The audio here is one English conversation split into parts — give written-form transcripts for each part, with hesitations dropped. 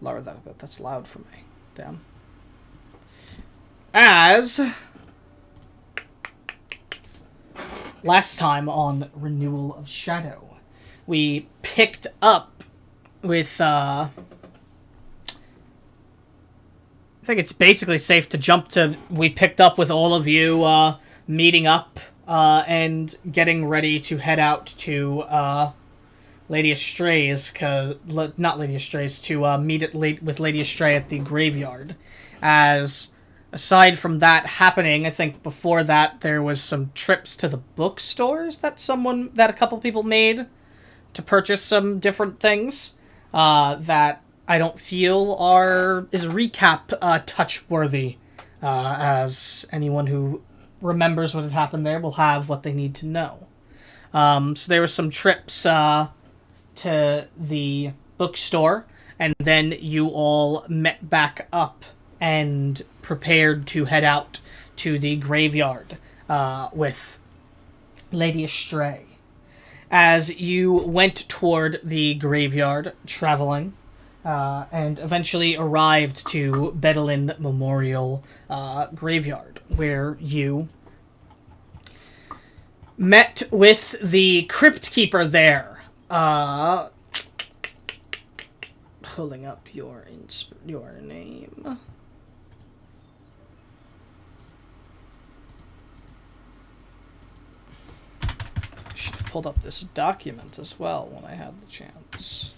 lower that a bit. That's loud for me. Down. As last time on Renewal of Shadow, we picked up with, I think it's basically safe to jump to, we picked up with all of you meeting up and getting ready to head out to Lady Astray's, not Lady Astray's, to meet with Lady Astray at the graveyard. As aside from that happening, I think before that there was some trips to the bookstores that a couple people made to purchase some different things that I don't feel is recap touch worthy, as anyone who remembers what had happened there will have what they need to know. So there were some trips to the bookstore, and then you all met back up and prepared to head out to the graveyard with Lady Astray. As you went toward the graveyard, traveling, and eventually arrived to Bedellin Memorial Graveyard, where you met with the Crypt Keeper there. Pulling up your name. Should have pulled up this document as well when I had the chance.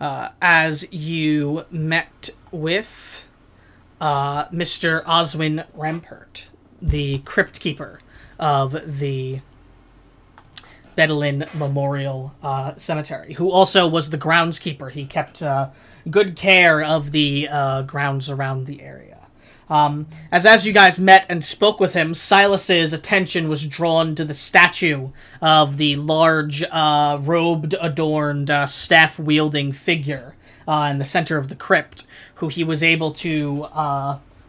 As you met with Mr. Oswin Rampart, the Crypt Keeper of the Bedellin Memorial Cemetery, who also was the groundskeeper. He kept good care of the grounds around the area. As you guys met and spoke with him, Silas's attention was drawn to the statue of the large, robed, adorned, staff-wielding figure in the center of the crypt, who he was able to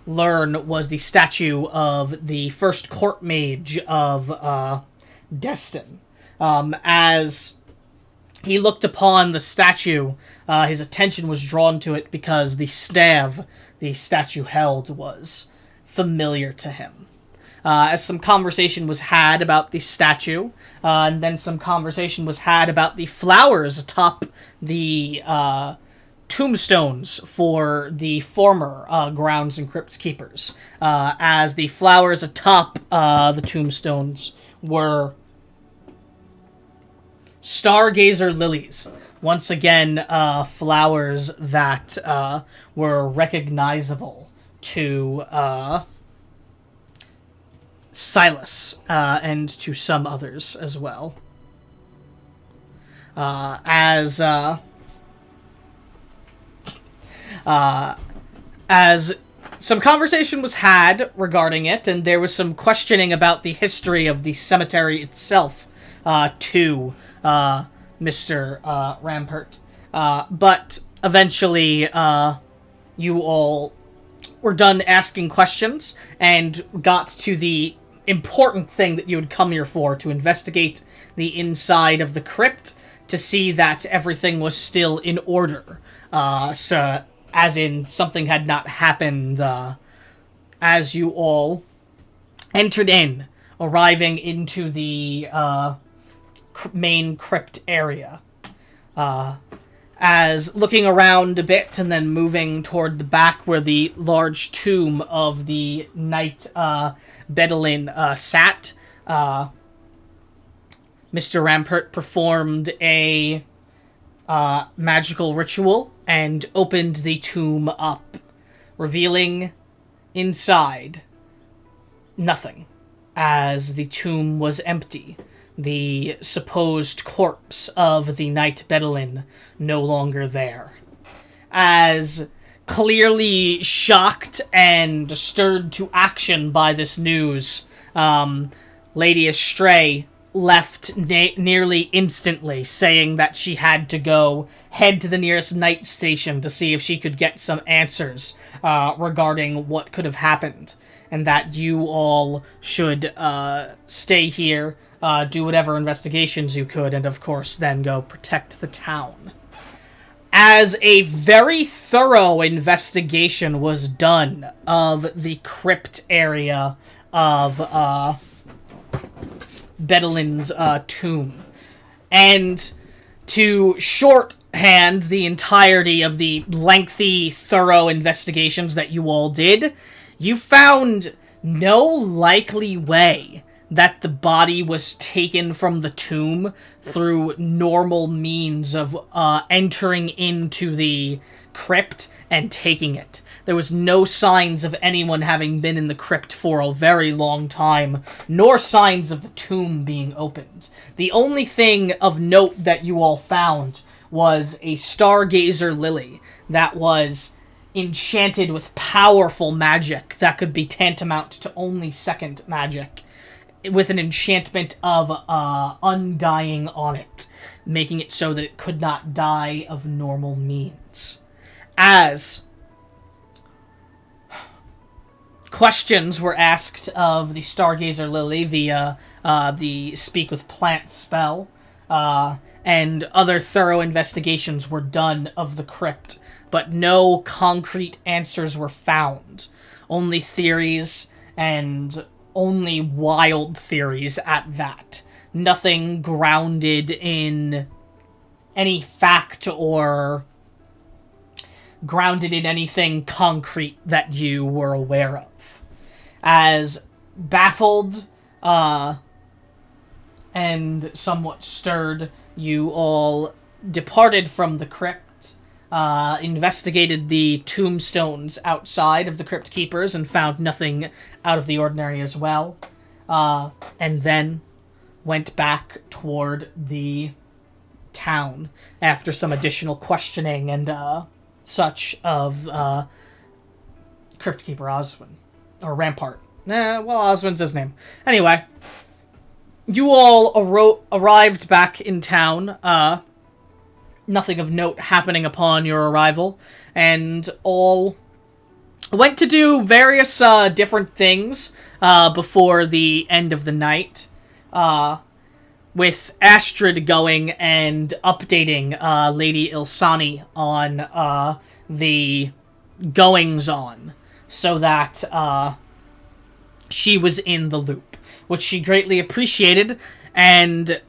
learn was the statue of the first court mage of Destin. As he looked upon the statue, his attention was drawn to it because the staff the statue held was familiar to him. As some conversation was had about the statue, and then some conversation was had about the flowers atop the tombstones for the former grounds and crypt keepers, as the flowers atop the tombstones were stargazer lilies. Once again, flowers that were recognizable to Silas and to some others as well. As some conversation was had regarding it, and there was some questioning about the history of the cemetery itself to Mr. Rampart. But eventually, you all were done asking questions and got to the important thing that you had come here for, to investigate the inside of the crypt to see that everything was still in order. So, as in, something had not happened as you all entered in, arriving into the main crypt area. As looking around a bit and then moving toward the back where the large tomb of the knight Bedellin sat, Mr. Rampart performed a magical ritual and opened the tomb up, revealing inside nothing, as the tomb was empty. The supposed corpse of the knight Bedellin no longer there. As clearly shocked and stirred to action by this news, Lady Astray left nearly instantly, saying that she had to head to the nearest night station to see if she could get some answers regarding what could have happened, and that you all should stay here do whatever investigations you could, and of course then go protect the town. As a very thorough investigation was done of the crypt area of Bedelin's tomb, and to shorthand the entirety of the lengthy, thorough investigations that you all did, you found no likely way that the body was taken from the tomb through normal means of entering into the crypt and taking it. There was no signs of anyone having been in the crypt for a very long time, nor signs of the tomb being opened. The only thing of note that you all found was a stargazer lily that was enchanted with powerful magic that could be tantamount to only second magic, with an enchantment of undying on it, making it so that it could not die of normal means. As questions were asked of the Stargazer Lily via the Speak with Plants spell, and other thorough investigations were done of the crypt, but no concrete answers were found. Only theories, and only wild theories at that. Nothing grounded in any fact or grounded in anything concrete that you were aware of. As baffled and somewhat stirred, you all departed from the crypt, investigated the tombstones outside of the Crypt Keepers and found nothing out of the ordinary as well, and then went back toward the town after some additional questioning and such of Crypt Keeper Oswin. Or Rampart. Oswin's his name. Anyway, you all arrived back in town, nothing of note happening upon your arrival, and all went to do various different things before the end of the night, with Astrid going and updating Lady Ilsani on the goings-on, so that she was in the loop, which she greatly appreciated, and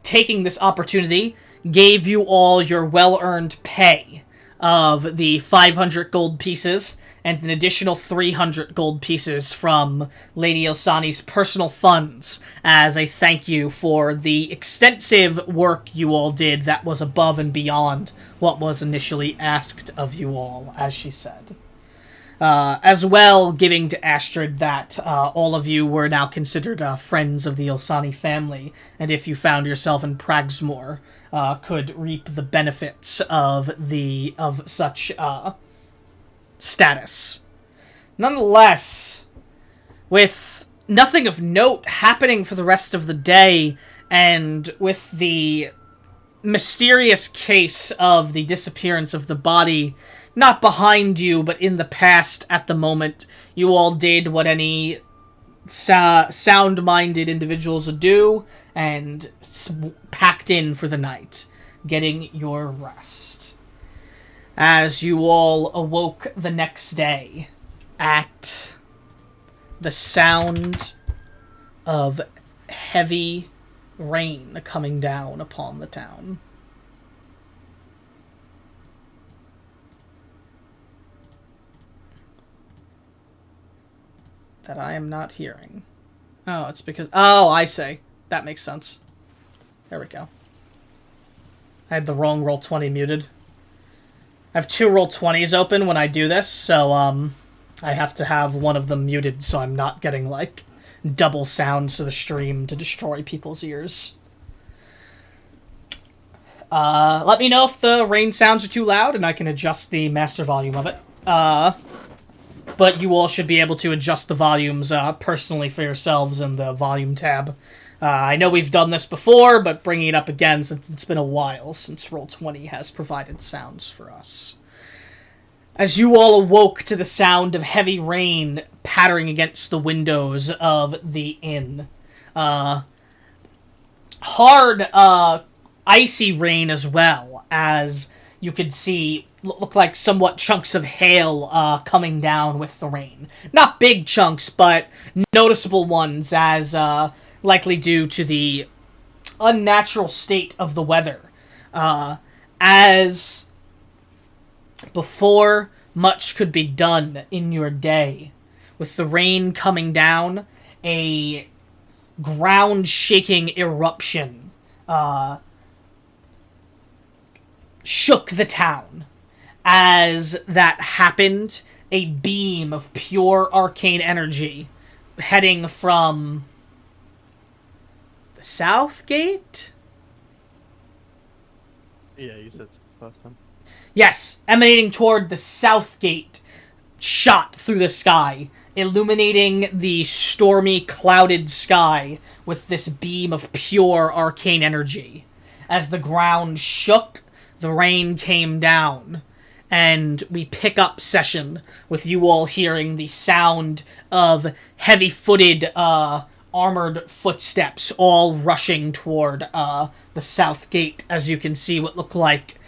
taking this opportunity, gave you all your well-earned pay of the 500 gold pieces and an additional 300 gold pieces from Lady Ilsani's personal funds as a thank you for the extensive work you all did that was above and beyond what was initially asked of you all, as she said. As well, giving to Astrid that all of you were now considered friends of the Ilsani family, and if you found yourself in Pragsmoor, could reap the benefits of such status. Nonetheless, with nothing of note happening for the rest of the day, and with the mysterious case of the disappearance of the body not behind you, but in the past at the moment, you all did what any sound-minded individuals would do, and packed in for the night, getting your rest. As you all awoke the next day at the sound of heavy rain coming down upon the town. That I am not hearing. Oh, it's because... Oh, I see. That makes sense. There we go. I had the wrong Roll20 muted. I have two Roll20s open when I do this, so, I have to have one of them muted so I'm not getting, like, double sounds to the stream to destroy people's ears. Let me know if the rain sounds are too loud, and I can adjust the master volume of it. But you all should be able to adjust the volumes personally for yourselves in the volume tab. I know we've done this before, but bringing it up again since it's been a while since Roll20 has provided sounds for us. As you all awoke to the sound of heavy rain pattering against the windows of the inn, hard, icy rain as well, as you could see look like somewhat chunks of hail coming down with the rain. Not big chunks, but noticeable ones, as likely due to the unnatural state of the weather. As before much could be done in your day, with the rain coming down, a ground-shaking eruption shook the town. As that happened, a beam of pure arcane energy heading from the south gate? Yeah, you said last time. Yes, emanating toward the south gate, shot through the sky, illuminating the stormy, clouded sky with this beam of pure arcane energy. As the ground shook, the rain came down, and we pick up session with you all hearing the sound of heavy-footed, armored footsteps all rushing toward the south gate, as you can see what look like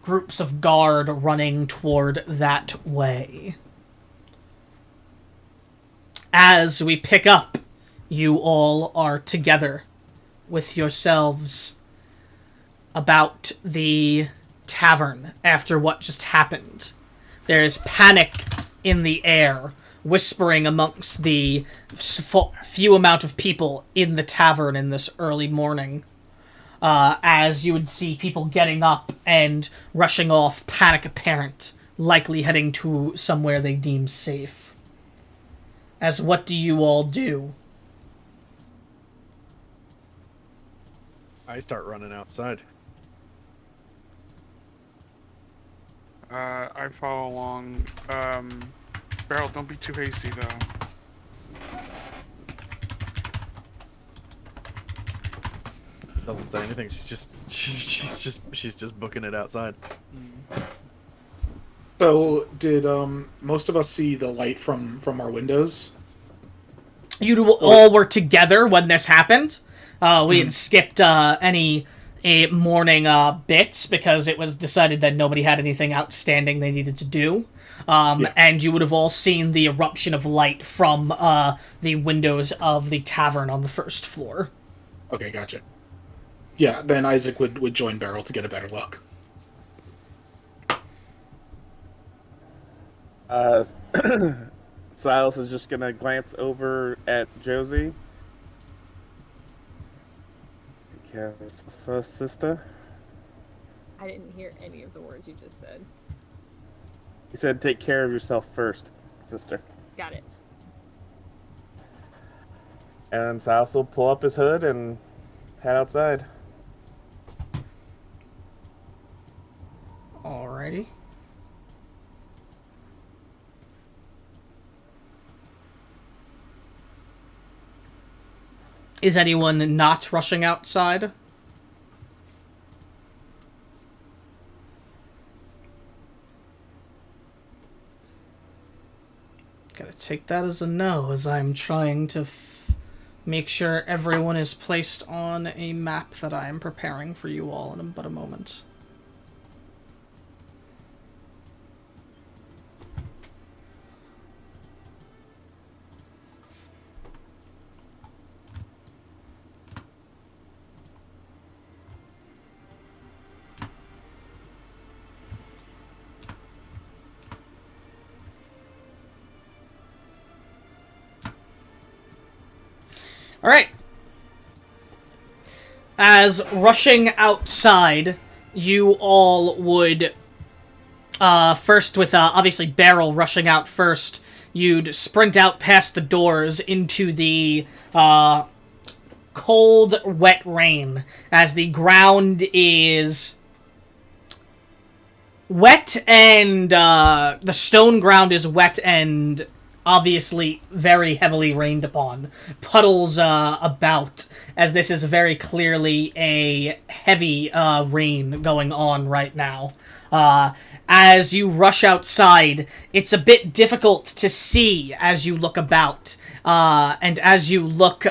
groups of guard running toward that way. As we pick up, you all are together with yourselves about the tavern after what just happened. There is panic in the air, whispering amongst the few amount of people in the tavern in this early morning. As you would see people getting up and rushing off, panic apparent, likely heading to somewhere they deem safe. As what do you all do? I start running outside. I follow along. Beryl, don't be too hasty, though. Doesn't say anything. She's just booking it outside. So, did most of us see the light from our windows? You all were together when this happened. We had skipped any morning bits because it was decided that nobody had anything outstanding they needed to do. And you would have all seen the eruption of light from the windows of the tavern on the first floor. Okay, gotcha. Yeah, then Isaac would join Beryl to get a better look. Silas is just gonna glance over at Josie. Take care of us first, sister. I didn't hear any of the words you just said. He said, take care of yourself first, sister. Got it. And Silas will pull up his hood and head outside. Alrighty. Is anyone not rushing outside? Gotta take that as a no, as I'm trying to make sure everyone is placed on a map that I am preparing for you all in but a moment. Alright. As rushing outside, you all would, first with, obviously Beryl rushing out first, you'd sprint out past the doors into the, cold, wet rain, as the ground is wet and, the stone ground is wet and obviously very heavily rained upon. Puddles about, as this is very clearly a heavy rain going on right now. As you rush outside, it's a bit difficult to see as you look about. And as you look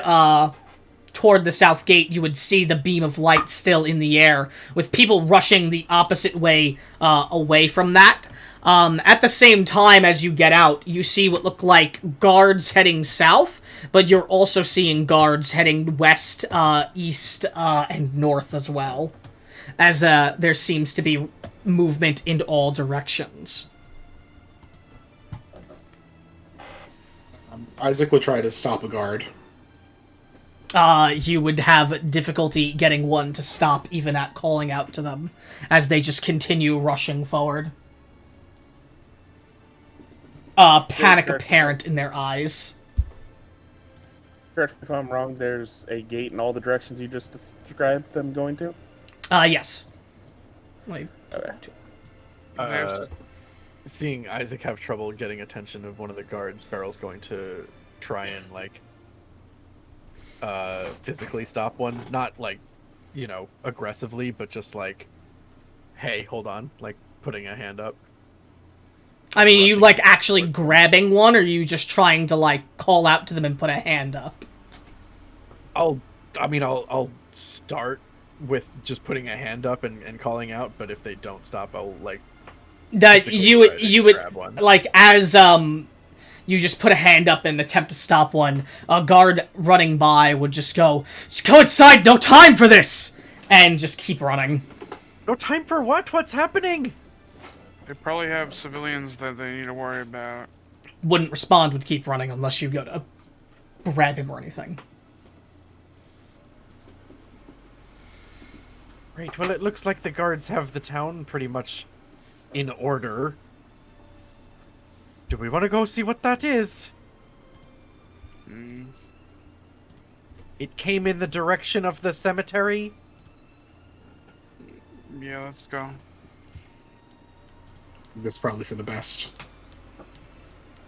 toward the south gate, you would see the beam of light still in the air, with people rushing the opposite way away from that. At the same time, as you get out, you see what look like guards heading south, but you're also seeing guards heading west, east, and north as well, as there seems to be movement in all directions. Isaac would try to stop a guard. You would have difficulty getting one to stop even at calling out to them, as they just continue rushing forward. Panic apparent in their eyes. Correct me if I'm wrong, there's a gate in all the directions you just described them going to? Yes. Wait. Okay. Seeing Isaac have trouble getting attention of one of the guards, Barrel's going to try and, like, physically stop one. Not, like, you know, aggressively, but just like, hey, hold on, like, putting a hand up. I mean, are you, like, actually grabbing one, or are you just trying to, like, call out to them and put a hand up? I'll start with just putting a hand up and calling out, but if they don't stop, I'll, like... That you would grab one. like, as, you just put a hand up and attempt to stop one, a guard running by would just go inside, no time for this! And just keep running. No time for what? What's happening? They probably have civilians that they need to worry about. Wouldn't respond, would keep running unless you go to grab him or anything. Right, well, it looks like the guards have the town pretty much in order. Do we want to go see what that is? It came in the direction of the cemetery. Yeah, let's go. That's probably for the best.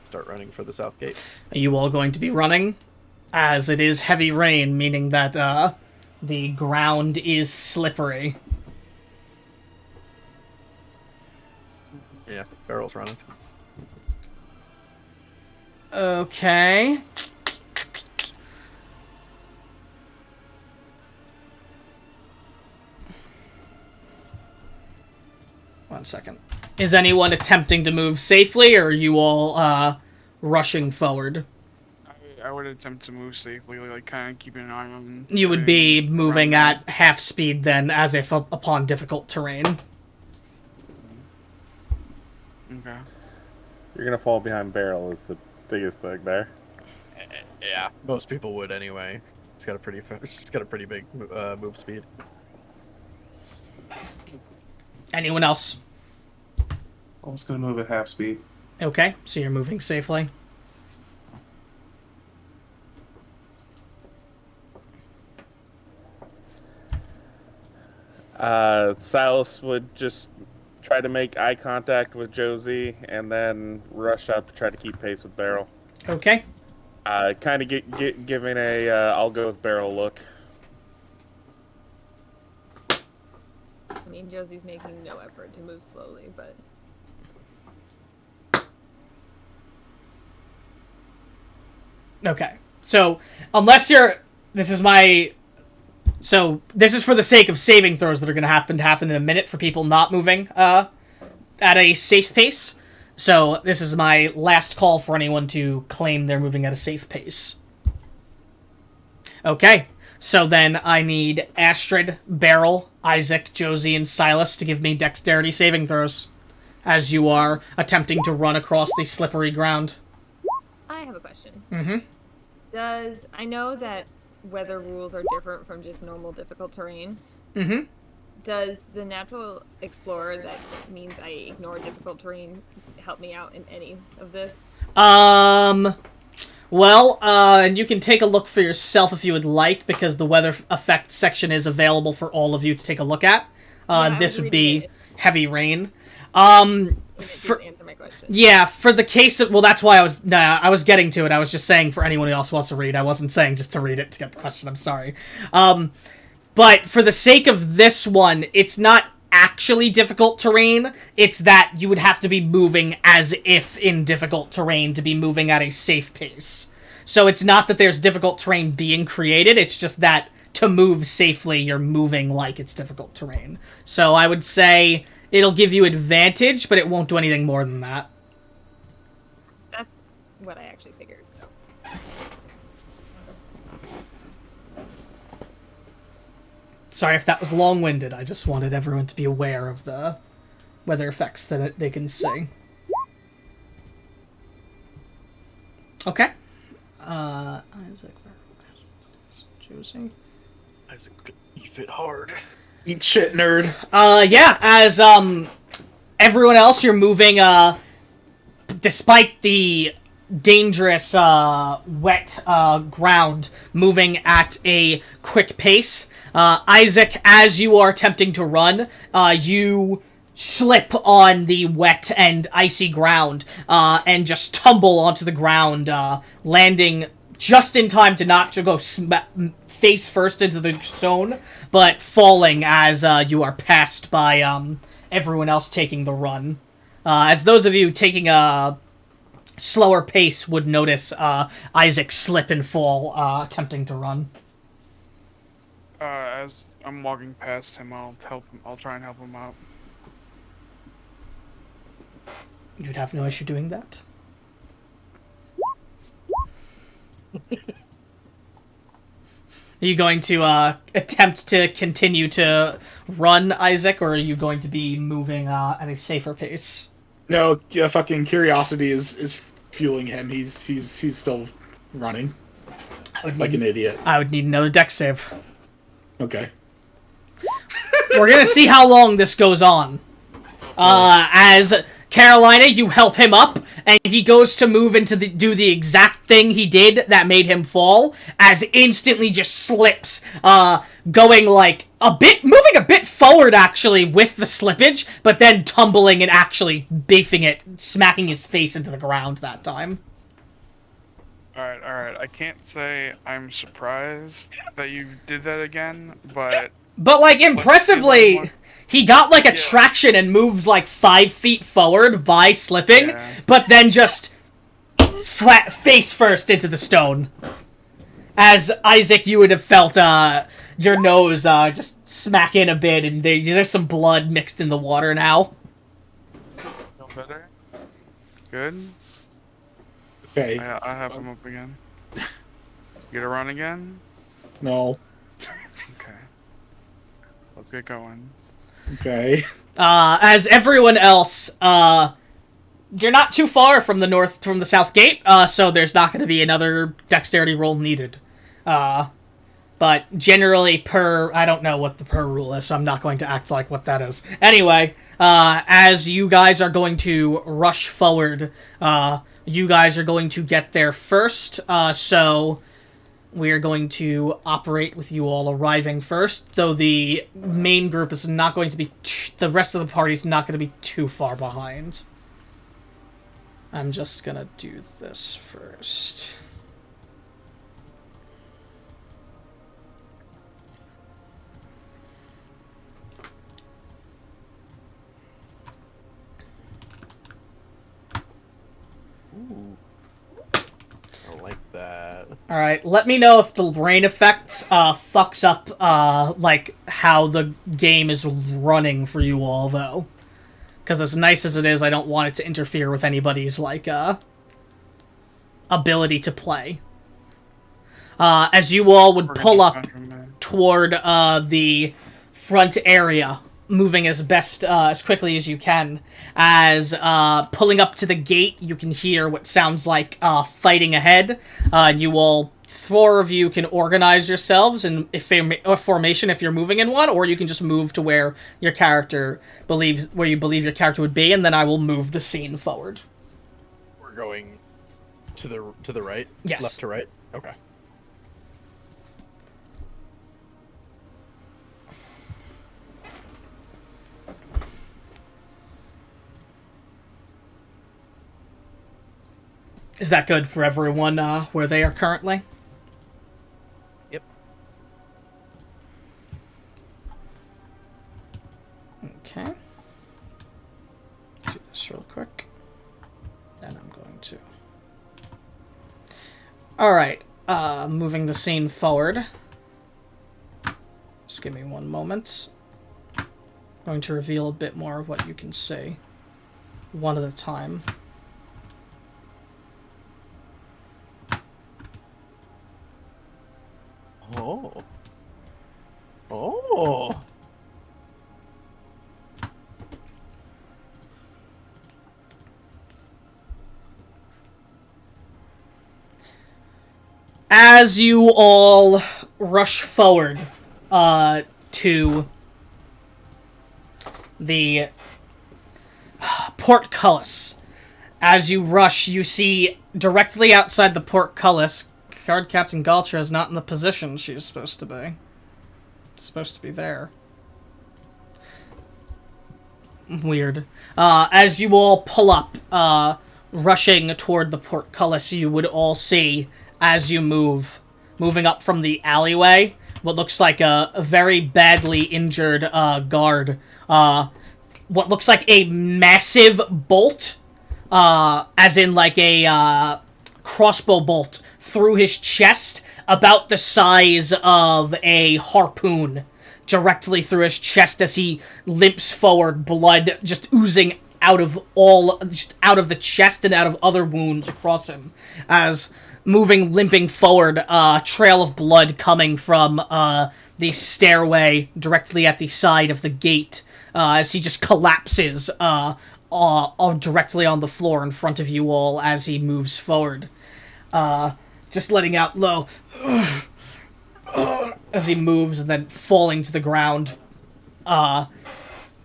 Start running for the south gate. Are you all going to be running? As it is heavy rain, meaning that, the ground is slippery. Yeah, Barrel's running. Okay. One second. Is anyone attempting to move safely, or are you all, rushing forward? I would attempt to move safely, like, kind of keeping an eye on... You would be moving at half speed then, as if upon difficult terrain. Okay. You're gonna fall behind Barrel is the biggest thing there. Yeah, most people would anyway. It's got a pretty big move speed. Anyone else? I was gonna move at half speed. Okay, so you're moving safely. Silas would just try to make eye contact with Josie and then rush up to try to keep pace with Barrel. Okay. Kind of giving a I'll go with Barrel look. I mean, Josie's making no effort to move slowly, but... Okay. So, unless you're... This is my... So, this is for the sake of saving throws that are going to happen in a minute for people not moving at a safe pace. So, this is my last call for anyone to claim they're moving at a safe pace. Okay. So then I need Astrid, Beryl, Isaac, Josie, and Silas to give me dexterity saving throws, as you are attempting to run across the slippery ground. I have a question. Mm-hmm. I know that weather rules are different from just normal difficult terrain. Mm-hmm. Does the natural explorer that means I ignore difficult terrain help me out in any of this? Well, and you can take a look for yourself if you would like, because the weather effects section is available for all of you to take a look at. This would be heavy rain. Answer my question. Yeah, for the case of... Well, that's why I was getting to it. I was just saying for anyone who else wants to read. I wasn't saying just to read it to get the question. I'm sorry. But for the sake of this one, it's not actually difficult terrain. It's that you would have to be moving as if in difficult terrain to be moving at a safe pace. So it's not that there's difficult terrain being created, it's just that to move safely, you're moving like it's difficult terrain. So I would say it'll give you advantage, but it won't do anything more than that. That's what I actually figured. So. Sorry if that was long-winded. I just wanted everyone to be aware of the weather effects that they can see. Okay. Isaac, choosing. Isaac, you fit hard. Eat shit, nerd. Yeah, as, everyone else, you're moving, despite the dangerous, wet, ground, moving at a quick pace. Isaac, as you are attempting to run, you slip on the wet and icy ground, and just tumble onto the ground, landing just in time to not to go face first into the stone, but falling as you are passed by everyone else taking the run. As those of you taking a slower pace would notice Isaac slip and fall, attempting to run. As I'm walking past him, I'll help him. I'll try and help him out. You'd have no issue doing that. Are you going to attempt to continue to run, Isaac, or are you going to be moving at a safer pace? No, yeah, fucking curiosity is fueling him. He's still running like an idiot. I would need another dex save. Okay. We're gonna see how long this goes on. As Carolina, you help him up, and he goes to move into do the exact thing he did that made him fall, as instantly just slips, going like moving a bit forward actually with the slippage, but then tumbling and actually beefing it, smacking his face into the ground that time. Alright. I can't say I'm surprised that you did that again, but... But, like, impressively, he got, like, a traction and moved, like, 5 feet forward by slipping, but then just flat face first into the stone. As, Isaac, you would have felt, your nose, just smack in a bit, and there's some blood mixed in the water now. Feel better? Good? Okay. I have him up again. You gonna run again? No. Okay. Let's get going. Okay. As everyone else, you're not too far from the south gate, so there's not going to be another dexterity roll needed. But generally I don't know what the per rule is, so I'm not going to act like what that is. Anyway, as you guys are going to rush forward, you guys are going to get there first, so we are going to operate with you all arriving first, though the main group is not going to be... the rest of the party is not going to be too far behind. I'm just going to do this first. Ooh. I like that. Alright, let me know if the rain effect fucks up, like, how the game is running for you all, though. Because as nice as it is, I don't want it to interfere with anybody's, like, ability to play. As you all would pull up toward, the front area, moving as quickly as you can. As, pulling up to the gate, you can hear what sounds like, fighting ahead. You all, 4 of you can organize yourselves in a formation if you're moving in one, or you can just move to where you believe your character would be, and then I will move the scene forward. We're going to the right? Yes. Left to right? Okay. Is that good for everyone, where they are currently? Yep. Okay. Do this real quick. Then I'm going to... Alright, moving the scene forward. Just give me one moment. I'm going to reveal a bit more of what you can see. One at a time. Oh. Oh. As you all rush forward to the portcullis, as you rush, you see directly outside the portcullis, Guard Captain Galtra is not in the position she's supposed to be. Supposed to be there. Weird. As you all pull up, rushing toward the portcullis, you would all see, as you moving up from the alleyway, what looks like a very badly injured guard. What looks like a massive bolt, as in like a crossbow bolt, through his chest, about the size of a harpoon, directly through his chest as he limps forward, blood just oozing out of the chest and out of other wounds across him, as limping forward, trail of blood coming from the stairway directly at the side of the gate, as he just collapses directly on the floor in front of you all as he moves forward. Just letting out low as he moves and then falling to the ground.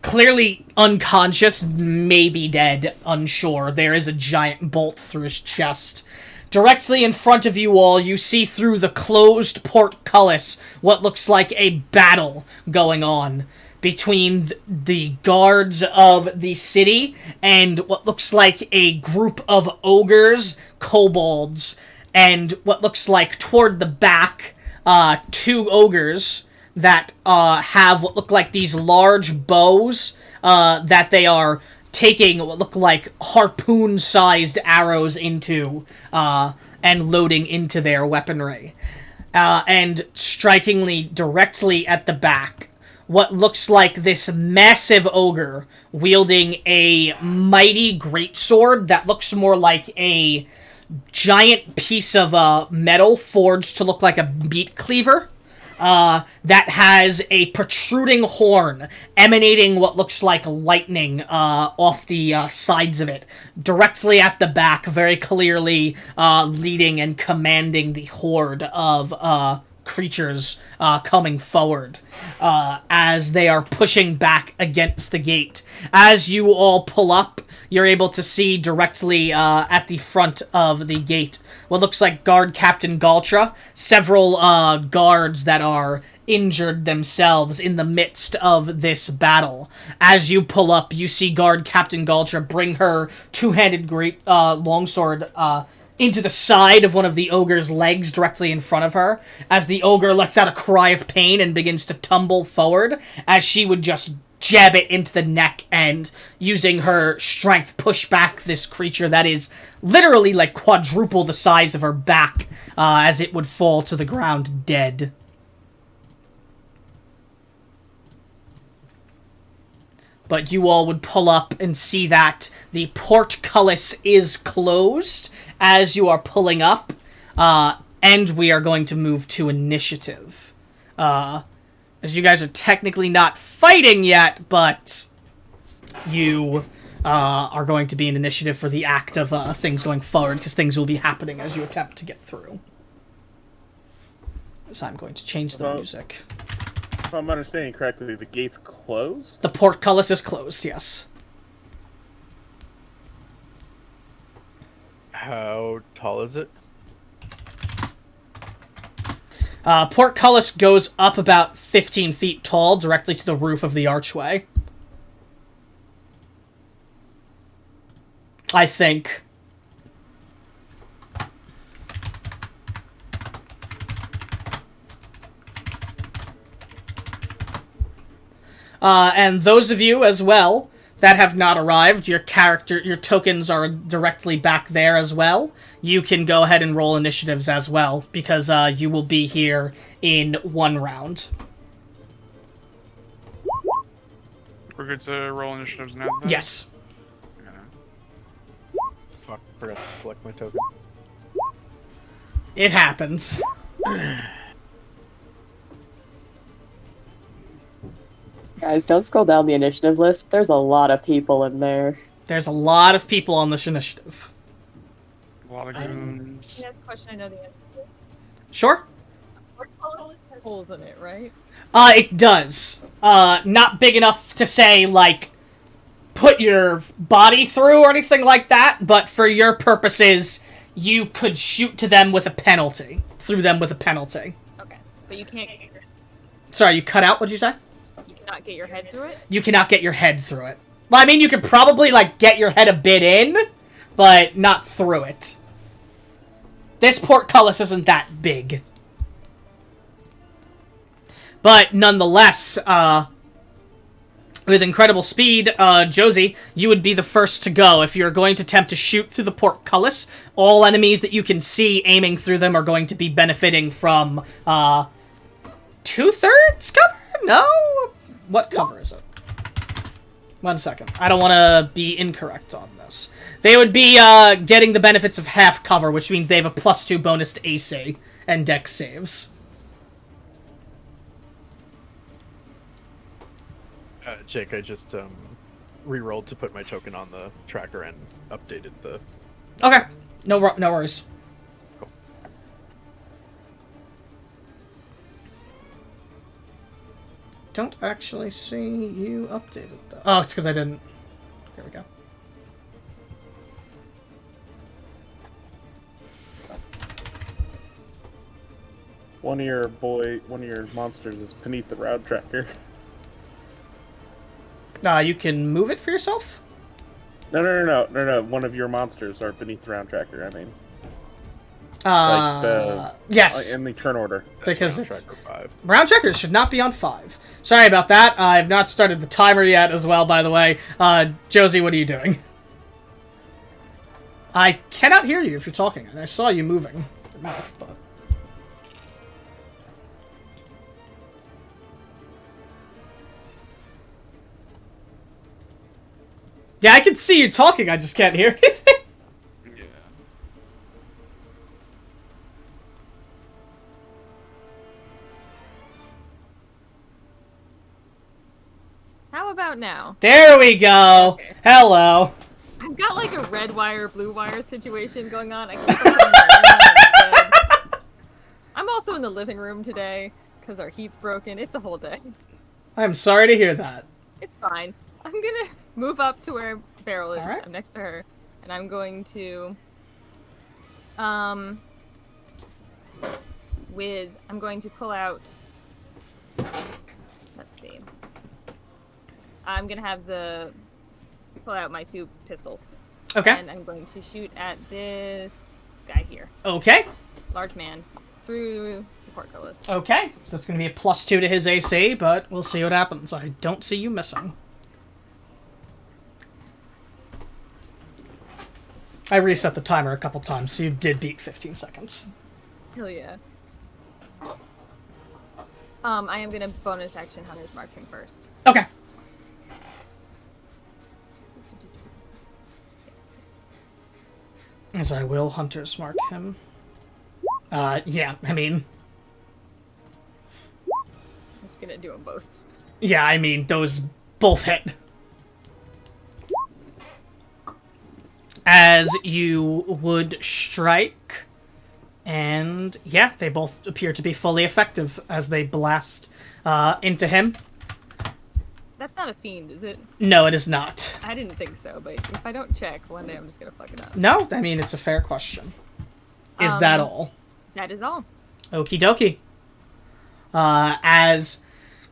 Clearly unconscious, maybe dead, unsure. There is a giant bolt through his chest. Directly in front of you all, you see through the closed portcullis what looks like a battle going on between the guards of the city and what looks like a group of ogres, kobolds, and what looks like toward the back, 2 ogres that have what look like these large bows that they are taking what look like harpoon-sized arrows into and loading into their weaponry. And strikingly directly at the back, what looks like this massive ogre wielding a mighty greatsword that looks more like a giant piece of metal forged to look like a meat cleaver. That has a protruding horn emanating what looks like lightning off the sides of it, directly at the back, very clearly leading and commanding the horde of creatures coming forward as they are pushing back against the gate. As you all pull up, you're able to see directly at the front of the gate what looks like Guard Captain Galtra, several guards that are injured themselves in the midst of this battle. As you pull up, you see Guard Captain Galtra bring her two-handed great longsword into the side of one of the ogre's legs directly in front of her, as the ogre lets out a cry of pain and begins to tumble forward, as she would just jab it into the neck and, using her strength, push back this creature that is literally like quadruple the size of her back, as it would fall to the ground dead. But you all would pull up and see that the portcullis is closed as you are pulling up, and we are going to move to initiative. As you guys are technically not fighting yet, but you are going to be in initiative for the act of things going forward, because things will be happening as you attempt to get through. So I'm going to change the music. If I'm understanding correctly, the gate's closed? The portcullis is closed, yes. How tall is it? Portcullis goes up about 15 feet tall, directly to the roof of the archway. I think. And those of you as well that have not arrived, your tokens are directly back there as well. You can go ahead and roll initiatives as well, because you will be here in one round. We're good to roll initiatives now. Then? Yes. Fuck, forgot to collect my token. It happens. Guys, don't scroll down the initiative list. There's a lot of people in there. There's a lot of people on this initiative. A lot of goons. Can I ask a question I know the answer to? Sure. Holes in it, right? It does. Not big enough to say, like, put your body through or anything like that, but for your purposes, you could shoot to them with a penalty. Through them with a penalty. Okay. But you can't Sorry, you cut out, what'd you say? you cannot get your head through it? You cannot get your head through it. Well, I mean, you could probably, like, get your head a bit in, but not through it. This portcullis isn't that big. But nonetheless, with incredible speed, Josie, you would be the first to go. If you're going to attempt to shoot through the portcullis, all enemies that you can see aiming through them are going to be benefiting from, 2/3 cover? No? What cover is it? 1 second. I don't want to be incorrect on this. They would be, getting the benefits of half cover, which means they have a +2 bonus to AC and dex saves. Jake, I just re-rolled to put my token on the tracker and updated the... Okay. No worries. Cool. Don't actually see you updated that. Oh, it's because I didn't. There we go. One of your monsters is beneath the route tracker. You can move it for yourself? No. One of your monsters are beneath the round tracker, I mean. Like the... Yes. In the turn order. Because round it's... tracker 5. Round trackers should not be on 5. Sorry about that. I've not started the timer yet as well, by the way. Josie, what are you doing? I cannot hear you if you're talking. I saw you moving your mouth, but... Yeah, I can see you talking, I just can't hear anything. Yeah. How about now? There we go. Okay. Hello. I've got like a red wire, blue wire situation going on. I keep on putting my room on instead. I'm also in the living room today because our heat's broken. It's a whole day. I'm sorry to hear that. It's fine. I'm gonna move up to where Beryl is. Alright. I'm next to her, and I'm going to, I'm going to pull out. Let's see. I'm gonna have pull out my 2 pistols. Okay. And I'm going to shoot at this guy here, Okay. large man, through the portcullis. Okay. So that's going to be a +2 to his AC, but we'll see what happens. I don't see you missing. I reset the timer a couple times, so you did beat 15 seconds. Hell yeah. I am gonna bonus action Hunter's Mark him first. Okay. As I will Hunter's Mark him. Yeah, I mean... I'm just gonna do them both. Yeah, I mean, those both hit. As you would strike, and yeah, they both appear to be fully effective as they blast into him. That's not a fiend, is it? No, it is not. I didn't think so, but if I don't check, one day I'm just gonna fuck it up. No, I mean, it's a fair question. Is that all? That is all. Okie dokie. As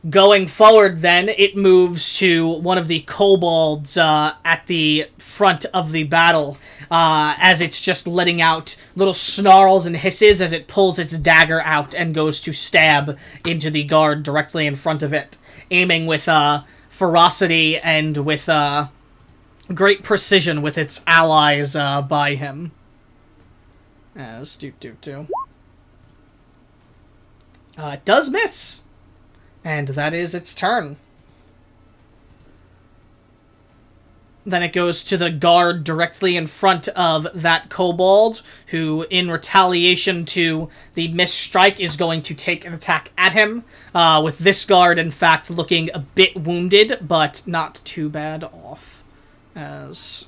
going forward, then, it moves to one of the kobolds at the front of the battle, as it's just letting out little snarls and hisses as it pulls its dagger out and goes to stab into the guard directly in front of it, aiming with ferocity and with great precision with its allies by him. As it does miss. And that is its turn. Then it goes to the guard directly in front of that kobold, who, in retaliation to the missed strike, is going to take an attack at him. With this guard, in fact, looking a bit wounded, but not too bad off, as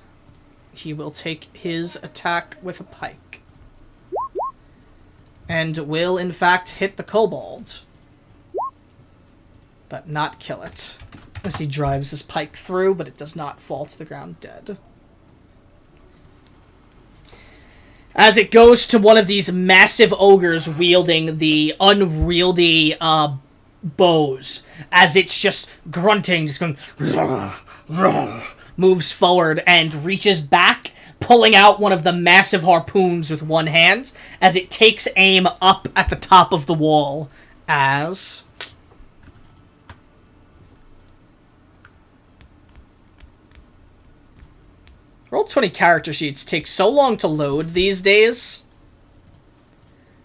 he will take his attack with a pike. And will, in fact, hit the kobold, but not kill it. As he drives his pike through, but it does not fall to the ground dead. As it goes to one of these massive ogres wielding the unwieldy bows, as it's just grunting, just going, moves forward and reaches back, pulling out one of the massive harpoons with one hand, as it takes aim up at the top of the wall, as... Roll20 character sheets take so long to load these days.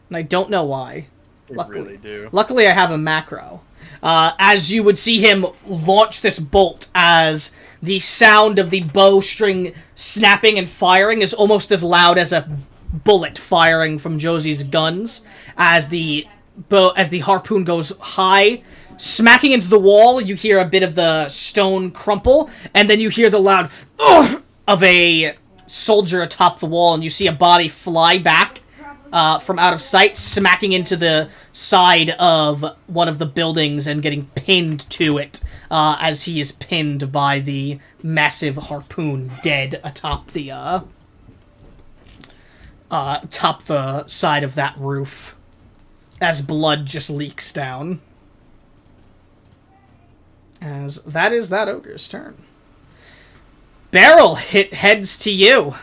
And I don't know why. They really do. Luckily, I have a macro. As you would see him launch this bolt, as the sound of the bowstring snapping and firing is almost as loud as a bullet firing from Josie's guns. As the harpoon goes high, smacking into the wall, you hear a bit of the stone crumple, and then you hear the loud "Ugh!" of a soldier atop the wall, and you see a body fly back from out of sight, smacking into the side of one of the buildings and getting pinned to it, as he is pinned by the massive harpoon, dead atop the side of that roof, as blood just leaks down. As that is that ogre's turn. Barrel heads to you.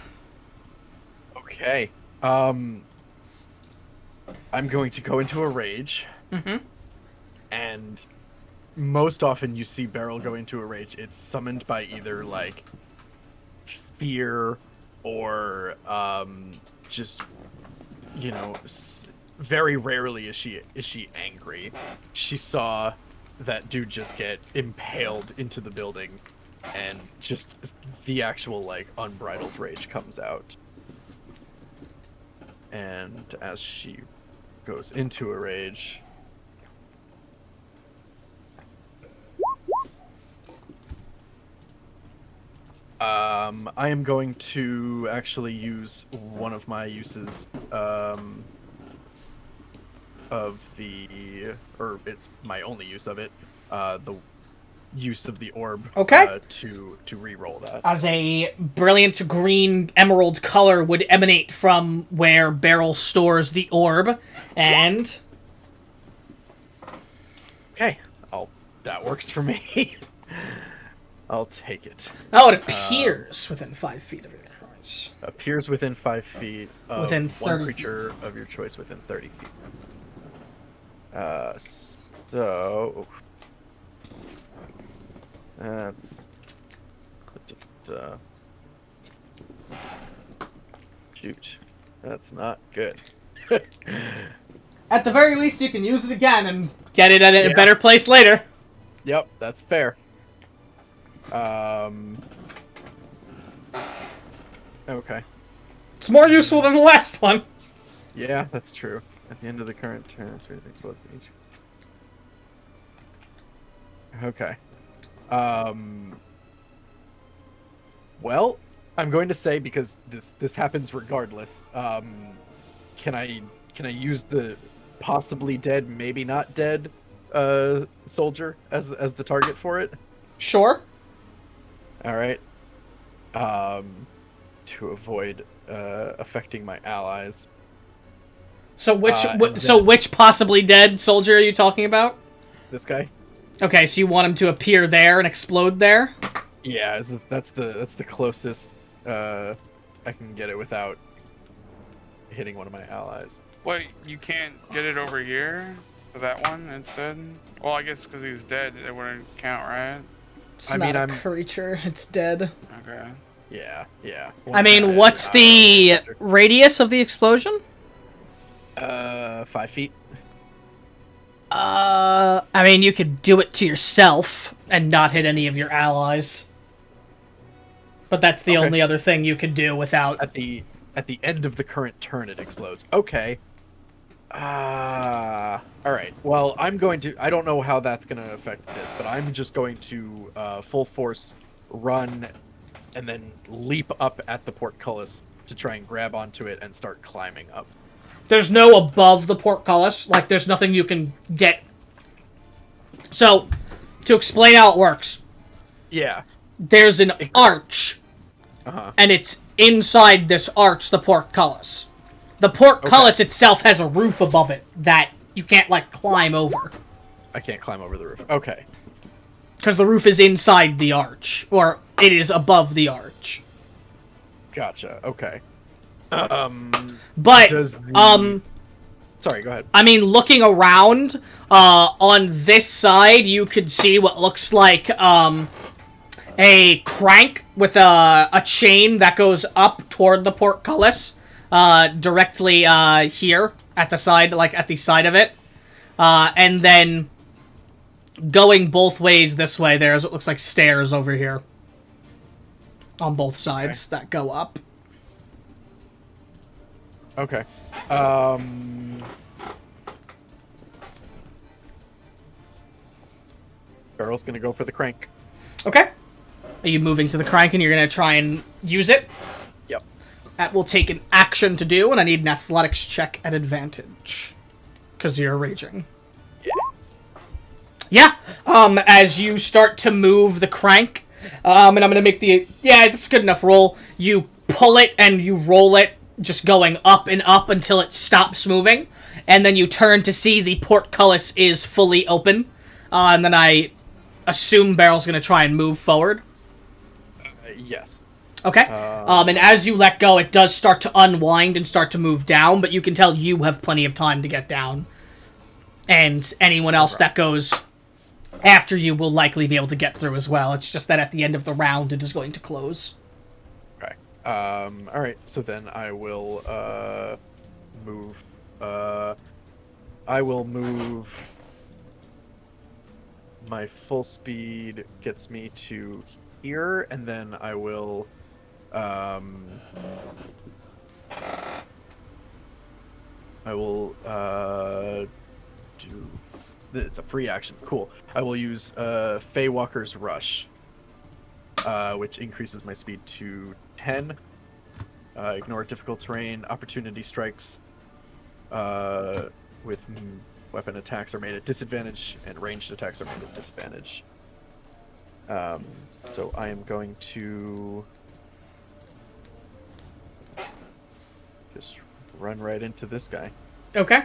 Okay. I'm going to go into a rage. Mm-hmm. And most often you see Beryl go into a rage, it's summoned by either, like, fear or, just, you know, very rarely is she angry. She saw that dude just get impaled into the building, and just the actual, like, unbridled rage comes out. And as she goes into a rage, I am going to actually use one of my uses of the, or it's my only use of it, the use of the orb. Okay. To re-roll that. As a brilliant green emerald color would emanate from where Beryl stores the orb, and... Okay, that works for me. I'll take it. Oh, it appears within 5 feet of your choice. Appears within 5 feet of Within one 30 creature of your choice within 30 feet. So... That's... Shoot. That's not good. At the very least, you can use it again and get it at a better place later. Yep, that's fair. Okay. It's more useful than the last one. Yeah, that's true. At the end of the current turn, each. Okay. Well, I'm going to say, because this happens regardless, can I use the possibly dead, maybe not dead soldier as the target for it? Sure. All right. To avoid affecting my allies. So which possibly dead soldier are you talking about? This guy. Okay, so you want him to appear there and explode there? Yeah, that's the closest I can get it without hitting one of my allies. Wait, you can't get it over here for that one instead? Well, I guess because he's dead, it wouldn't count, right? It's not a creature, it's dead. Okay. Yeah. I mean, what's the radius of the explosion? 5 feet. I mean, you could do it to yourself and not hit any of your allies. But that's the Okay. only other thing you could do without... At the end of the current turn, it explodes. Okay. Alright. Well, I'm going to... I don't know how that's going to affect this, but I'm just going to full force run and then leap up at the portcullis to try and grab onto it and start climbing up. There's no above the portcullis. Like, there's nothing you can get. So, to explain how it works, Yeah. there's an arch, Uh-huh. and it's inside this arch, the portcullis. The portcullis itself has a roof above it that you can't, like, climb over. I can't climb over the roof. Okay. Because the roof is inside the arch, or it is above the arch. Gotcha. Okay. But, Does the... Sorry, go ahead. I mean, looking around, on this side, you could see what looks like, a crank with a chain that goes up toward the portcullis, directly, here, at the side, like, at the side of it. And then, going both ways this way, there's what looks like stairs over here. On both sides that go up. Okay. Barrel's gonna go for the crank. Okay. Are you moving to the crank and you're gonna try and use it? Yep. That will take an action to do, and I need an athletics check at advantage. Because you're raging. Yeah. As you start to move the crank, and I'm gonna make the... Yeah, it's a good enough roll. You pull it and you roll it, just going up and up until it stops moving. And then you turn to see the portcullis is fully open. And then I assume Barrel's gonna try and move forward. Yes. Okay. And as you let go, it does start to unwind and start to move down, but you can tell you have plenty of time to get down. And anyone else that goes after you will likely be able to get through as well. It's just that at the end of the round, it is going to close. Okay. Alright, so then I will, move, I will move... My full speed gets me to here, and then I will, do... It's a free action. Cool. I will use, Feywalker's Rush, which increases my speed to 10. Ignore difficult terrain. Opportunity strikes, with weapon attacks are made at disadvantage, and ranged attacks are made at disadvantage. So I am going to just run right into this guy. Okay.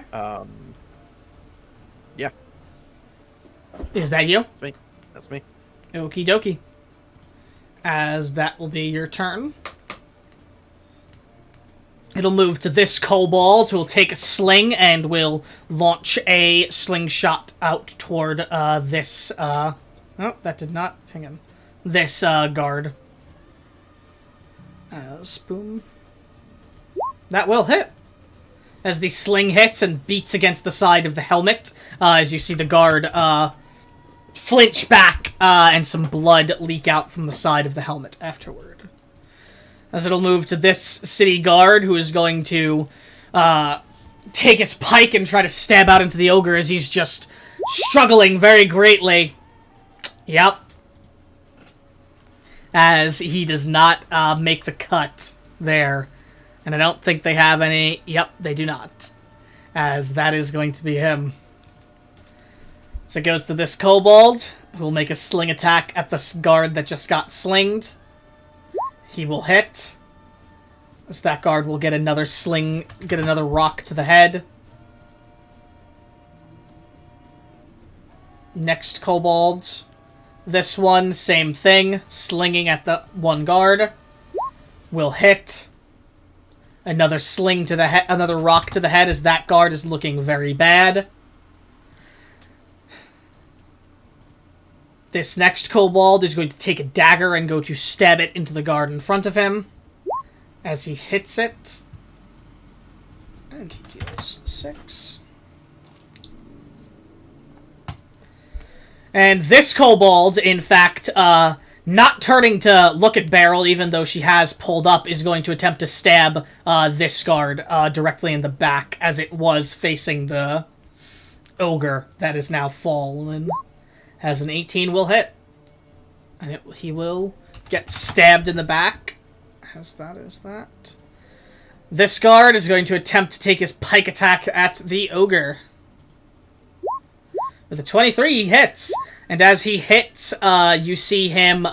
Yeah, Is that you? that's me. That's me. Okie dokie. As that will be your turn. It'll move to this kobold, who will take a sling and will launch a slingshot out toward this. Oh, that did not. Hang on. This guard. Boom. That will hit. As the sling hits and beats against the side of the helmet, as you see the guard flinch back and some blood leak out from the side of the helmet afterward. As it'll move to this city guard, who is going to take his pike and try to stab out into the ogre as he's just struggling very greatly. Yep. As he does not make the cut there. And I don't think they have any... Yep, they do not. As that is going to be him. So it goes to this kobold, who will make a sling attack at this guard that just got slinged. He will hit. So that guard will get another sling, get another rock to the head. Next kobold. This one, same thing. Slinging at the one guard. Will hit. Another sling to the head, another rock to the head, as that guard is looking very bad. This next kobold is going to take a dagger and go to stab it into the guard in front of him. As he hits it. And he deals 6. And this kobold, in fact, not turning to look at Beryl, even though she has pulled up, is going to attempt to stab this guard directly in the back, as it was facing the ogre that is now fallen. Has an 18 will hit. And he will get stabbed in the back. As that is that. This guard is going to attempt to take his pike attack at the ogre. With a 23, he hits. And as he hits, you see him,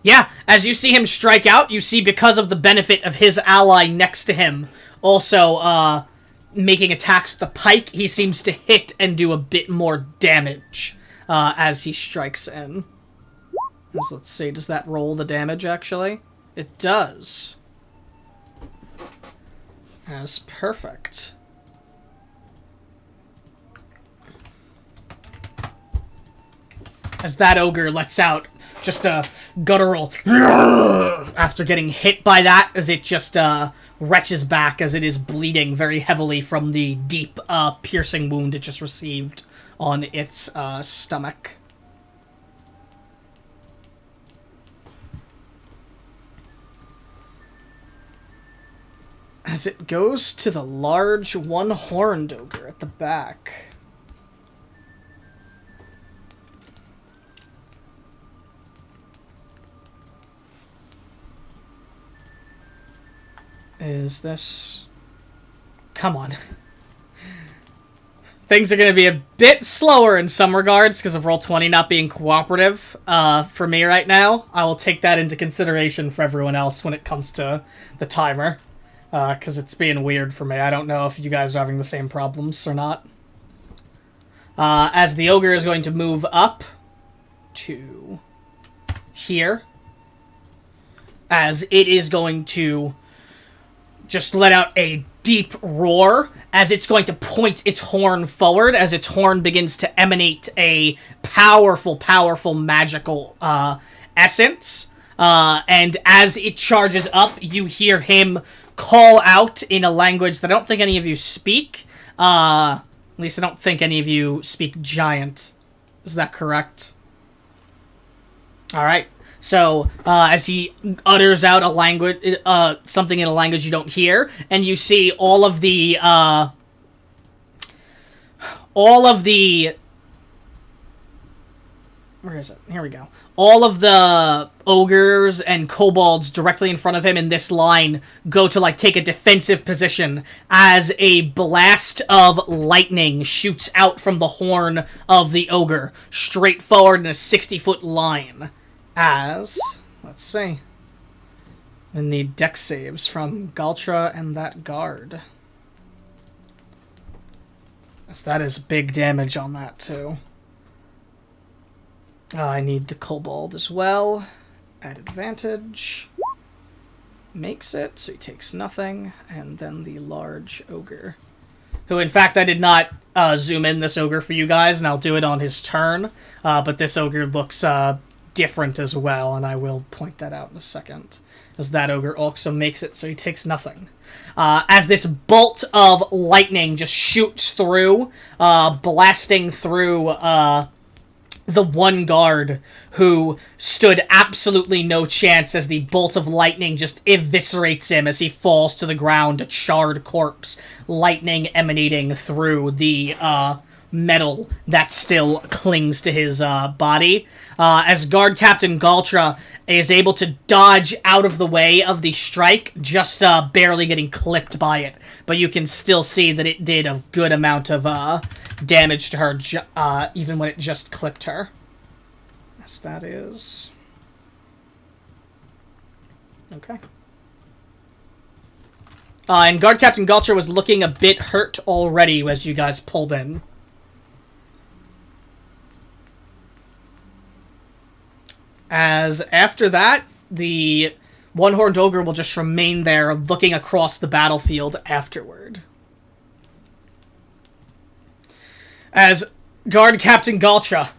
Yeah, as you see him strike out, you see because of the benefit of his ally next to him also, making attacks with the pike, he seems to hit and do a bit more damage, as he strikes in. So let's see, does that roll the damage, actually? It does. As perfect. As that ogre lets out just a guttural after getting hit by that, as it just retches back as it is bleeding very heavily from the deep piercing wound it just received on its stomach. As it goes to the large one-horned ogre at the back. Is this... Come on. Things are going to be a bit slower in some regards because of Roll20 not being cooperative for me right now. I will take that into consideration for everyone else when it comes to the timer. Because it's being weird for me. I don't know if you guys are having the same problems or not. As the ogre is going to move up to here. As it is going to just let out a deep roar. As it's going to point its horn forward. As its horn begins to emanate a powerful, powerful magical essence. And as it charges up, you hear him call out in a language that I don't think any of you speak. At least I don't think any of you speak Giant. Is that correct? Alright. So, as he utters out a language, something in a language you don't hear, and you see all of the, where is it? Here we go. All of the ogres and kobolds directly in front of him in this line go to, like, take a defensive position as a blast of lightning shoots out from the horn of the ogre, straight forward in a 60-foot line. As, let's see, I need dex saves from Galtra and that guard. As that is big damage on that, too. I need the kobold as well. At advantage. Makes it, so he takes nothing. And then the large ogre. Who, in fact, I did not zoom in this ogre for you guys, and I'll do it on his turn. But this ogre looks different as well, and I will point that out in a second. As that ogre also makes it, so he takes nothing. As this bolt of lightning just shoots through, blasting through the one guard who stood absolutely no chance as the bolt of lightning just eviscerates him as he falls to the ground, a charred corpse, lightning emanating through the metal that still clings to his body. As Guard Captain Galtra is able to dodge out of the way of the strike, just barely getting clipped by it. But you can still see that it did a good amount of damage to her, even when it just clipped her. Yes, that is... Okay. And Guard Captain Galtra was looking a bit hurt already as you guys pulled in. As after that, the one-horned ogre will just remain there looking across the battlefield afterward. As Guard Captain Galtra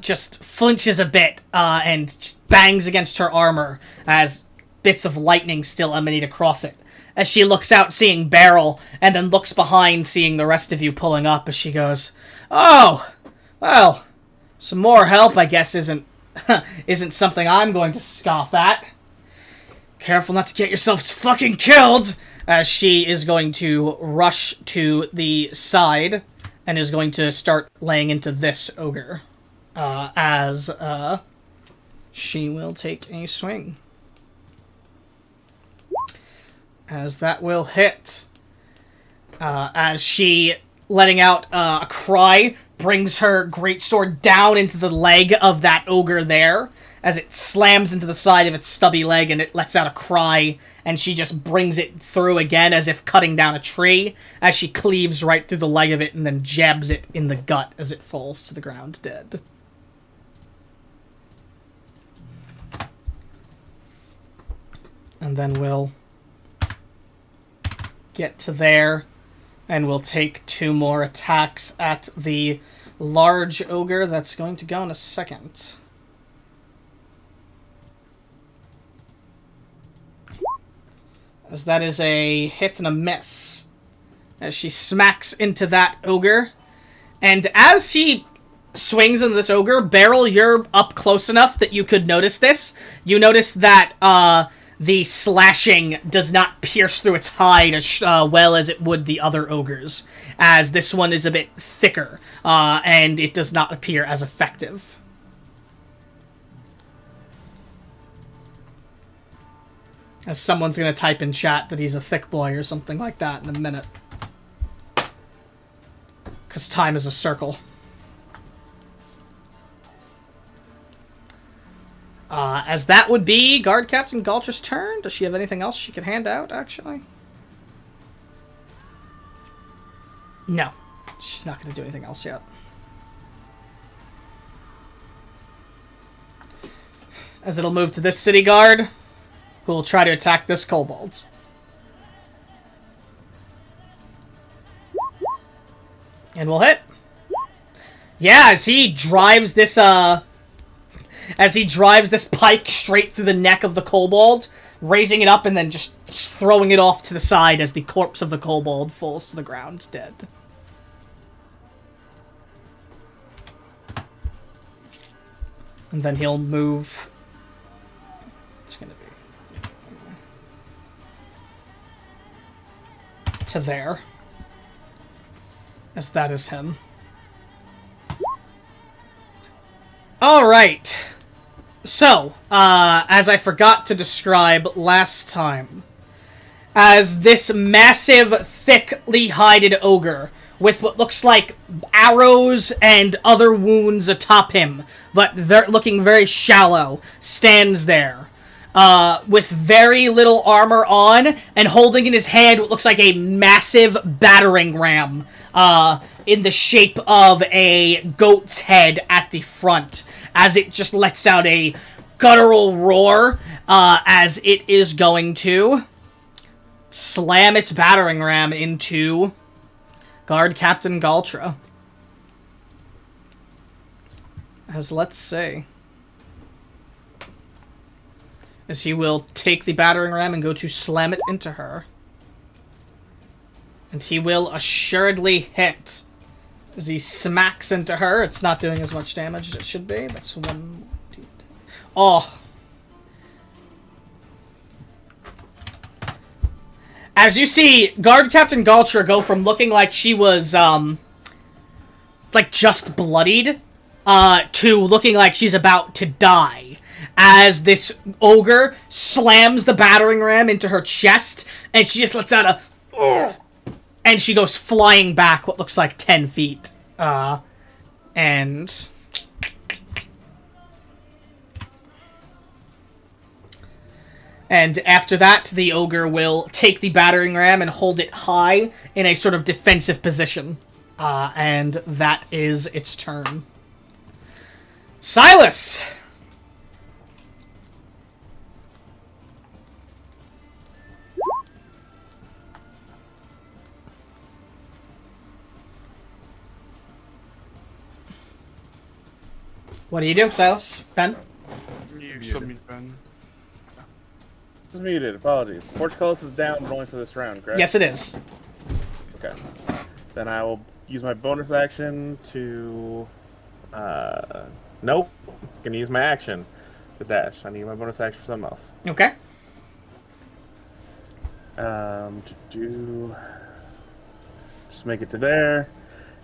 just flinches a bit and just bangs against her armor as bits of lightning still emanate across it. as she looks out seeing Beryl, and then looks behind seeing the rest of you pulling up as she goes, "Oh, well, some more help I guess isn't something I'm going to scoff at. Careful not to get yourselves fucking killed," as she is going to rush to the side and is going to start laying into this ogre. As she will take a swing. As that will hit. As she, letting out a cry, brings her greatsword down into the leg of that ogre there, as it slams into the side of its stubby leg and it lets out a cry, and she just brings it through again as if cutting down a tree, as she cleaves right through the leg of it and then jabs it in the gut as it falls to the ground dead. And then we'll get to there, and we'll take 2 more attacks at the large ogre. That's going to go in a second. As that is a hit and a miss. As she smacks into that ogre. And as he swings into this ogre, Beryl, you're up close enough that you could notice this. You notice that, the slashing does not pierce through its hide as well as it would the other ogres, as this one is a bit thicker, and it does not appear as effective. As someone's going to type in chat that he's a thick boy or something like that in a minute. Because time is a circle. As that would be Guard Captain Galtra's turn. Does she have anything else she can hand out, actually? No. She's not going to do anything else yet. As it'll move to this city guard, who will try to attack this kobold. And we'll hit. Yeah, as he drives this, pike straight through the neck of the kobold, raising it up and then just throwing it off to the side as the corpse of the kobold falls to the ground dead. And then he'll move. It's gonna be to there. As that is him. Alright. So, as I forgot to describe last time, as this massive, thickly hided ogre, with what looks like arrows and other wounds atop him, but looking very shallow, stands there, with very little armor on, and holding in his hand what looks like a massive battering ram, in the shape of a goat's head at the front, as it just lets out a guttural roar, as it is going to slam its battering ram into Guard Captain Galtra. As, let's see. As he will take the battering ram and go to slam it into her. And he will assuredly hit. As he smacks into her, it's not doing as much damage as it should be. That's one... Oh. As you see, Guard Captain Galtra go from looking like she was, like, just bloodied, to looking like she's about to die. As this ogre slams the battering ram into her chest, and she just lets out a... Ugh, and she goes flying back what looks like 10 feet. And after that, the ogre will take the battering ram and hold it high in a sort of defensive position. And that is its turn. Silas! What do you do, Silas? Ben? You still meet Ben. is muted. Apologies. Portcullis is down, but only for this round, correct? Yes, it is. Okay. Then I will use my bonus action to... Nope. Gonna use my action to dash. I need my bonus action for something else. Okay. To do... Just make it to there.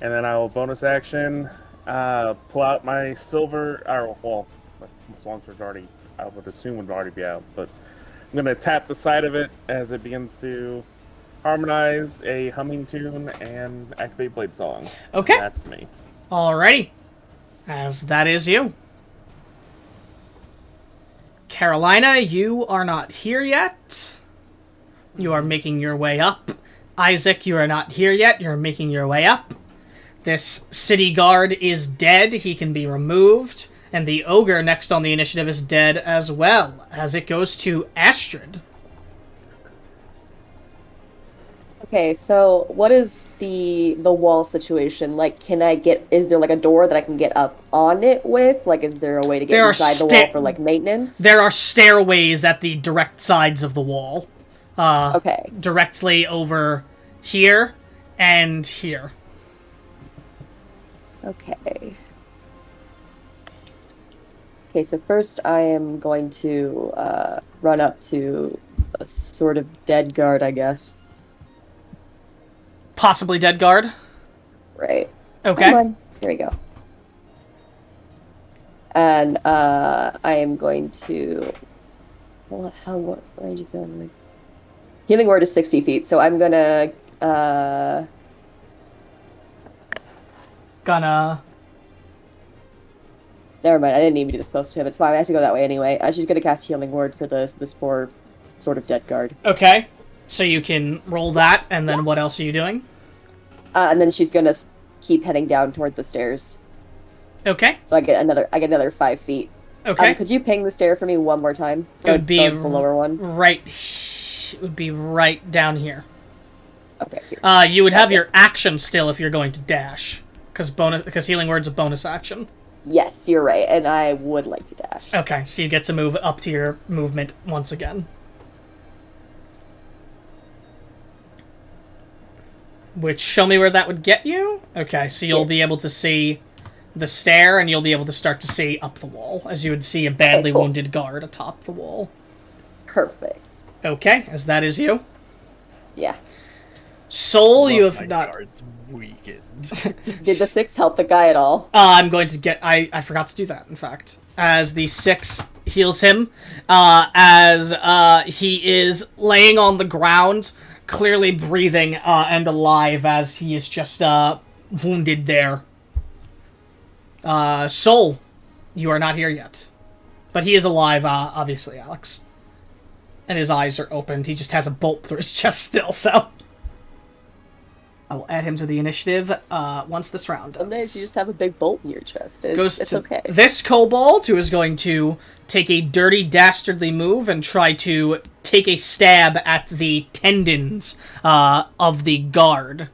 And then I will bonus action, pull out my silver... well, as long as it's already... I would assume would already be out, but I'm gonna tap the side of it as it begins to harmonize a humming tune and activate Blade Song. Okay. And that's me. Alrighty. As that is you. Carolina, you are not here yet. You are making your way up. Isaac, you are not here yet. You're making your way up. This city guard is dead. He can be removed. And the ogre next on the initiative is dead as well, as it goes to Astrid. Okay, so what is the wall situation? Like, is there like a door that I can get up on it with? Like, is there a way to get inside the wall for like maintenance? There are stairways at the direct sides of the wall. Okay. Directly over here and here. Okay. Okay, so first I am going to run up to a sort of dead guard, I guess. Possibly dead guard. Right. Okay. Come on. Here we go. And I am going to... Well, what's the range of gun? Healing word is 60 feet, so I'm gonna... Never mind, I didn't need to be this close to him. It's fine, I have to go that way anyway. She's gonna cast Healing Word for this poor sort of dead guard. Okay. So you can roll that, and then what else are you doing? And then she's gonna keep heading down toward the stairs. Okay. So I get another 5 feet. Okay. Could you ping the stair for me one more time? It would be the lower one. It would be right down here. Okay. Here. You would have your action still if you're going to dash, because Healing Word's a bonus action. Yes, you're right, and I would like to dash. Okay, so you get to move up to your movement once again. Which, show me where that would get you? Okay, so you'll be able to see the stair, and you'll be able to start to see up the wall, as you would see a badly wounded guard atop the wall. Perfect. Okay, as that is you. Yeah. Soul, you have not... Guard's weakened. Did the 6 help the guy at all? I'm going to get... I forgot to do that, in fact. As the 6 heals him, as he is laying on the ground, clearly breathing and alive, as he is just wounded there. Soul, you are not here yet. But he is alive, obviously, Alex. And his eyes are opened. He just has a bolt through his chest still, so... I will add him to the initiative once this round ends. Some days you just have a big bolt in your chest. It's okay. This kobold, who is going to take a dirty, dastardly move and try to take a stab at the tendons of the guard.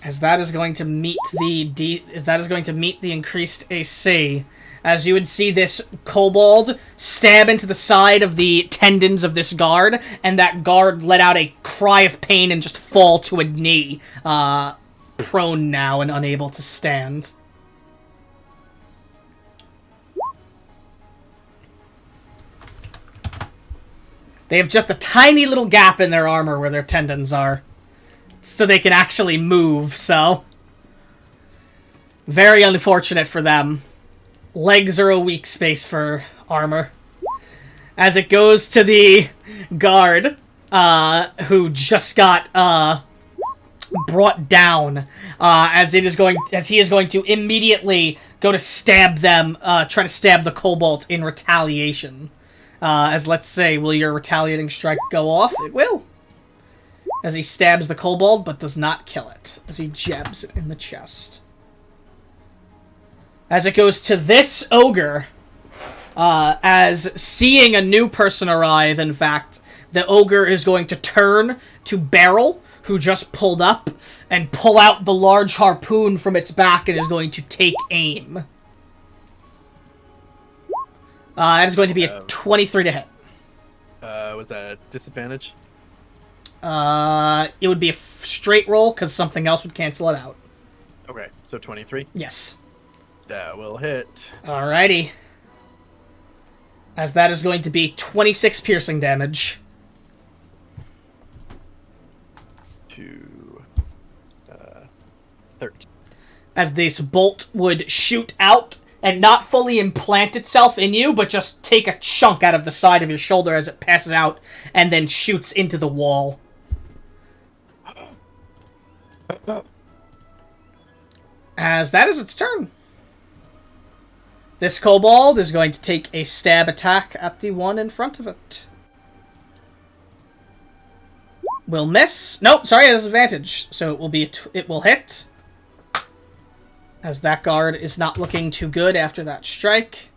As that is going to meet the increased AC. As you would see this kobold stab into the side of the tendons of this guard, and that guard let out a cry of pain and just fall to a knee, prone now and unable to stand. They have just a tiny little gap in their armor where their tendons are, so they can actually move, so... Very unfortunate for them. Legs are a weak space for armor. As it goes to the guard, who just got, brought down, as he is going to immediately go to stab them, try to stab the kobold in retaliation. As let's say, will your retaliating strike go off? It will. As he stabs the kobold, but does not kill it, as he jabs it in the chest. As it goes to this ogre, as seeing a new person arrive, in fact, the ogre is going to turn to Beryl, who just pulled up, and pull out the large harpoon from its back and is going to take aim. That is going to be a 23 to hit. Was that a disadvantage? It would be a straight roll, because something else would cancel it out. Okay, so 23. Yes. That will hit. Alrighty. As that is going to be 26 piercing damage. To 13. As this bolt would shoot out and not fully implant itself in you, but just take a chunk out of the side of your shoulder as it passes out and then shoots into the wall. As that is its turn. This kobold is going to take a stab attack at the one in front of it. Will miss. Nope, sorry, it has advantage. So it will be it will hit. As that guard is not looking too good after that strike.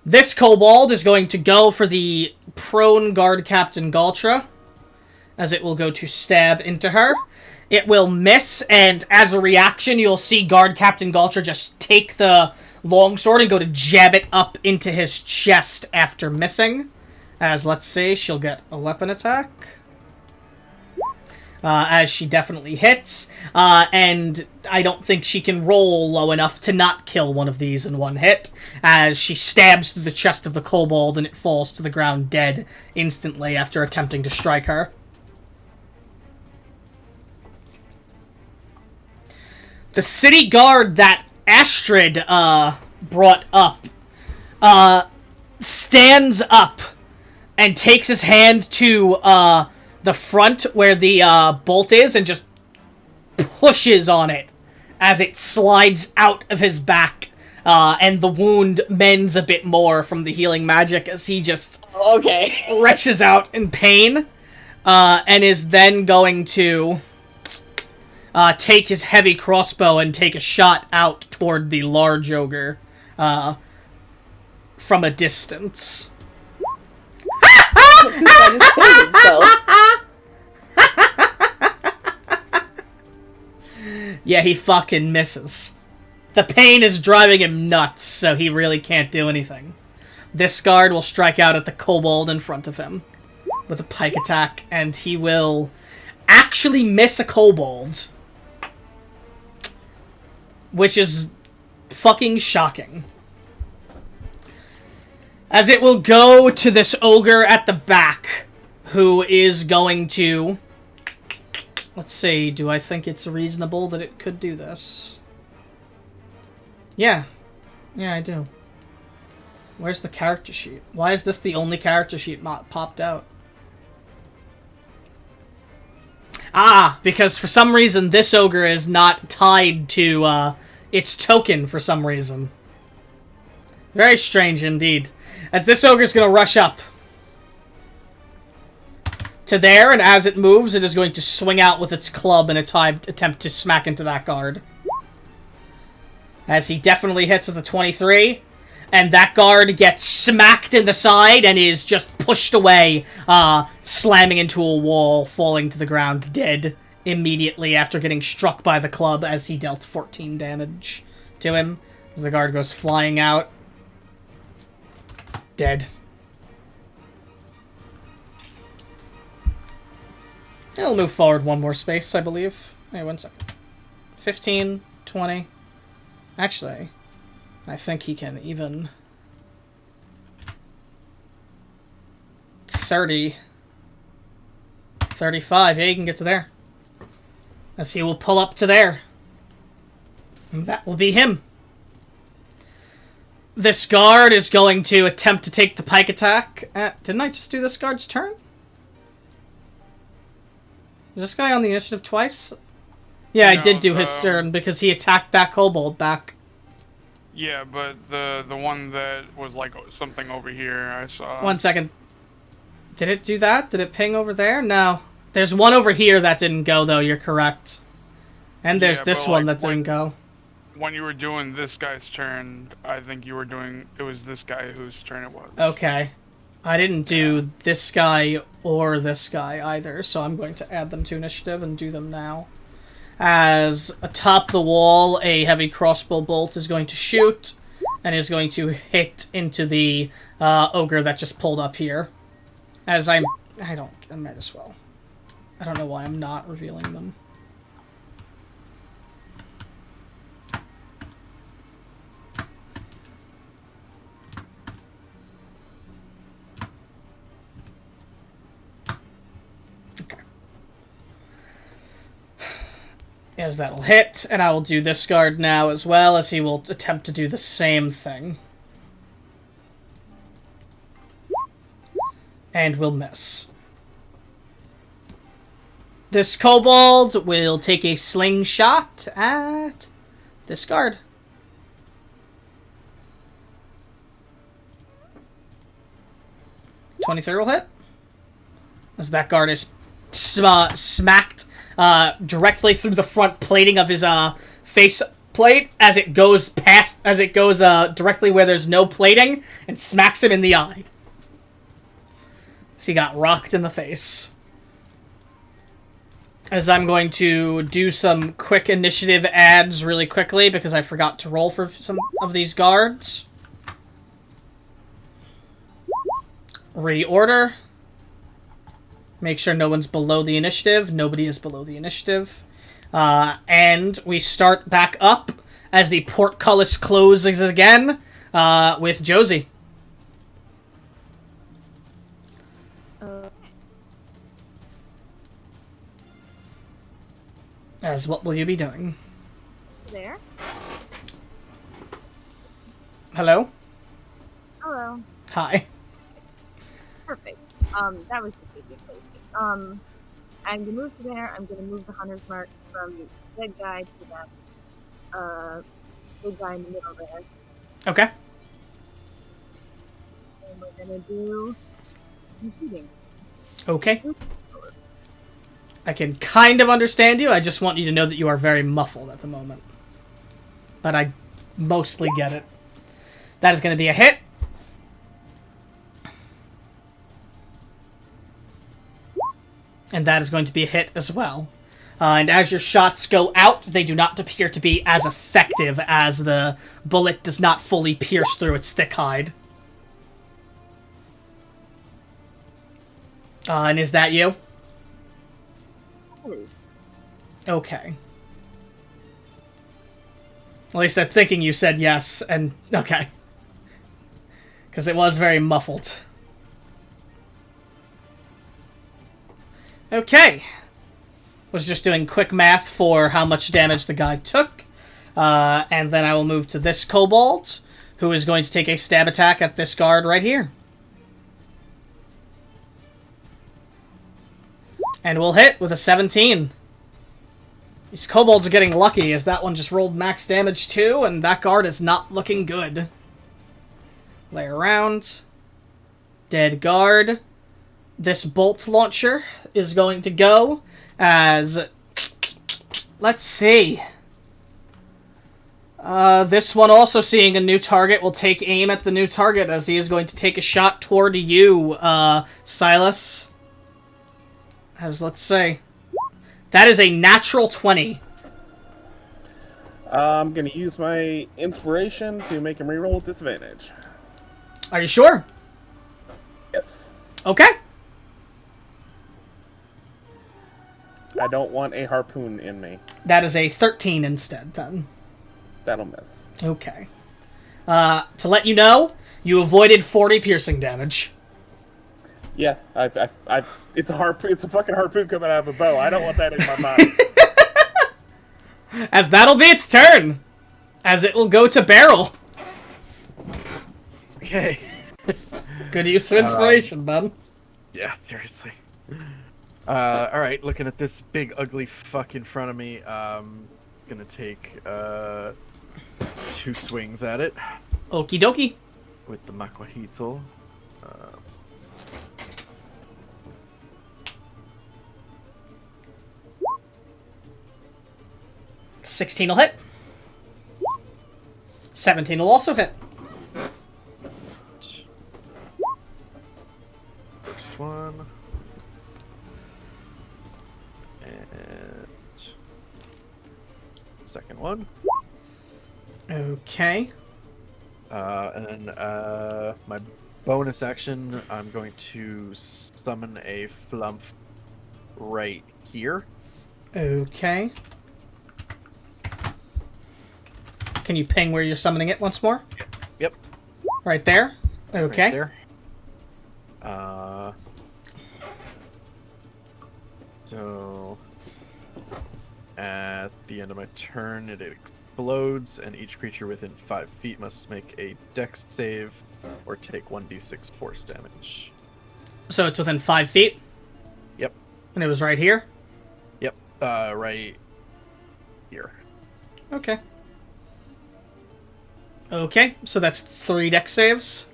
This kobold is going to go for the prone guard captain Galtra. As it will go to stab into her. It will miss, and as a reaction, you'll see guard captain Galtra just take the longsword and go to jab it up into his chest after missing. As, let's say, she'll get a weapon attack. As she definitely hits. And I don't think she can roll low enough to not kill one of these in one hit. As she stabs through the chest of the kobold and it falls to the ground dead instantly after attempting to strike her. The city guard that Astrid brought up stands up and takes his hand to the front where the bolt is and just pushes on it as it slides out of his back, and the wound mends a bit more from the healing magic as he just retches out in pain, and is then going to take his heavy crossbow and take a shot out toward the large ogre from a distance. Yeah, he fucking misses. The pain is driving him nuts, so he really can't do anything. This guard will strike out at the kobold in front of him with a pike attack, and he will actually miss a kobold. Which is fucking shocking. As it will go to this ogre at the back, who is going to... Let's see, do I think it's reasonable that it could do this? Yeah. Yeah, I do. Where's the character sheet? Why is this the only character sheet popped out? Ah, because for some reason this ogre is not tied to its token for some reason. Very strange indeed. As this ogre's going to rush up to there, and as it moves, it is going to swing out with its club in a attempt to smack into that guard. As he definitely hits with a 23, and that guard gets smacked in the side and is just pushed away, slamming into a wall, falling to the ground dead immediately after getting struck by the club as he dealt 14 damage to him. As the guard goes flying out. Dead. It'll move forward one more space, I believe. Hey, 1 second. 15, 20. Actually, I think he can even... 30. 35. Yeah, he can get to there. As he will pull up to there. And that will be him. This guard is going to attempt to take the pike attack. Didn't I just do this guard's turn? Is this guy on the initiative twice? Yeah, I did do his turn because he attacked that kobold back. Yeah, but the one that was like something over here, I saw. 1 second. Did it do that? Did it ping over there? No. There's one over here that didn't go, though. You're correct. And there's this one that didn't go. When you were doing this guy's turn, I think you were doing... It was this guy whose turn it was. Okay. I didn't do this guy or this guy either, so I'm going to add them to initiative and do them now. As atop the wall, a heavy crossbow bolt is going to shoot and is going to hit into the ogre that just pulled up here. As I might as well. I don't know why I'm not revealing them. Okay. As that'll hit, and I will do this guard now as well, as he will attempt to do the same thing. And will miss. This kobold will take a slingshot at this guard. .23 will hit. As that guard is smacked directly through the front plating of his face plate as it goes directly where there's no plating and smacks him in the eye. So he got rocked in the face. As I'm going to do some quick initiative adds really quickly because I forgot to roll for some of these guards. Reorder. Make sure no one's below the initiative. Nobody is below the initiative. And we start back up as the portcullis closes again with Josie. As what will you be doing? There. Hello? Hello. Hi. Perfect. That was the basic place. I'm gonna move to there. I'm gonna move the hunter's mark from the dead guy to that big guy in the middle there. Okay. And we're gonna do shooting. Okay. I can kind of understand you. I just want you to know that you are very muffled at the moment. But I mostly get it. That is going to be a hit. And that is going to be a hit as well. And as your shots go out, they do not appear to be as effective as the bullet does not fully pierce through its thick hide. And is that you? Okay. At least I'm thinking you said yes, and okay. Because it was very muffled. Okay. Was just doing quick math for how much damage the guy took. And then I will move to this kobold, who is going to take a stab attack at this guard right here. And we'll hit with a 17. These kobolds are getting lucky, as that one just rolled max damage too, and that guard is not looking good. Lay around. Dead guard. This bolt launcher is going to go as... Let's see. This one also seeing a new target will take aim at the new target, as he is going to take a shot toward you, Silas. As, let's say... That is a natural 20. I'm going to use my inspiration to make him reroll with disadvantage. Are you sure? Yes. Okay. I don't want a harpoon in me. That is a 13 instead, then. That'll miss. Okay. To let you know, you avoided 40 piercing damage. Yeah, it's a harpoon. It's a fucking harpoon coming out of a bow. I don't want that in my body. As that'll be its turn. As it will go to Barrel. Okay. Good use of inspiration, bud. Yeah, seriously. Alright, looking at this big ugly fuck in front of me, gonna take 2 swings at it. Okie dokie. With the Makwahito. 16 will hit. 17 will also hit. First one. And second one. Okay. And then my bonus action, I'm going to summon a flump right here. Okay. Can you ping where you're summoning it once more? Yep. Right there? Okay. Right there. So at the end of my turn, it explodes, and each creature within 5 feet must make a dex save or take 1d6 force damage. So it's within 5 feet? Yep. And it was right here? Yep. Right here. Okay. Okay, so that's 3 dex saves.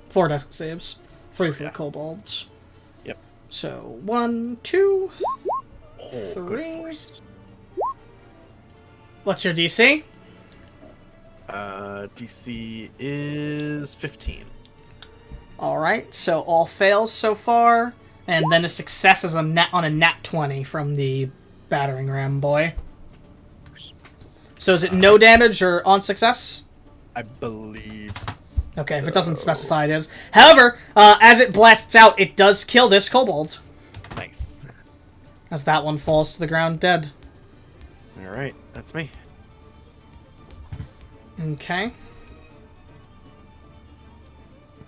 4 dex saves. 3 for the kobolds. Yep. So 1, 2, Oh, 3. What's your DC? DC is 15. Alright, so all fails so far. And then a success is on a nat 20 from the battering ram boy. So is it no damage or on success? I believe. Okay, if it doesn't specify, it is. However, as it blasts out, it does kill this kobold. Nice. As that one falls to the ground dead. Alright, that's me. Okay.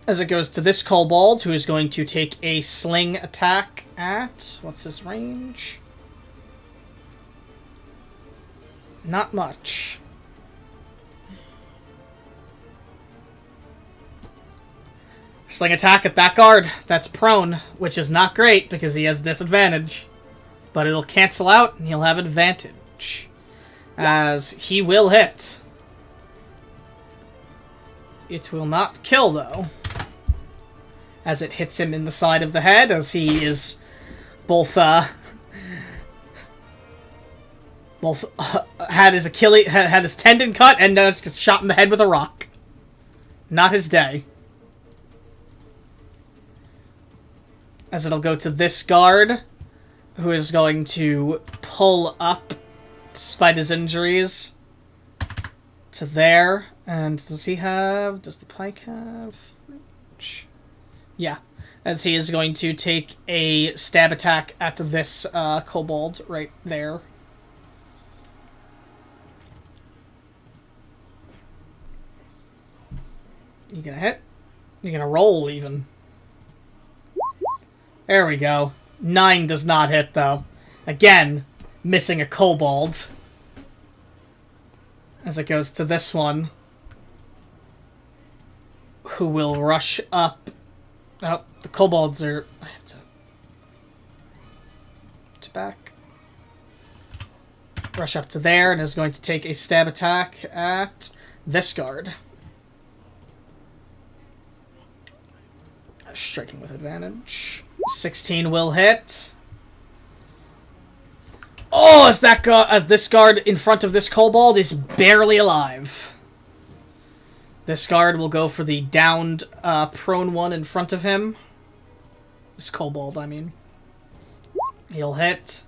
As it goes to this kobold, who is going to take a sling attack at... What's his range? Not much. Sling attack at that guard. That's prone, which is not great because he has disadvantage. But it'll cancel out and he'll have advantage. As he will hit. It will not kill, though. As it hits him in the side of the head, as he is both, had his Achilles, had his tendon cut, and gets shot in the head with a rock. Not his day. As it'll go to this guard, who is going to pull up, despite his injuries, to there. And does the pike have reach? Yeah. As he is going to take a stab attack at this kobold right there. You gonna hit? You're gonna roll, even. There we go. 9 does not hit, though. Again, missing a kobold. As it goes to this one. Who will rush up. Oh, the kobolds are... I have to back. Rush up to there and is going to take a stab attack at this guard. Striking with advantage. 16 will hit. Oh, as this guard in front of this kobold is barely alive. This guard will go for the downed, prone one in front of him. This kobold, I mean. He'll hit.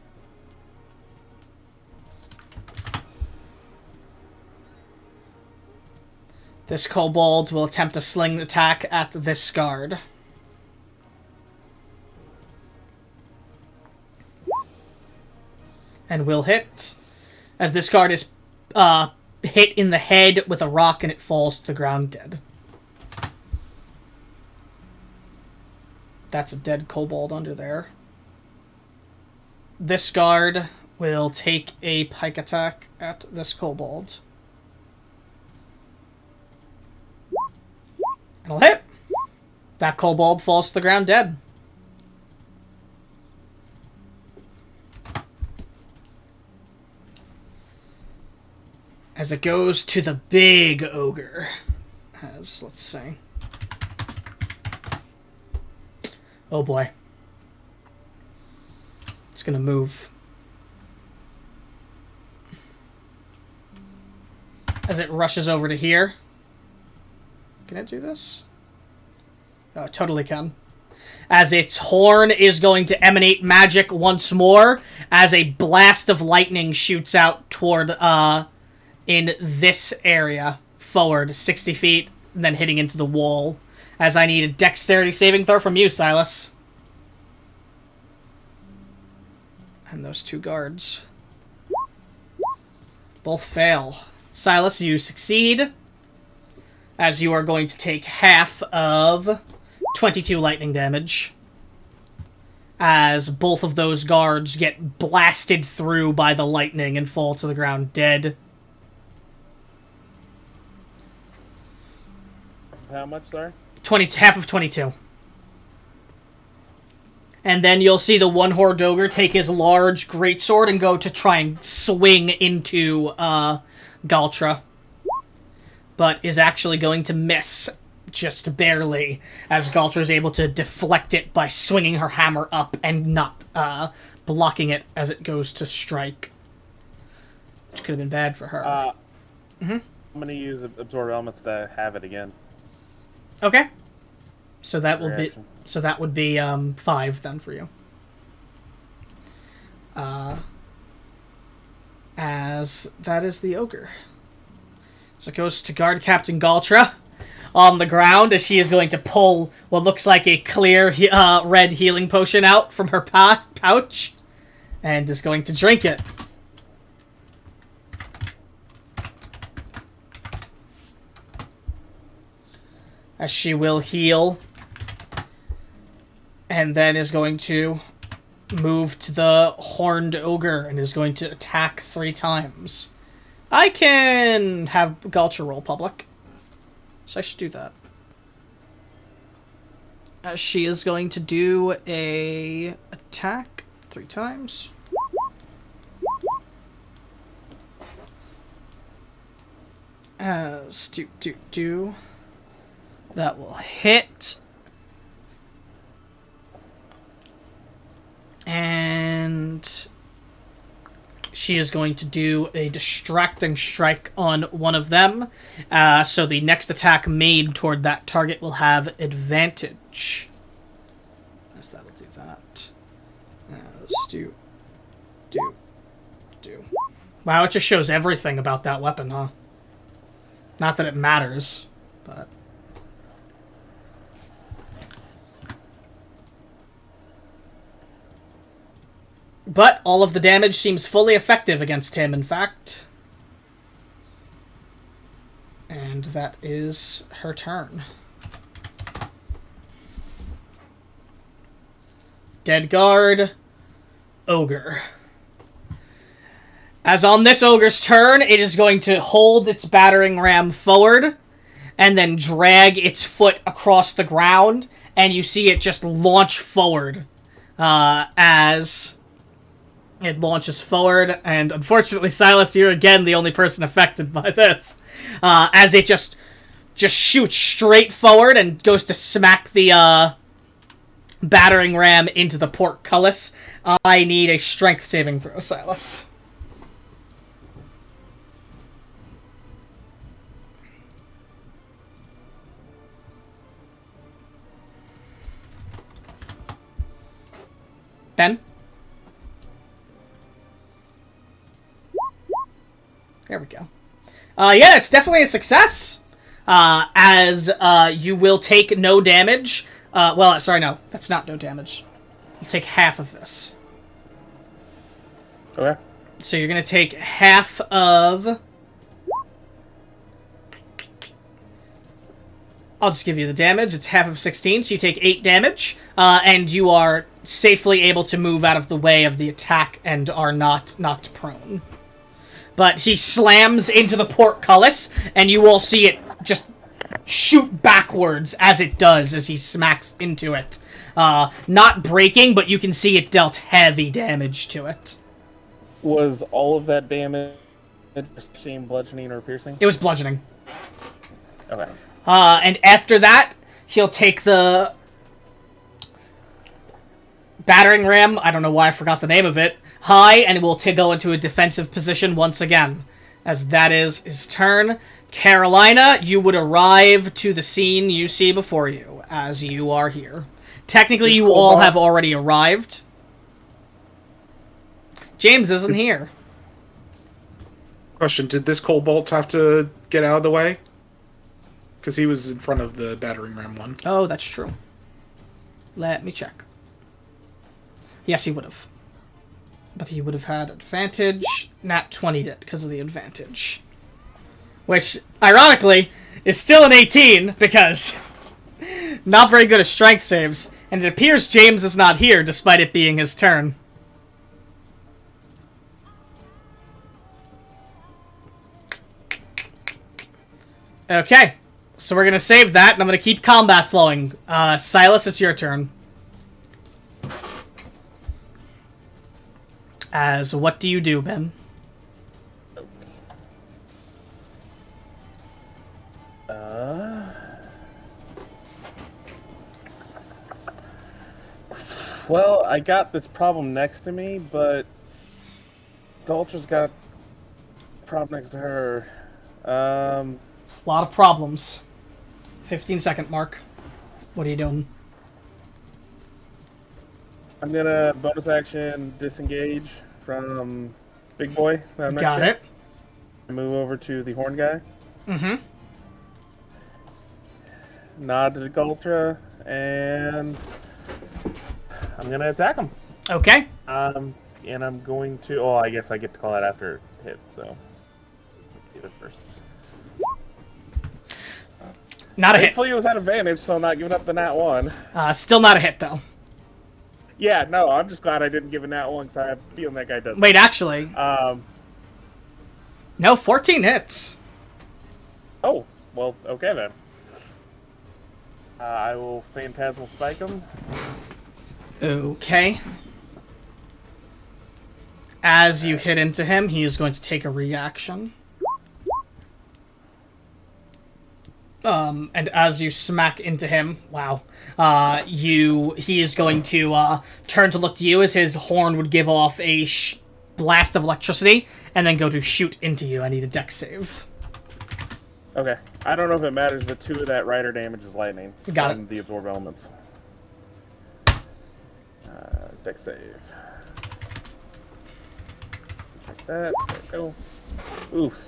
This kobold will attempt a sling attack at this guard. And will hit. As this guard is hit in the head with a rock and it falls to the ground dead. That's a dead kobold under there. This guard will take a pike attack at this kobold. It'll hit. That kobold falls to the ground dead. As it goes to the big ogre. As, let's see. Oh boy. It's gonna move. As it rushes over to here. Can it do this? Oh, it totally can. As its horn is going to emanate magic once more, as a blast of lightning shoots out toward, in this area, forward 60 feet, and then hitting into the wall, as I need a dexterity saving throw from you, Silas. And those 2 guards both fail. Silas, you succeed, as you are going to take half of 22 lightning damage, as both of those guards get blasted through by the lightning and fall to the ground dead. How much, sorry? Half of 22. And then you'll see the one Horde Ogre take his large greatsword and go to try and swing into Galtra. But is actually going to miss just barely, as Galtra is able to deflect it by swinging her hammer up and not blocking it as it goes to strike. Which could have been bad for her. I'm going to use Absorb Elements to have it again. Okay. So that will Reaction. be... So that would be 5 then for you. As that is the ogre. So it goes to guard Captain Galtra on the ground as she is going to pull what looks like a clear red healing potion out from her pouch and is going to drink it. As she will heal. And then is going to move to the Horned Ogre and is going to attack 3 times. I can have Galtra roll public. So I should do that. As she is going to do a attack 3 times. As that will hit. And she is going to do a distracting strike on one of them. So the next attack made toward that target will have advantage. As that'll do that. As do. Wow, it just shows everything about that weapon, huh? Not that it matters, but... But all of the damage seems fully effective against him, in fact. And that is her turn. Dead guard. Ogre. As on this ogre's turn, it is going to hold its battering ram forward and then drag its foot across the ground, and you see it just launch forward as... It launches forward, and unfortunately, Silas, you're again the only person affected by this. As it just shoots straight forward and goes to smack the battering ram into the portcullis. I need a strength saving throw, Silas. Ben? There we go. Yeah, it's definitely a success. As you will take no damage. Well, sorry, no. That's not no damage. You'll take half of this. Okay. So you're going to take half of... I'll just give you the damage. It's half of 16, so you take 8 damage. And you are safely able to move out of the way of the attack and are not knocked prone. But he slams into the portcullis, and you all see it just shoot backwards as it does, as he smacks into it. Not breaking, but you can see it dealt heavy damage to it. Was all of that damage bludgeoning or piercing? It was bludgeoning. Okay. And after that, he'll take the battering ram. I don't know why I forgot the name of it. High, and will go into a defensive position once again. As that is his turn. Carolina, you would arrive to the scene you see before you, as you are here. Technically, you all have already arrived. James isn't here. Question, did this Cobalt have to get out of the way? because he was in front of the battering ram one. Oh, that's true. Let me check. Yes, he would have. But he would have had advantage. Nat 20'd it because of the advantage. Which, ironically, is still an 18 because not very good at strength saves. And it appears James is not here despite it being his turn. Okay. So we're going to save that, and I'm going to keep combat flowing. Silas, it's your turn. As what do you do, Ben? Well, I got this problem next to me, but Doltra's got a problem next to her. It's a lot of problems. 15-second mark. What are you doing? I'm gonna bonus action disengage from Big Boy. that I'm next Got to. it. Move over to the horn guy. Mm-hmm. Nod to the Doltra, and I'm gonna attack him. Okay. And I'm going to. Oh, I guess I get to call that after hit. So, do it first. Not a hit. Hopefully, it was at advantage, so I'm not giving up the nat 1. Still not a hit, though. Yeah, no, I'm just glad I didn't give a nat 1 because I have a feeling that guy does. Wait, actually. No, 14 hits. Oh, well, okay then. I will Phantasmal Spike him. Okay. As you hit into him, he is going to take a reaction. And as you smack into him, wow, he is going to turn to look to you as his horn would give off a blast of electricity, and then go to shoot into you. I need a dex save. Okay. I don't know if it matters, but 2 of that rider damage is lightning. Got from it. the absorb elements. Dex save. Check that. There we go. Oof.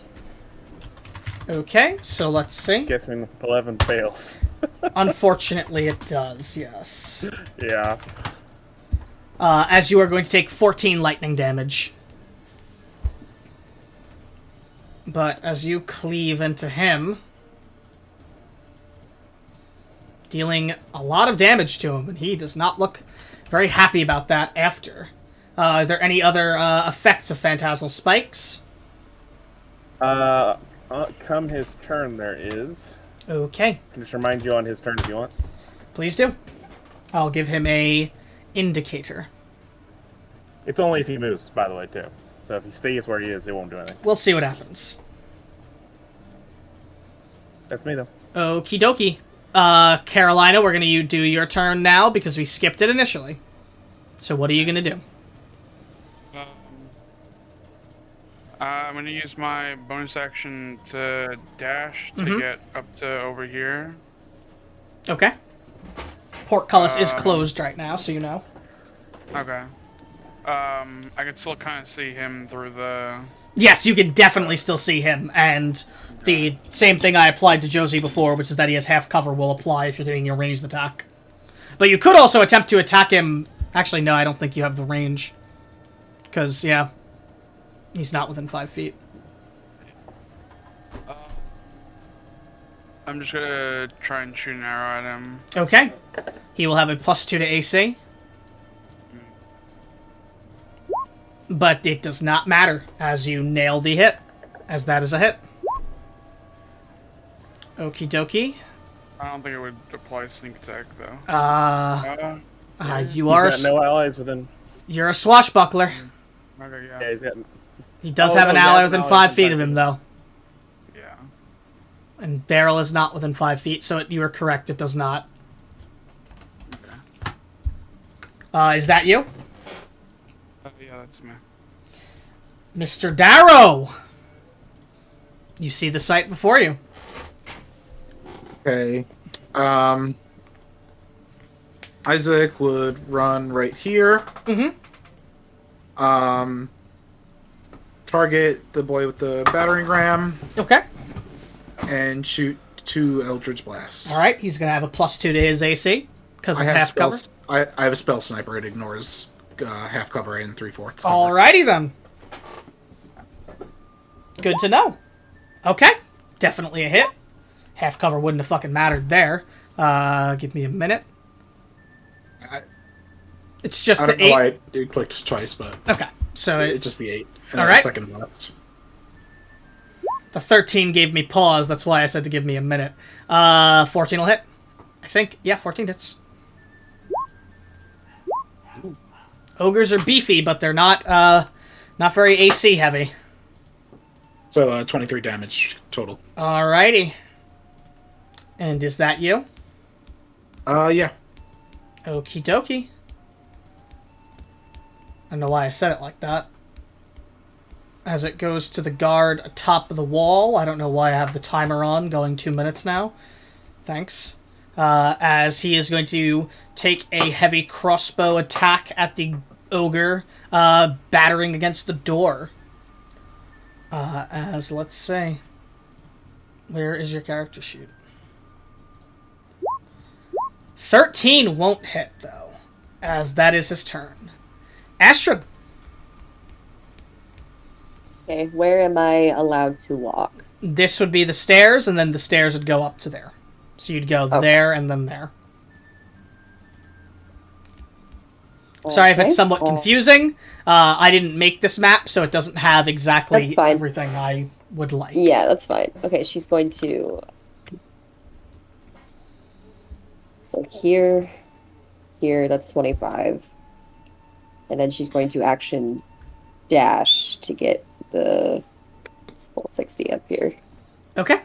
Okay, so let's see. Guessing 11 fails. Unfortunately, it does, yes. Yeah. As you are going to take 14 lightning damage. But as you cleave into him, dealing a lot of damage to him, and he does not look very happy about that after. Are there any other effects of Phantasmal Spikes? Come his turn, there is. Okay. Can just remind you on his turn if you want. Please do. I'll give him a indicator. It's only if he moves, by the way, too. So if he stays where he is, it won't do anything. We'll see what happens. That's me, though. Okie dokie. Carolina, we're going to do your turn now because we skipped it initially. So what are you going to do? I'm going to use my bonus action to dash to get up to over here. Okay. Portcullis is closed right now, so you know. Okay. I can still kind of see him through the... Yes, you can definitely still see him, and the same thing I applied to Josie before, which is that he has half cover, will apply if you're doing your ranged attack. But you could also attempt to attack him... Actually, no, I don't think you have the range. Because, yeah, he's not within 5 feet. I'm just going to try and shoot an arrow at him. Okay. He will have a +2 to AC. But it does not matter, as you nail the hit, as that is a hit. Okie dokie. I don't think it would apply sneak attack, though. You are... He's got no allies within... You're a swashbuckler. Okay, yeah. Yeah, he's got... He does have an ally within 5 feet of him, him. though. Yeah. And Beryl is not within 5 feet, so you are correct, it does not. Is that you? Yeah, that's me. Mr. Darrow! You see the sight before you. Okay. Isaac would run right here. Target the boy with the battering ram Okay. and shoot 2 Eldritch Blasts. All right, he's gonna have a +2 to his AC because of half cover. I have a spell sniper. It ignores half cover and 3/4 cover. Alrighty then. Good to know. Okay, definitely a hit. Half cover wouldn't have fucking mattered there. Give me a minute. It's just I the don't know 8. why it clicked twice, but Okay, so it's just the 8. And all then right. Second blast. The 13 gave me pause. That's why I said to give me a minute. 14 will hit. I think. Yeah, 14 hits. Ogres are beefy, but they're not very AC heavy. So 23 damage total. Alrighty. And is that you? Yeah. Okie dokie. I don't know why I said it like that. As it goes to the guard atop of the wall. I don't know why I have the timer on, going 2 minutes now. Thanks. As he is going to take a heavy crossbow attack at the ogre, battering against the door. As, let's say... Where is your character sheet? 13 won't hit, though, as that is his turn. Astrid. Okay, where am I allowed to walk? This would be the stairs, and then the stairs would go up to there. So you'd go there and then there. Sorry if it's somewhat confusing. I didn't make this map, so it doesn't have exactly everything I would like. Yeah, that's fine. Okay, she's going to... So here, that's 25. And then she's going to action dash to get the full 60 up here. Okay.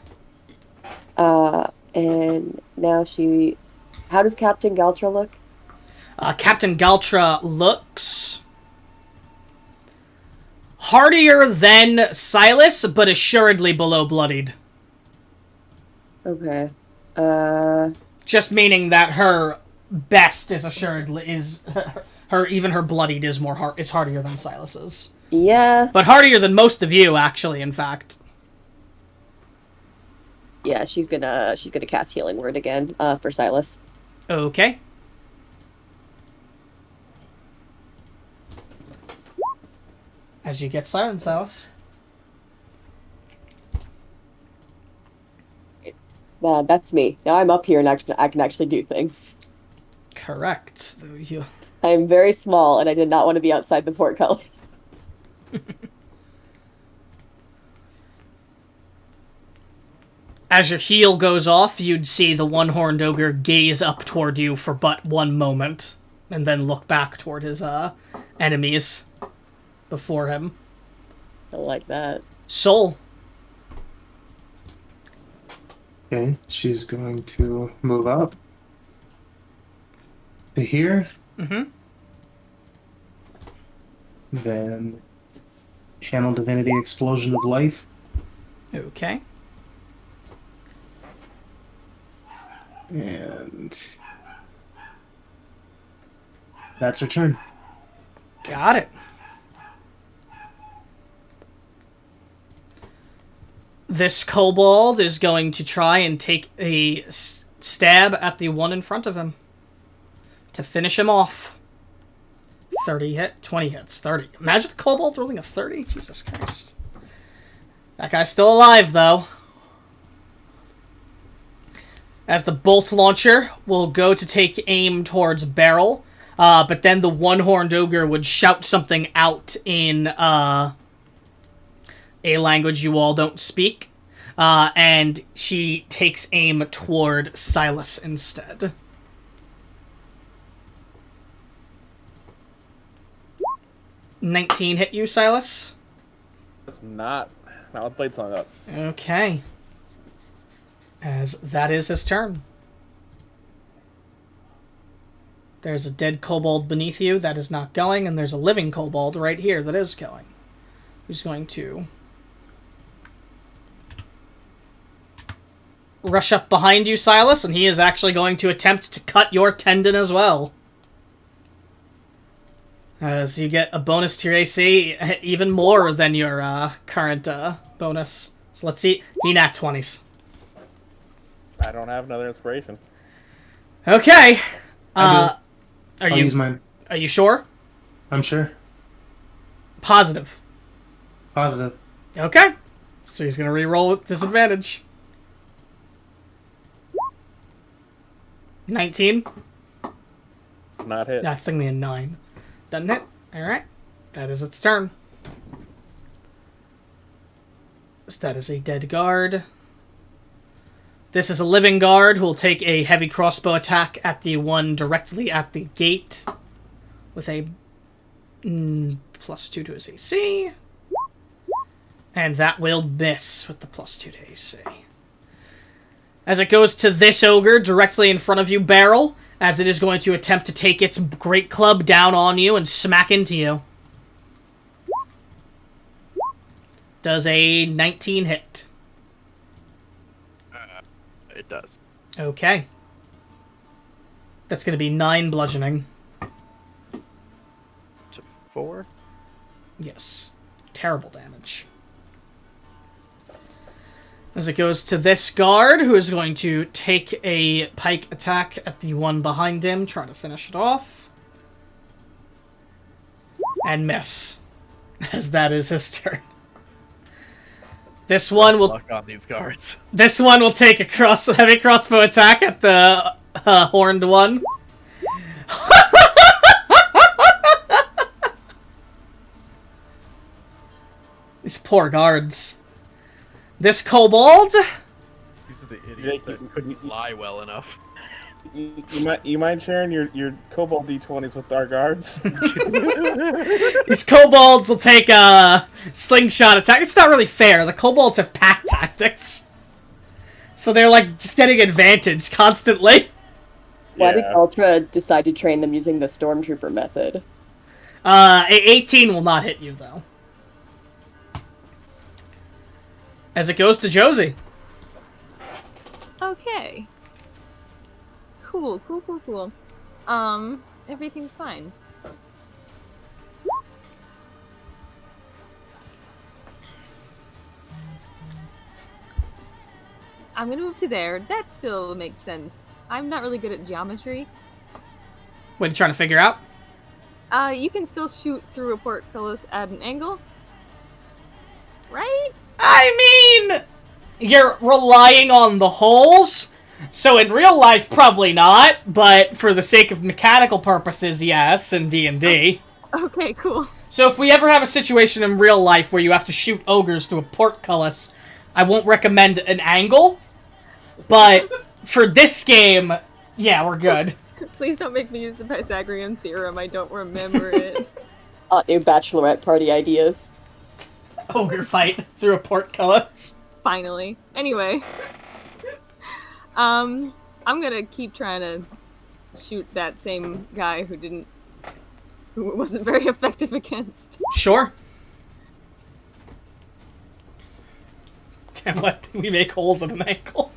And now she... How does Captain Galtra look? Captain Galtra looks... hardier than Silas, but assuredly below bloodied. Okay. Just meaning that her best is assuredly... Even her bloodied is is hardier than Silas's. Yeah. But hardier than most of you, actually, in fact. Yeah, she's gonna cast Healing Word again, for Silas. Okay. As you get silent, Silas. That's me. Now I'm up here and I can actually do things. Correct. Though you... I am very small, and I did not want to be outside the portcullis. As your heal goes off, you'd see the one-horned ogre gaze up toward you for but one moment, and then look back toward his enemies before him. I like that. Soul. Okay, she's going to move up to here. Mm-hmm. Then channel Divinity Explosion of Life. Okay. And that's her turn. Got it. This kobold is going to try and take a stab at the one in front of him to finish him off. 30 hit, 20 hits, 30. Imagine the kobold rolling a 30? Jesus Christ. That guy's still alive, though. As the bolt launcher will go to take aim towards Beryl, but then the one-horned ogre would shout something out in a language you all don't speak, and she takes aim toward Silas instead. 19 hit you, Silas? It's not with Blade Song up. Okay. As that is his turn. There's a dead kobold beneath you that is not going, and there's a living kobold right here that is going. Who's going to rush up behind you, Silas, and he is actually going to attempt to cut your tendon as well. As you get a bonus to your AC, even more than your current bonus. So let's see. He nat 20s. I don't have another inspiration. Okay. I Are I'll you use mine. are you sure? I'm sure. Positive. Positive. Okay. So he's gonna re-roll with disadvantage. 19. Not hit. That's only a 9. Doesn't it? Alright. That is its turn. So that is a dead guard. This is a living guard who will take a heavy crossbow attack at the one directly at the gate with a +2 to his AC. And that will miss with the +2 to AC. As it goes to this ogre directly in front of you, Barrel, as it is going to attempt to take its great club down on you and smack into you. Does a 19 hit? It does. Okay. That's going to be 9 bludgeoning. To 4. Yes. Terrible damage. As it goes to this guard, who is going to take a pike attack at the one behind him, try to finish it off. And miss. As that is his turn. This one will Luck on these guards. This one will take a heavy crossbow attack at the horned one. These poor guards. This kobold. These are the idiots Jake, that couldn't lie well enough. You mind sharing your kobold d20s with our guards? These kobolds will take a slingshot attack. It's not really fair. The kobolds have pack tactics. So they're like just getting advantage constantly. Why did Ultra decide to train them using the Stormtrooper method? 18 will not hit you, though. As it goes to Josie. Okay. Cool. Everything's fine. I'm gonna move to there. That still makes sense. I'm not really good at geometry. What are you trying to figure out? You can still shoot through a portcullis at an angle. Right? I mean, you're relying on the holes, so in real life, probably not, but for the sake of mechanical purposes, yes, in D&D. Okay, cool. So if we ever have a situation in real life where you have to shoot ogres through a portcullis, I won't recommend an angle, but for this game, yeah, we're good. Please don't make me use the Pythagorean theorem. I don't remember it. New bachelorette party ideas. Ogre fight through a portcullis. Finally. Anyway. I'm gonna keep trying to shoot that same guy who wasn't very effective against. Sure. And what? We make holes at an ankle.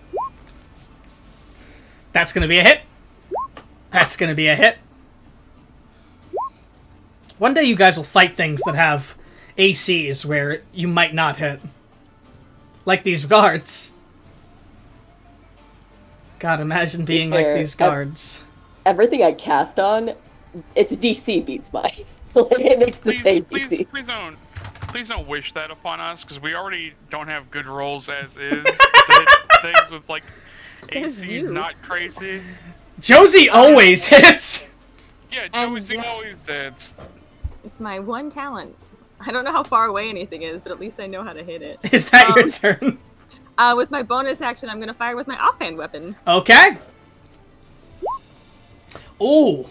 That's gonna be a hit. That's gonna be a hit. One day you guys will fight things that have ACs where you might not hit. Like these guards. God, imagine being like these guards. Everything I cast on, its DC beats mine. Like, it makes the same DC. Please don't wish that upon us, because we already don't have good rolls as is to hit things with like AC not crazy. Josie always hits. Yeah, And Josie yeah. always hits. It's my one talent. I don't know how far away anything is, but at least I know how to hit it. Is that your turn? With my bonus action, I'm gonna fire with my offhand weapon. Okay. Ooh.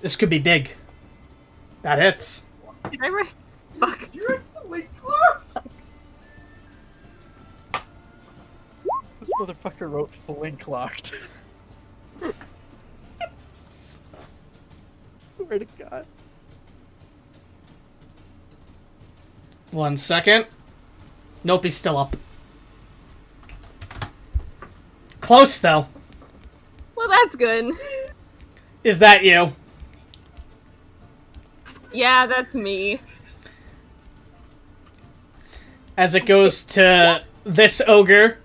This could be big. That hits. Did I write? Fuck. This motherfucker wrote flink locked. Swear to God. 1 second. Nope, he's still up. Close, though. Well, that's good. Is that you? Yeah, that's me. As it goes to this ogre,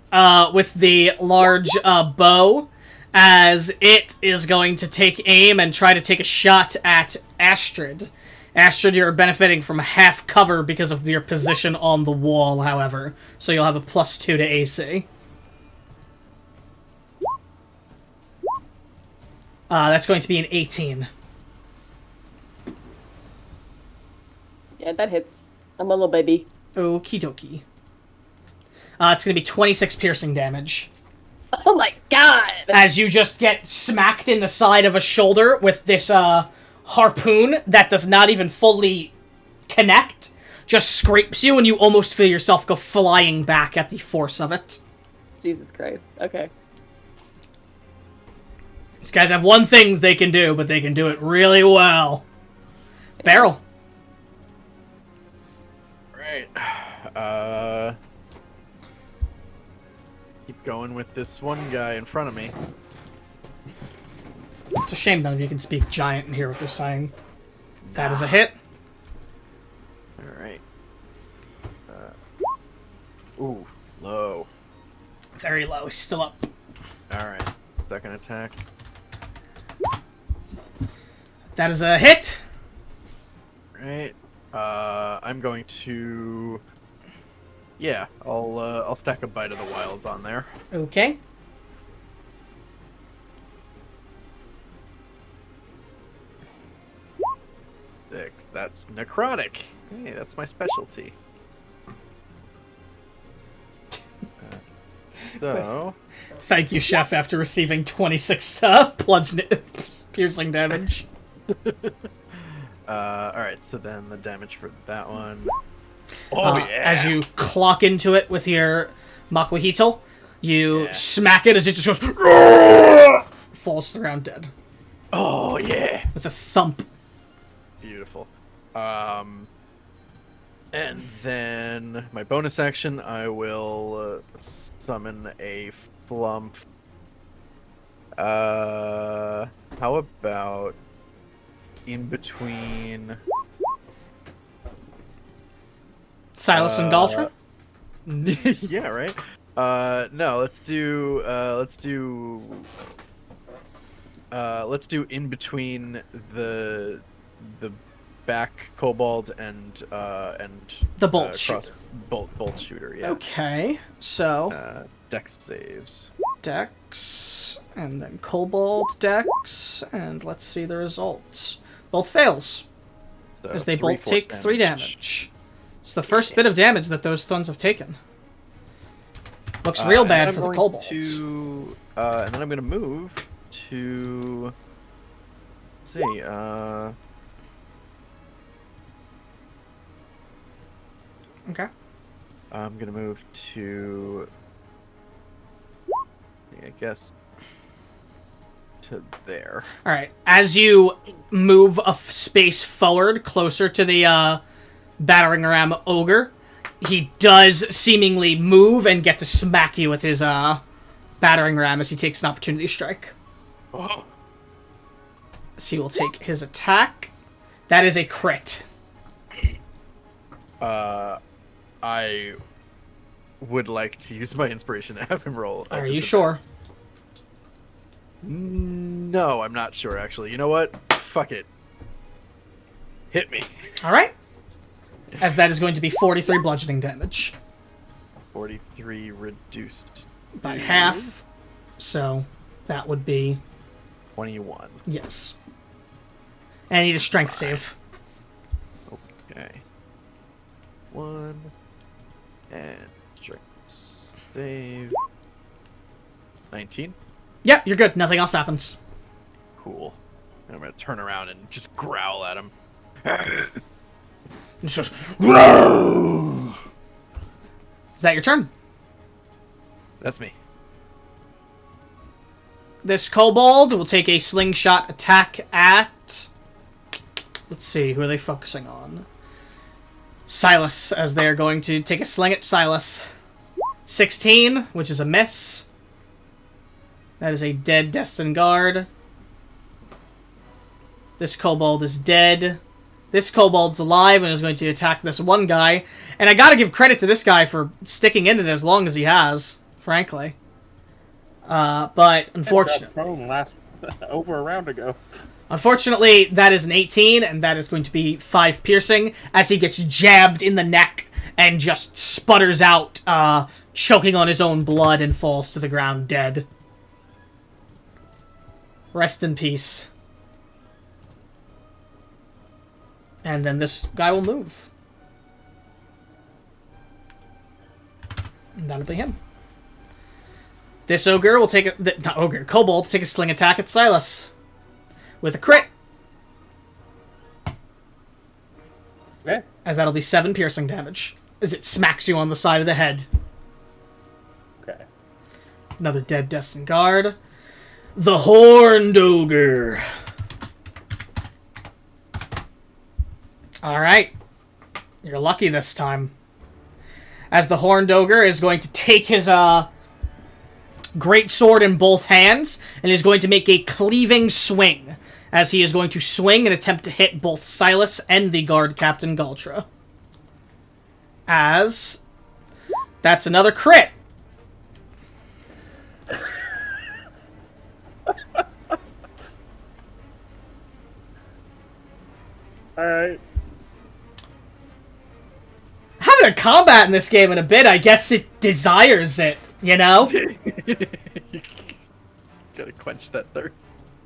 with the large bow, as it is going to take aim and try to take a shot at Astrid. Astrid, you're benefiting from half cover because of your position on the wall, however. So you'll have a +2 to AC. That's going to be an 18. Yeah, that hits. I'm a little baby. Okie dokie. It's going to be 26 piercing damage. Oh my god! As you just get smacked in the side of a shoulder with this harpoon that does not even fully connect, just scrapes you, and you almost feel yourself go flying back at the force of it. Jesus Christ. Okay. These guys have one thing they can do, but they can do it really well. Barrel. Right. Keep going with this one guy in front of me. It's a shame none of you can speak giant and hear what they're saying. That is a hit. Alright. Ooh, low. Very low. He's still up. Alright. Second attack. That is a hit. Right. I'm going to... Yeah, I'll stack a Bite of the Wilds on there. Okay. That's necrotic. Hey, that's my specialty. So... Thank you, Chef, after receiving 26 piercing damage. Alright, so then the damage for that one... Oh, yeah! As you clock into it with your Makuhito, you smack it as it just goes... falls to the ground dead. Oh, yeah! With a thump. Beautiful. And then my bonus action, I will summon a flump. How about in between Silas and Galtra? Yeah, right. No, let's do in between the back kobold and the bolt shooter. Bolt shooter, yeah. Okay, so Dex saves. Dex, and then kobold Dex, and let's see the results. Both fails, So as they 3 both force take 3 damage. It's the first bit of damage that those thuns have taken. Looks real bad for the kobolds. And then I'm going to move to... Let's see, Okay. I'm going to move to... I guess... to there. Alright, as you move a space forward, closer to the battering ram ogre, he does seemingly move and get to smack you with his battering ram as he takes an opportunity strike. Oh. So he will take his attack. That is a crit. I would like to use my inspiration to have him roll. Are you sure? No, I'm not sure, actually. You know what? Fuck it. Hit me. Alright. As that is going to be 43 bludgeoning damage. 43 reduced. By half. So, that would be... 21. Yes. And I need a strength save. Okay. 1. And strength save. 19. Yep, you're good. Nothing else happens. Cool. And I'm gonna turn around and just growl at him. It's just... Is that your turn? That's me. This kobold will take a slingshot attack at... Let's see, who are they focusing on? Silas, as they are going to take a sling at Silas. 16, which is a miss. That is a dead Destined Guard. This kobold is dead. This kobold's alive and is going to attack this one guy. And I gotta give credit to this guy for sticking into it as long as he has. frankly. But unfortunately, Prone last over a round ago. unfortunately, that is an 18, and that is going to be 5 piercing as he gets jabbed in the neck and just sputters out, choking on his own blood and falls to the ground dead. Rest in peace. And then this guy will move. And that'll be him. This ogre will take a... Not ogre. Kobold take a sling attack at Silas. With a crit. Okay. As that'll be 7 piercing damage. As it smacks you on the side of the head. Okay. Another dead Destined Guard. The Horned Ogre. Alright. You're lucky this time. As the Horned Ogre is going to take his great sword in both hands and is going to make a cleaving swing. As he is going to swing and attempt to hit both Silas and the guard captain Galtra. As that's another crit. Alright. Having a combat in this game in a bit, I guess it desires it, you know? Gotta quench that thirst.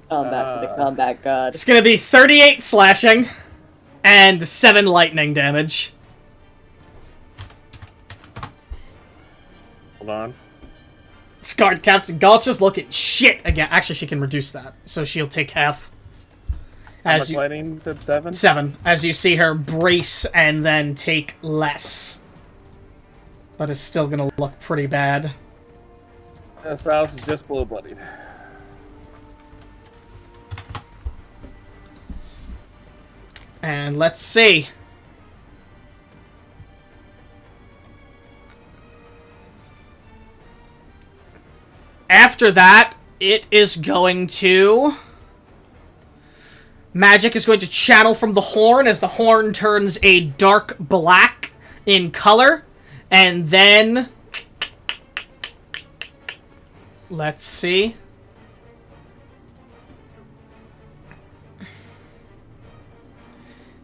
Combat for the combat god. It's gonna be 38 slashing and 7 lightning damage. Hold on. Guard Captain Galtra's looking shit again. Actually, she can reduce that, so she'll take half. How much As you, lightning? You said 7? 7. As you see her brace and then take less. But it's still gonna look pretty bad. This house is just blue bloodied. And let's see. After that, it is going to... Magic is going to channel from the horn as the horn turns a dark black in color. And then... Let's see.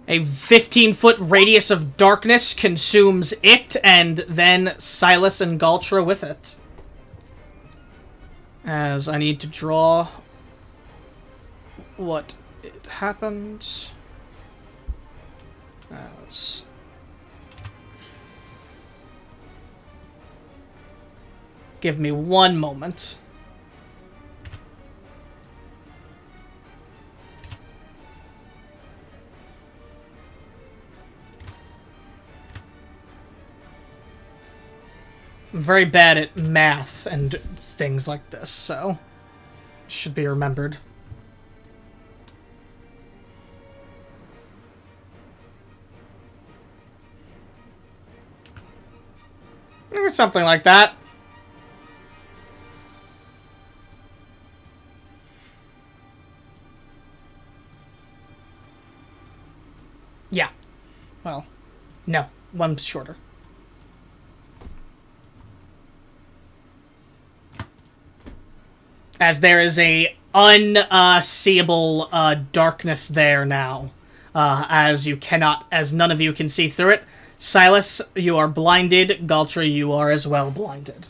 A 15-foot radius of darkness consumes it, and then Silas and Galtra with it. As I need to draw what it happened. As... Give me one moment. I'm very bad at math and things like this, so should be remembered. Something like that. Yeah. Well, no. One's shorter. As there is a unseeable darkness there now. As none of you can see through it. Silas, you are blinded. Galtra, you are as well blinded.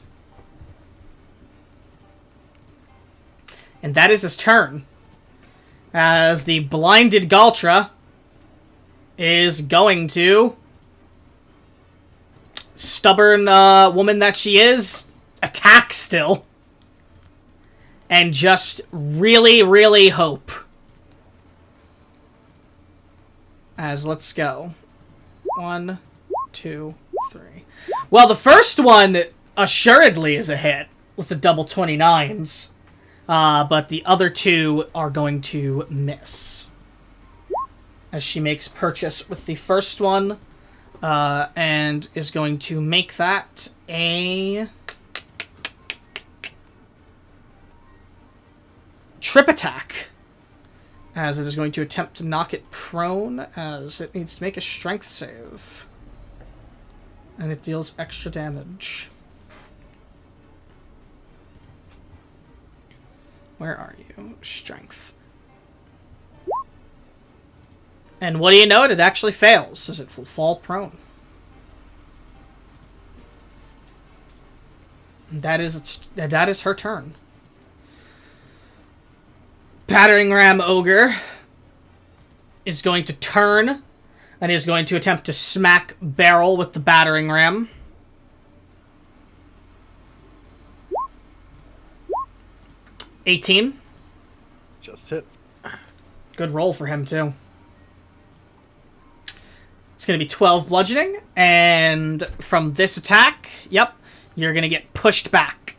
And that is his turn. As the blinded Galtra is going to... Stubborn woman that she is, attack still. And just really, really hope. As let's go. 1, 2, 3. Well, the first one assuredly is a hit with the double 29s. But the other two are going to miss. As she makes purchase with the first one. And is going to make that a... trip attack, as it is going to attempt to knock it prone, as it needs to make a strength save. And it deals extra damage. Where are you? Strength. And what do you know? It actually fails, as it will fall prone. That is her turn. Battering Ram Ogre is going to turn and is going to attempt to smack Beryl with the battering ram. $18. Just hits. Good roll for him, too. It's going to be 12 bludgeoning, and from this attack, yep, you're going to get pushed back.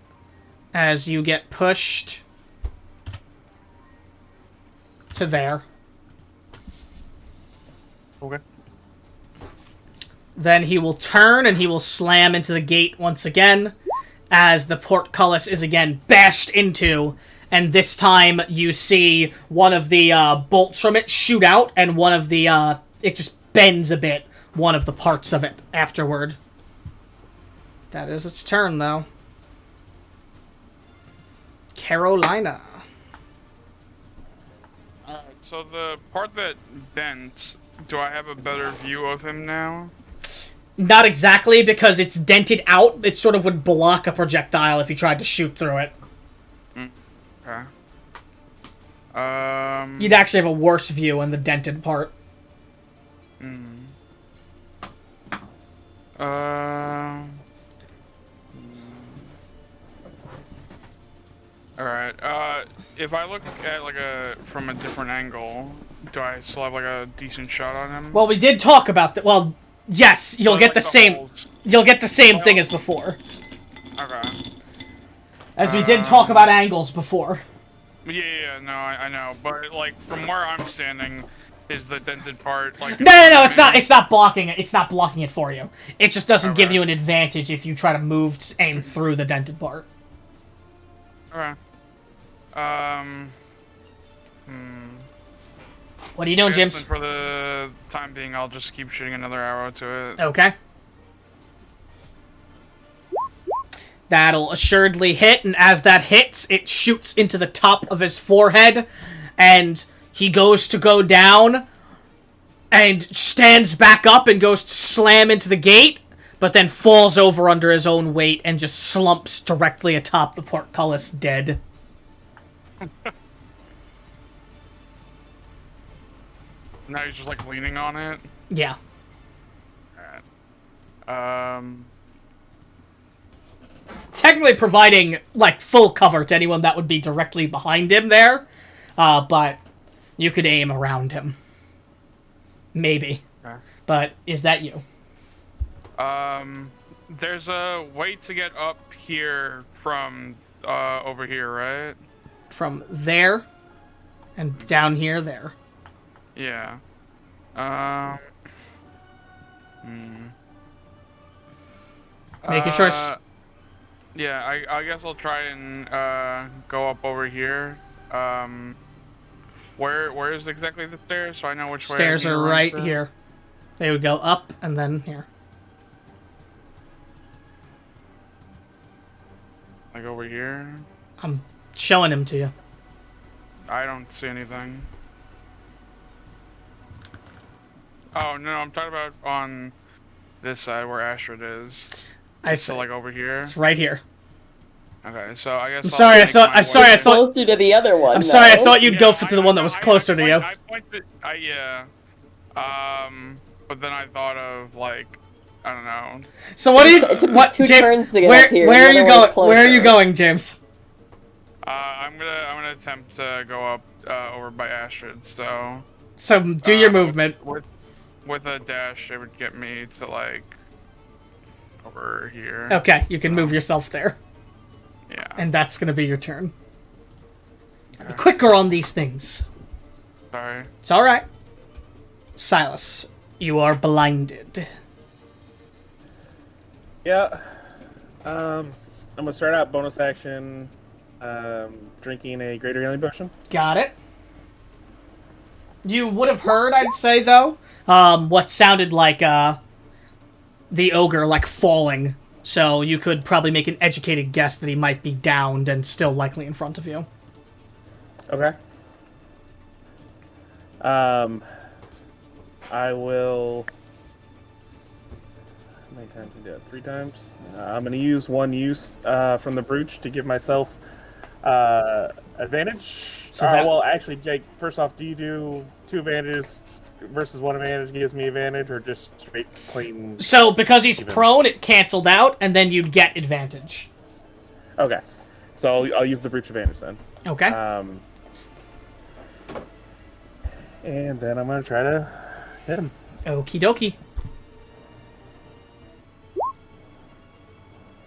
As you get pushed to there. Okay. Then he will turn and he will slam into the gate once again as the portcullis is again bashed into, and this time you see one of the bolts from it shoot out and one of the it just bends a bit, one of the parts of it afterward. That is its turn, though. Carolina. Alright, so the part that bent, do I have a better view of him now? Not exactly, because it's dented out. It sort of would block a projectile if you tried to shoot through it. Okay. You'd actually have a worse view on the dented part. Alright, if I look at like from a different angle, do I still have like a decent shot on him? Well, we did talk about that. Well, yes, you'll get the same. You'll get the same thing as before. Okay. As we did talk about angles before. Yeah, no, I know, but like from where I'm standing, is the dented part like? No, it's not. It's not blocking it. It's not blocking it for you. It just doesn't give you an advantage if you try to move, aim through the dented part. Okay. What are you doing, James? For the time being, I'll just keep shooting another arrow to it. Okay. That'll assuredly hit, and as that hits, it shoots into the top of his forehead, and he goes to go down, and stands back up and goes to slam into the gate, but then falls over under his own weight and just slumps directly atop the portcullis, dead. Now he's just like leaning on it. Yeah. Alright. Technically providing, like, full cover to anyone that would be directly behind him there, but you could aim around him. Maybe. Okay. But is that you? There's a way to get up here from, over here, right? From there, and down here, there. Yeah. Make a choice. Yeah, I guess I'll try and, go up over here. Where is exactly the stairs, so I know which way? Stairs are right here. They would go up, and then here. Like over here? I'm showing him to you. I don't see anything. Oh, no, I'm talking about on this side where Astrid is. I see. So, like, over here? It's right here. Okay, so I guess I'm sorry, I thought... Closer to the other one, I'm sorry, I thought you'd go for to the one that was closer to you. I pointed... yeah. But then I thought of, like... I don't know. So what do you... It took me what, two James, turns to get up here. Where are you going? Closer. Where are you going, James? I'm gonna attempt to go up over by Astrid. So do your movement. With a dash, it would get me to like over here. Okay, you can move yourself there, Yeah. and that's gonna be your turn. Be quicker on these things. Sorry. It's all right. Silas, you are blinded. Yeah. I'm gonna start out bonus action, drinking a greater healing potion. Got it. You would have heard, I'd say, though, what sounded like the ogre like falling. So you could probably make an educated guess that he might be downed and still likely in front of you. Okay. I will. How many times did I do it? 3 times. I'm going to use one use from the brooch to give myself advantage. So that- Well, actually, Jake. First off, do you do 2 advantages versus 1 advantage gives me advantage, or just straight clean? So because he's Even. prone, it canceled out, and then you'd get advantage. Okay. So I'll use the brooch advantage then. Okay. And then I'm going to try to hit him. Okie dokie.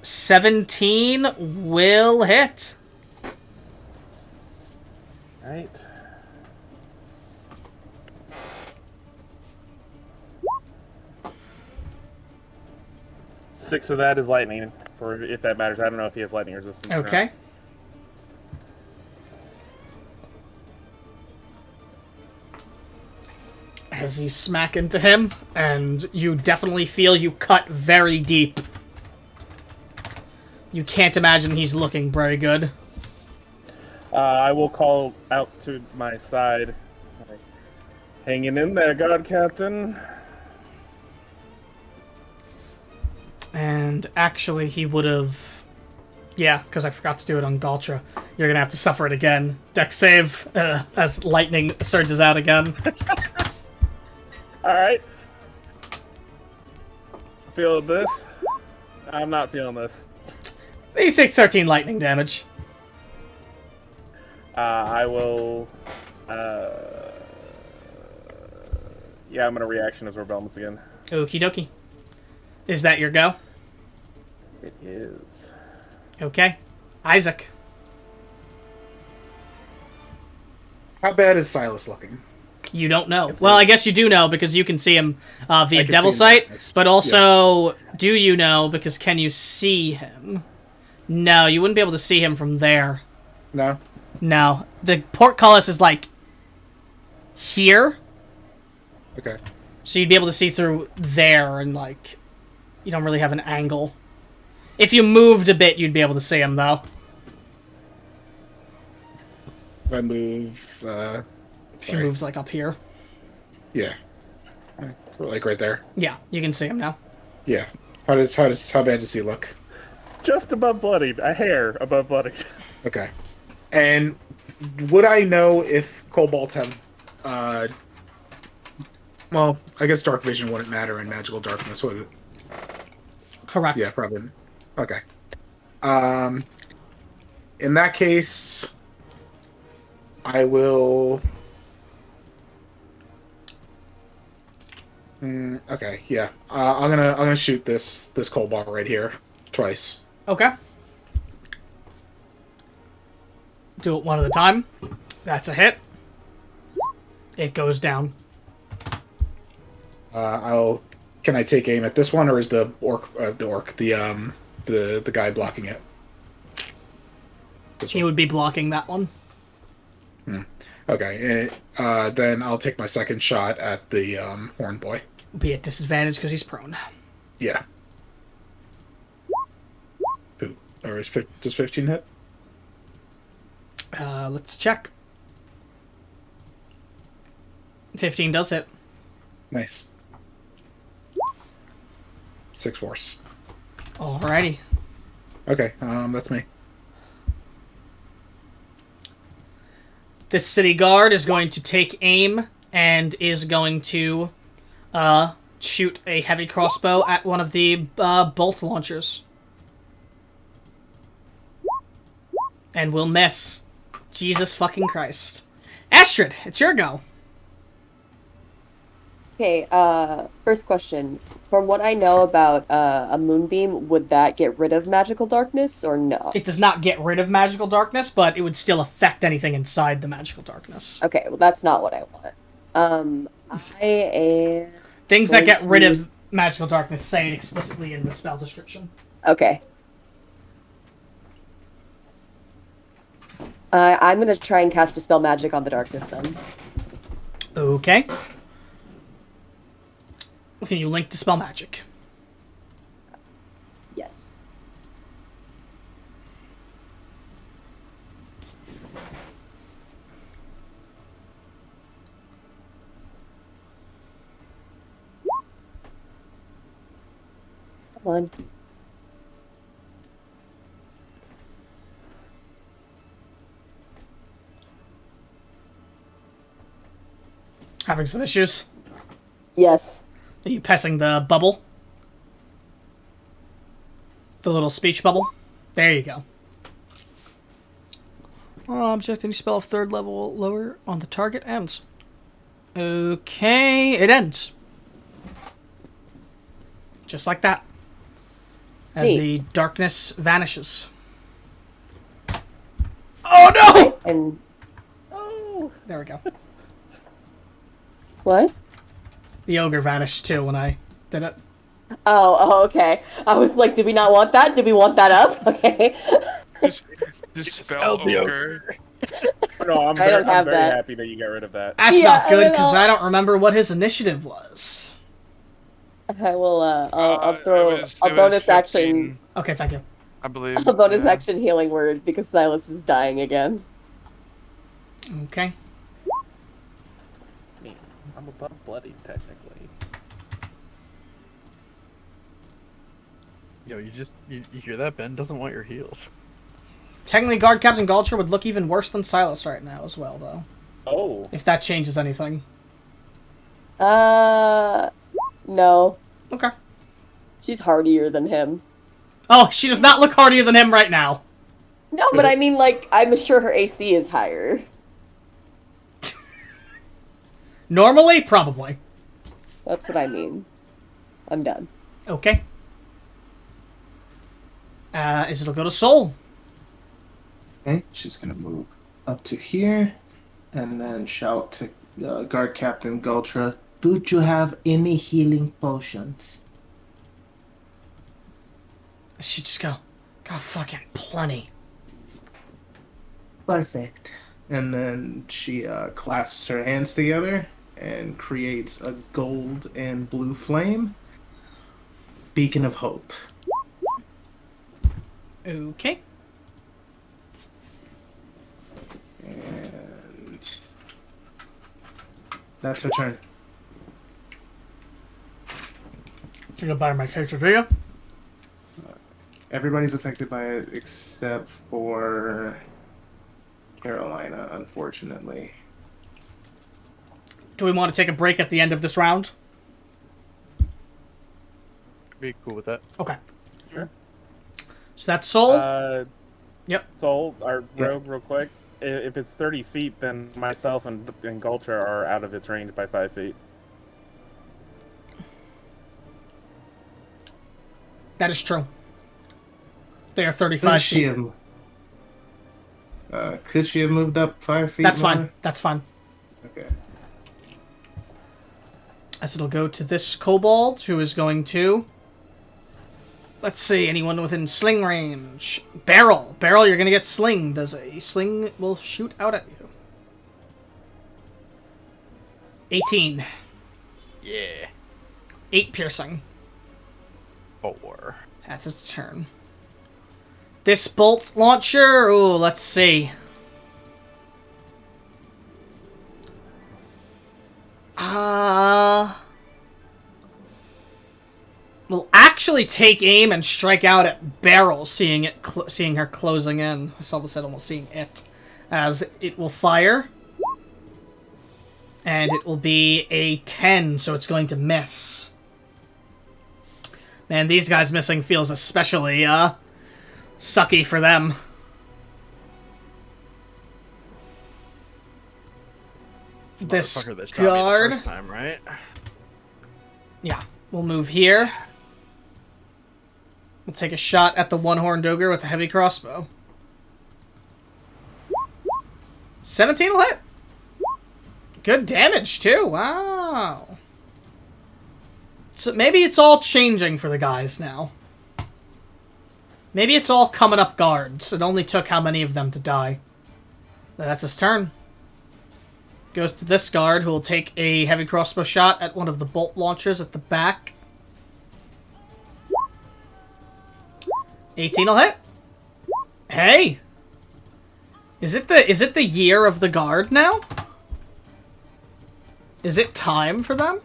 17 will hit. Right. Six of that is lightning, for if that matters. I don't know if he has lightning resistance. or not. Okay. As you smack into him, and you definitely feel you cut very deep. You can't imagine he's looking very good. I will call out to my side. Hanging in there, God Captain. And actually, he would have... Yeah, because I forgot to do it on Galtra. You're going to have to suffer it again. Dex save as lightning surges out again. Alright. Feeling this? I'm not feeling this. You think 13 lightning damage. I will... Yeah, I'm going to reaction absorb elements again. Okie dokie. Is that your go? It is. Okay. Isaac. How bad is Silas looking? You don't know. Well, I guess you do know because you can see him via can Devil see him Sight, darkness. but also, do you know because can you see him? No, you wouldn't be able to see him from there. No? No. The portcullis is like here, Okay. so you'd be able to see through there and like you don't really have an angle. If you moved a bit, you'd be able to see him though. If I move, If you moved like up here. yeah. Like right there. Yeah, you can see him now. Yeah. How bad does he look? Just above bloodied. A hair above bloodied. Okay. And would I know if kobolds have, well, I guess dark vision wouldn't matter in magical darkness, would it? Correct. Yeah, probably. Okay. In that case, I will. Okay, yeah. I'm gonna shoot this kobold right here twice. Okay. Do it one at a time. That's a hit. It goes down. Can I take aim at this one, or is the guy blocking it? This He one. would be blocking that one. Okay. Then I'll take my second shot at the horn boy. Be at disadvantage because he's prone. Yeah. Who? Or does 15 hit? Let's check. 15 does hit. Nice. 6 force. Alrighty. Okay, that's me. This city guard is going to take aim and is going to shoot a heavy crossbow at one of the bolt launchers. And will miss. Jesus fucking Christ. Astrid, it's your go. Okay, first question. From what I know about a moonbeam, would that get rid of magical darkness or no? It does not get rid of magical darkness, but it would still affect anything inside the magical darkness. Okay, well that's not what I want. I am... Things that get rid Going of magical darkness say it explicitly in the spell description. Okay. I'm gonna try and cast Dispel Magic on the darkness then. Okay. Can you link Dispel Magic? Yes. Come on. Having some issues. Yes. Are you passing the bubble? The little speech bubble? There you go. Object, any spell of 3rd level lower on the target ends. Okay, it ends. Just like that. As Neat. the darkness vanishes. Oh no! And Oh, There we go. what? The ogre vanished too when I did it. Oh, okay. I was like, did we not want that? Did we want that up? Okay. Dispel the ogre. no, I'm I don't have very that. happy that you got rid of that. That's Yeah, not good and then because I'll- I don't remember what his initiative was. I will. I'll It throw was a bonus 15, action. Okay, thank you. I believe. A bonus yeah. action healing word because Silas is dying again. Okay. I mean, I'm above bloody, technically. Yo, you hear that? Ben doesn't want your heals. Technically, Guard Captain Gulcher would look even worse than Silas right now as well, though. Oh. If that changes anything. No. Okay. She's hardier than him. Oh, she does not look hardier than him right now. No, but I mean, like, I'm sure her AC is higher. Normally, probably. That's what I mean. I'm done. Okay. It'll go to Soul. Okay, she's gonna move up to here, and then shout to Guard Captain Gultra, "Do you have any healing potions?" She just got fucking plenty. Perfect. And then she clasps her hands together and creates a gold and blue flame. Beacon of Hope. Okay. And that's her turn. You're gonna buy my character, do you? Everybody's affected by it except for Carolina, unfortunately. Do we want to take a break at the end of this round? Be cool with that. Okay. Sure. So that's Soul. Yep. Soul, our Yeah. rogue, real quick. If it's 30 feet, then myself and Gulcher are out of its range by 5 feet. That is true. They are Could 35 she feet. could she have moved up 5 feet? That's more? fine. That's fine. Okay. As it'll go to this kobold, who is going to... Let's see, anyone within sling range. Barrel. Barrel, you're going to get slinged. Does a sling will shoot out at you. 18. Yeah. 8 piercing. 4. That's its turn. This bolt launcher, ooh, let's see. Will actually take aim and strike out at Barrel, seeing her closing in. I almost said almost seeing it, as it will fire, and it will be a 10, so it's going to miss. Man, these guys missing feels especially sucky for them. This Motherfucker that shot me the guard, first time, right? yeah, we'll move here. We'll take a shot at the one-horned ogre with a heavy crossbow. 17 will hit. Good damage, too. Wow. So maybe it's all changing for the guys now. Maybe it's all coming up guards. It only took how many of them to die. That's his turn. Goes to this guard, who will take a heavy crossbow shot at one of the bolt launchers at the back. 18 will hit. Hey! Is it the year of the guard now? Is it time for them?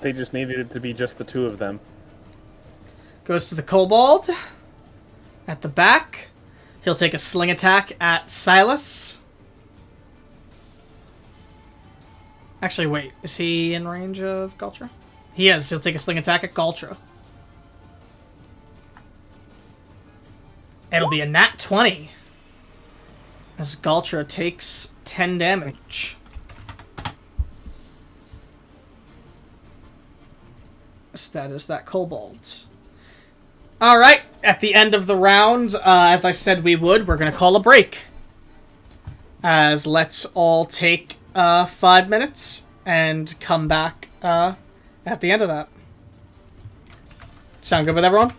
They just needed it to be just the two of them. Goes to the kobold. At the back. He'll take a sling attack at Silas. Actually, wait. Is he in range of Galtra? He is. He'll take a sling attack at Galtra. It'll be a nat 20. As Galtra takes 10 damage. So that is that kobold. Alright, at the end of the round, as I said we would, we're going to call a break. As let's all take 5 minutes and come back at the end of that. Sound good with everyone?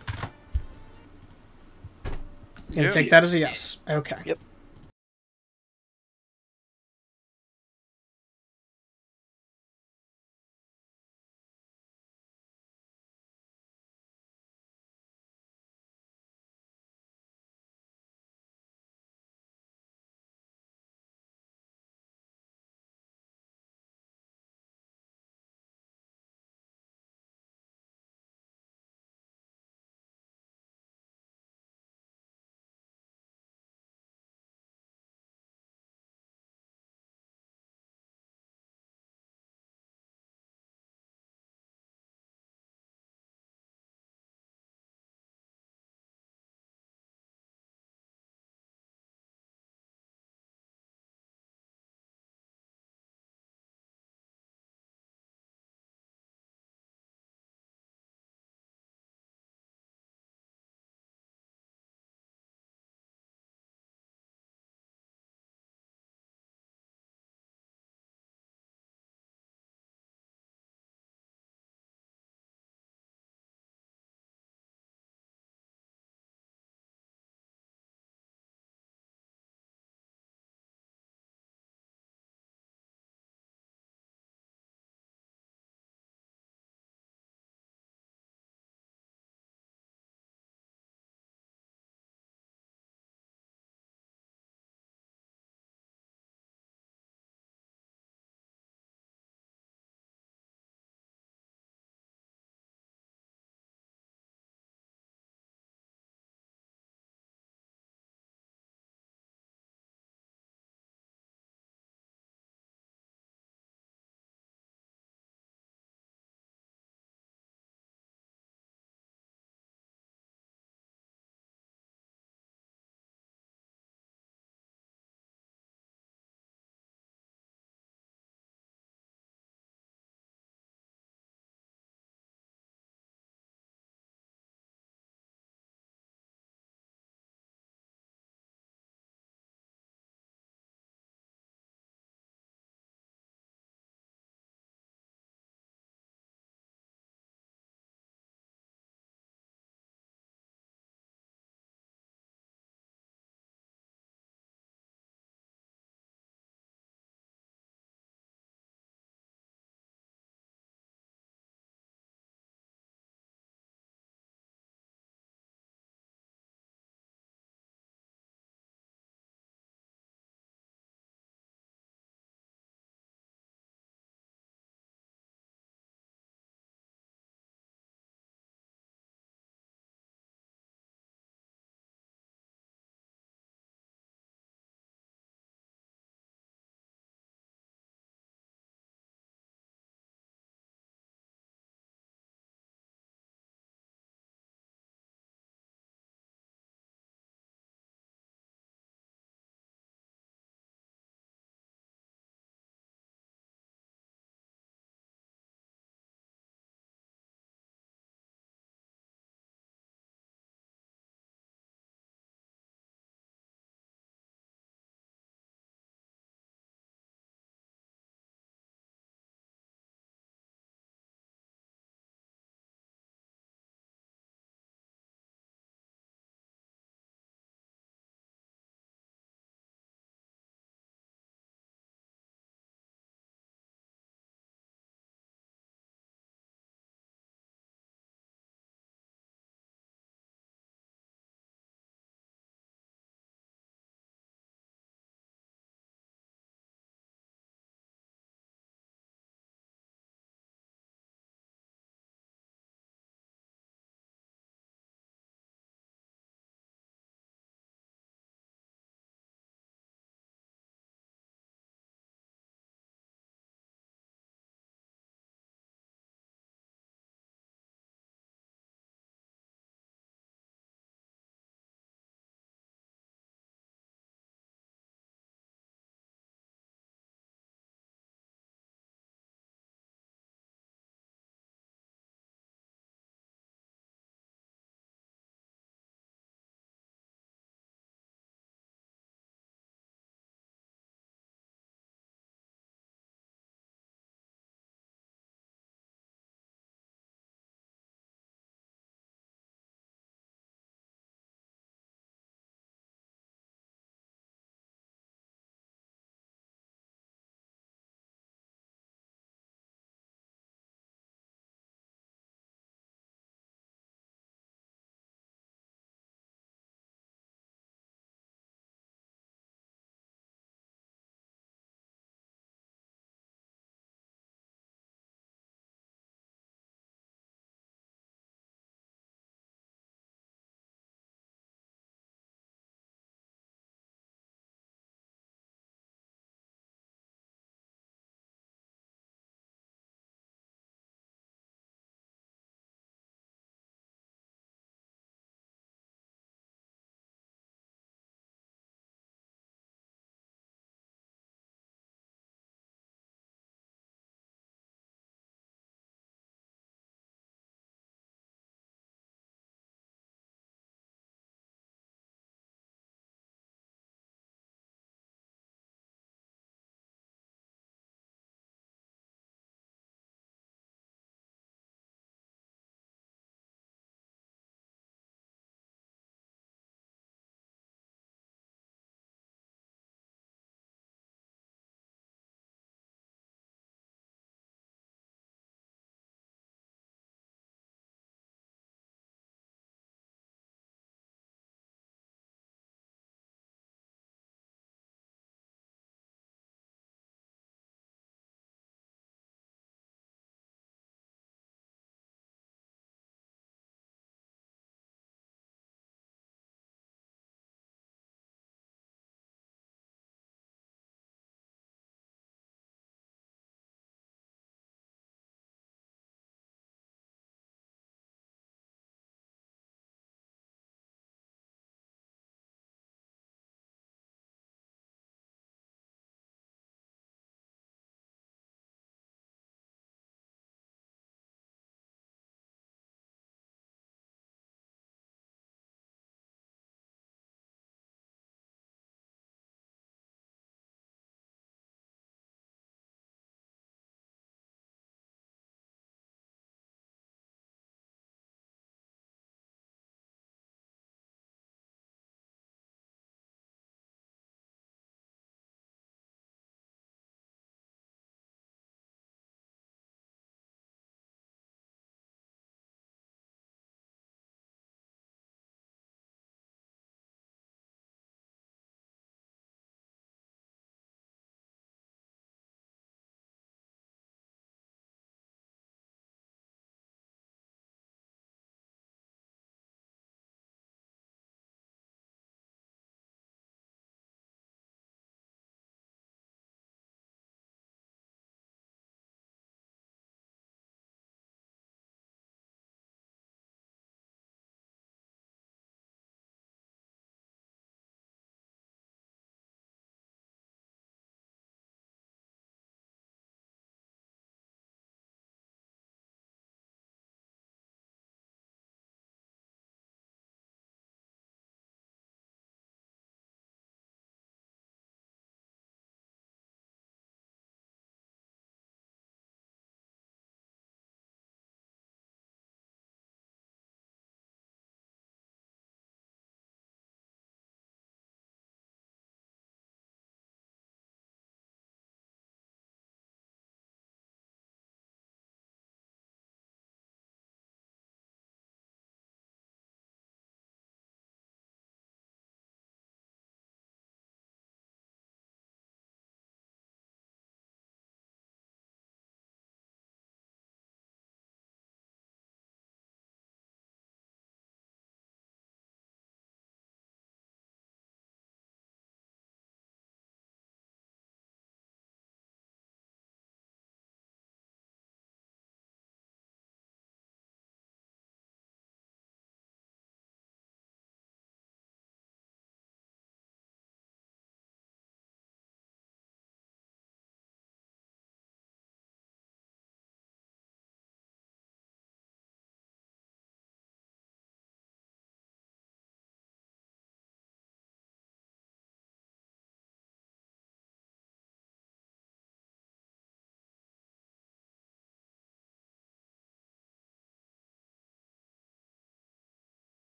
Gonna take that as a yes. Okay. Yep.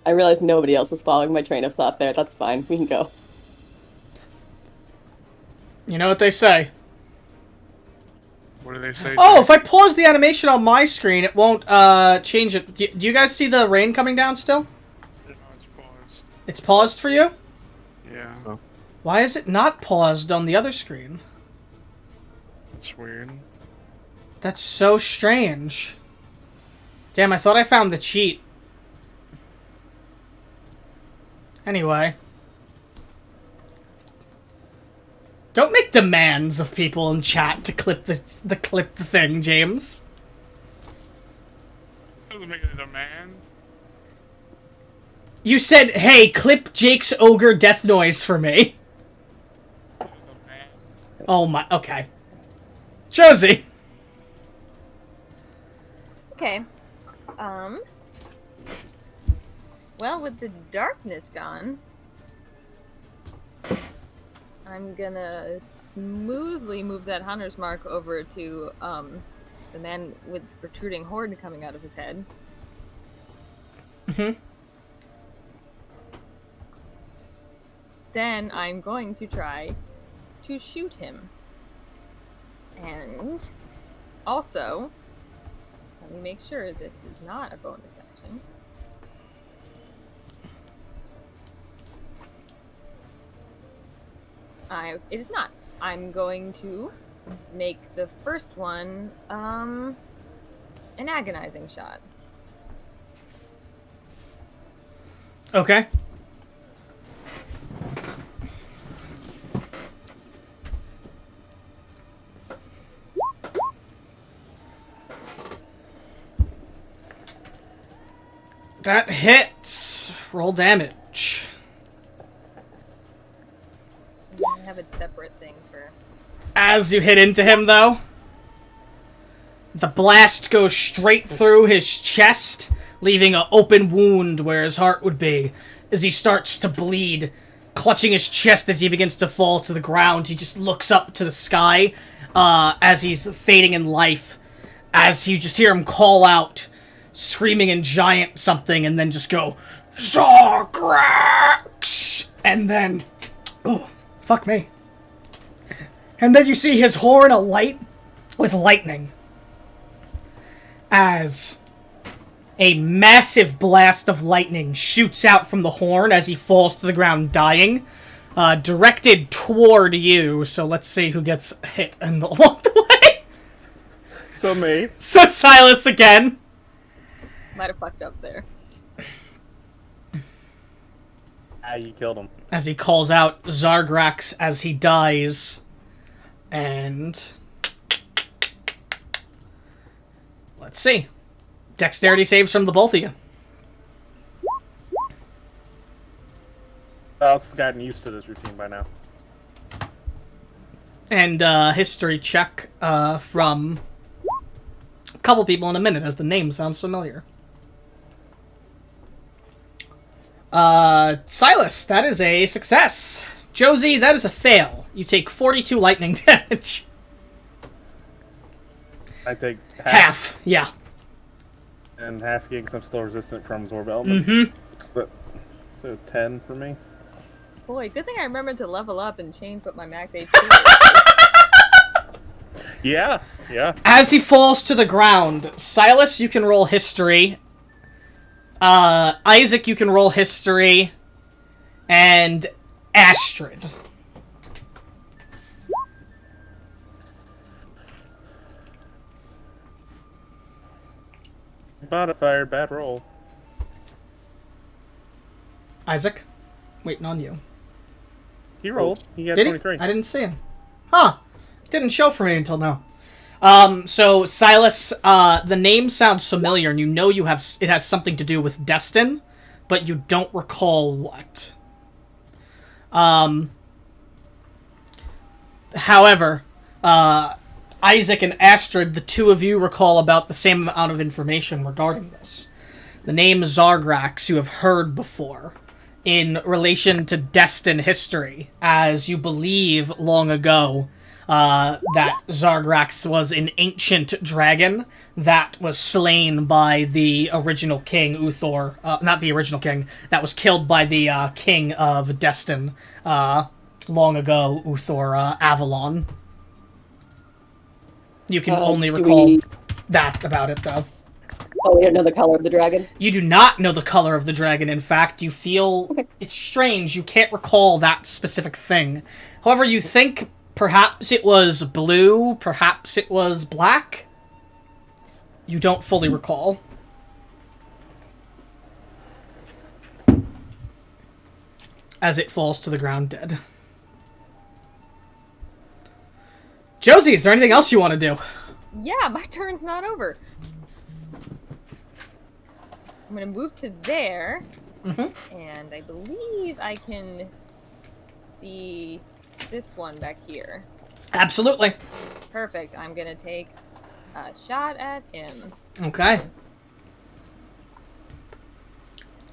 I realized nobody else was following my train of thought there. That's fine. We can go. You know what they say. What do they say? Oh, if I pause the animation on my screen, it won't change it. Do you guys see the rain coming down still? No, it's paused. It's paused for you? Yeah, Why is it not paused on the other screen? it's weird. That's so strange. Damn, I thought I found the cheat. Anyway. Don't make demands of people in chat to clip the thing, James. Doesn't make a demand. You said, hey, clip Jake's ogre death noise for me. Demand. Oh my, okay. Josie. Okay. Well, with the darkness gone, I'm gonna smoothly move that hunter's mark over to the man with protruding horn coming out of his head. Mm-hmm. Then I'm going to try to shoot him. And also, let me make sure this is not a bonus action. It is not. I'm going to make the first one an agonizing shot. Okay. That hits. Roll damage. I have a separate thing for. As you hit into him, though, the blast goes straight through his chest, leaving an open wound where his heart would be. As he starts to bleed, clutching his chest as he begins to fall to the ground, he just looks up to the sky as he's fading in life. As you just hear him call out, screaming in giant something, and then just go, Zargrax! And then, oh, fuck me. And then you see his horn alight with lightning. As a massive blast of lightning shoots out from the horn as he falls to the ground dying, directed toward you. So let's see who gets hit along the way. So me. So Silas again. Might have fucked up there. Ah, you killed him. As he calls out Zargrax as he dies. And let's see. Dexterity saves from the both of you. I've gotten used to this routine by now. And history check from a couple people in a minute, as the name sounds familiar. Silas, that is a success. Josie, that is a fail. You take 42 lightning damage. I take Half, yeah. and half gigs. I'm still resistant from absorb elements. So 10 for me. Boy, good thing I remembered to level up and change what my max HP is. Yeah. As he falls to the ground, Silas, you can roll history. Isaac, you can roll history. And Astrid. Modifier, bad roll. Isaac? Waiting on you. He rolled. He got Did 23. he? I didn't see him. Huh. Didn't show for me until now. So Silas, the name sounds familiar, and you know it has something to do with Destin, but you don't recall what. However, Isaac and Astrid, the two of you recall about the same amount of information regarding this. The name Zargrax you have heard before in relation to Destin history, as you believe long ago, that Zargrax was an ancient dragon that was slain by the original king, Uthor. Not the original king, that was killed by the king of Destin long ago, Uthor Avalon. You can only recall that about it, though. Oh, we don't know the color of the dragon? You do not know the color of the dragon. In fact, you feel it's strange. You can't recall that specific thing. However, you think perhaps it was blue, perhaps it was black. You don't fully recall. As it falls to the ground dead. Josie, is there anything else you want to do? Yeah, my turn's not over. I'm gonna move to there, and I believe I can see this one back here. Absolutely. Perfect. I'm gonna take a shot at him. Okay.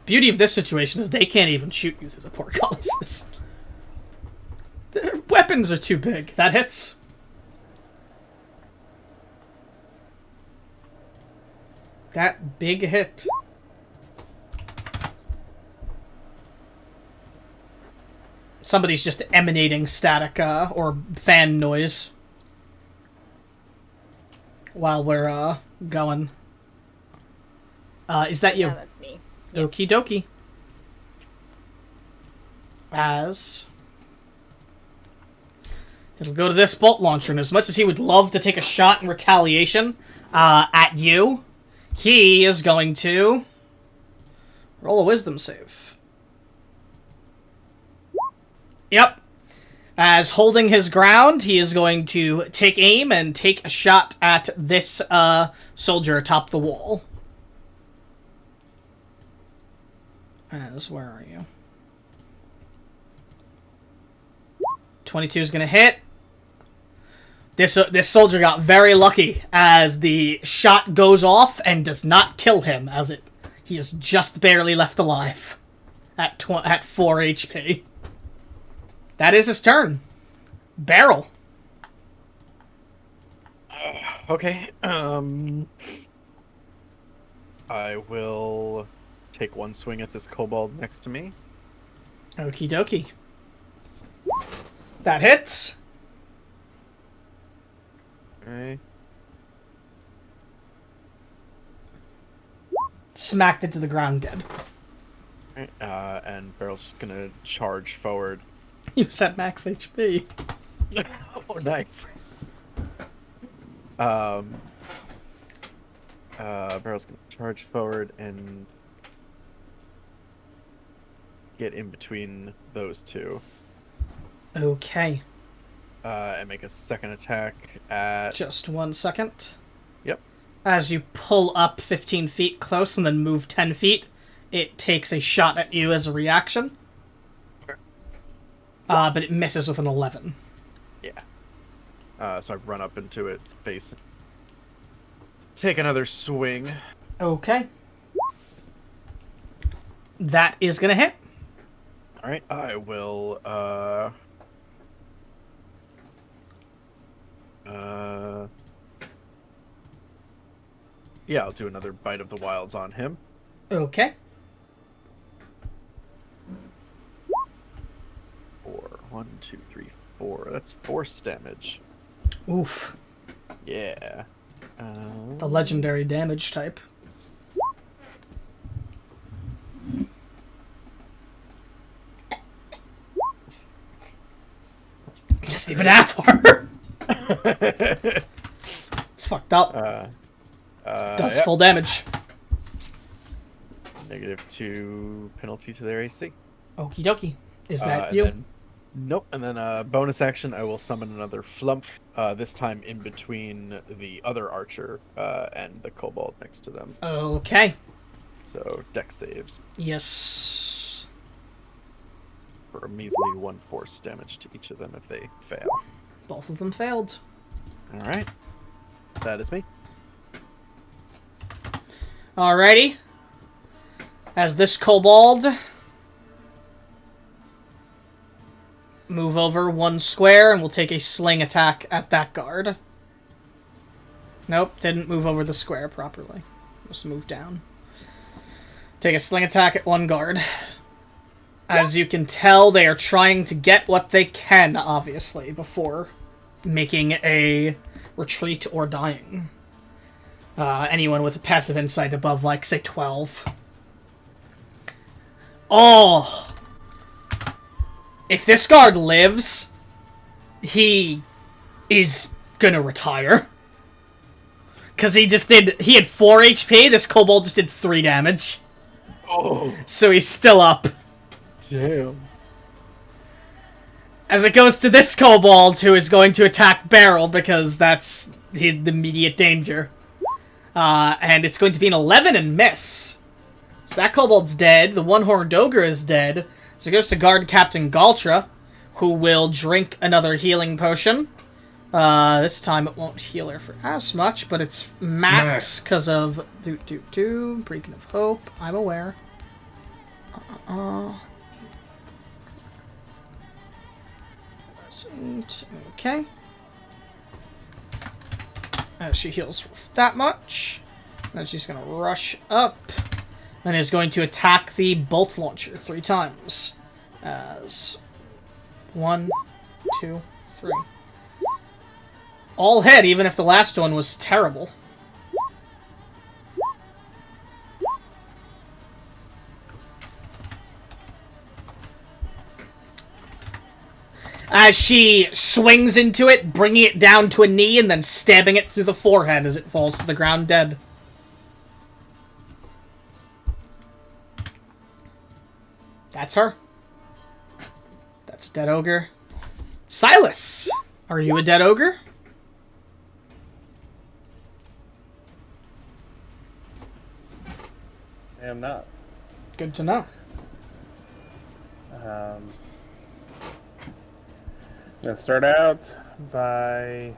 Beauty of this situation is they can't even shoot you through the portcullises. Their weapons are too big. That hits. That big hit. Somebody's just emanating static or fan noise while we're going. Is that you? Yeah, that's me. Okie dokie. As it'll go to this bolt launcher, and as much as he would love to take a shot in retaliation at you, he is going to roll a wisdom save. Yep. As holding his ground, he is going to take aim and take a shot at this soldier atop the wall. As, where are you? 22 is going to hit. This soldier got very lucky as the shot goes off and does not kill him, as he is just barely left alive at 4 HP. That is his turn. Barrel. Okay. I will take one swing at this kobold next to me. Okie dokie. That hits. Okay. Smacked it to the ground dead. And Barrel's just gonna charge forward. You said max HP. Oh, nice. Barrel's gonna charge forward and get in between those two. Okay. And make a second attack at... Just 1 second. Yep. As you pull up 15 feet close and then move 10 feet, it takes a shot at you as a reaction. But it misses with an 11. Yeah. So I run up into its face. Take another swing. Okay. That is gonna hit. Alright, I will, yeah, I'll do another Bite of the Wilds on him. Okay. 4. 1, 2, 3, 4. That's force damage. Oof. Yeah. The legendary damage type. Just even half hard. It's fucked up. Does yep. full damage. -2 penalty to their AC. Okie dokie. Is that you? Then, nope. And then bonus action, I will summon another flump. This time in between the other archer and the kobold next to them. Okay. So dex saves Yes. for a measly 1 force damage to each of them if they fail. Both of them failed. All right. That is me. Alrighty. As this kobold move over 1 square, and we'll take a sling attack at that guard. Nope, didn't move over the square properly. Just move down. Take a sling attack at 1 guard. As you can tell, they are trying to get what they can, obviously, before making a retreat or dying. Anyone with a passive insight above, like, say, 12. Oh! If this guard lives, he is gonna retire. Because he had 4 HP, this kobold just did 3 damage. Oh, So he's still up. damn. As it goes to this kobold, who is going to attack Beryl, because that's the immediate danger. And it's going to be an 11 and miss. So that kobold's dead. The one-horned ogre is dead. So it goes to guard Captain Galtra, who will drink another healing potion. This time it won't heal her for as much, but it's max because of Beacon of Hope. I'm aware. That's 8. Okay. She heals that much. Then she's gonna rush up and is going to attack the bolt launcher 3 times. As 1, 2, 3. All hit, even if the last one was terrible. As she swings into it, bringing it down to a knee and then stabbing it through the forehead as it falls to the ground dead. That's her. That's a dead ogre. Silas! Are you a dead ogre? I am not. Good to know. I'm gonna start out by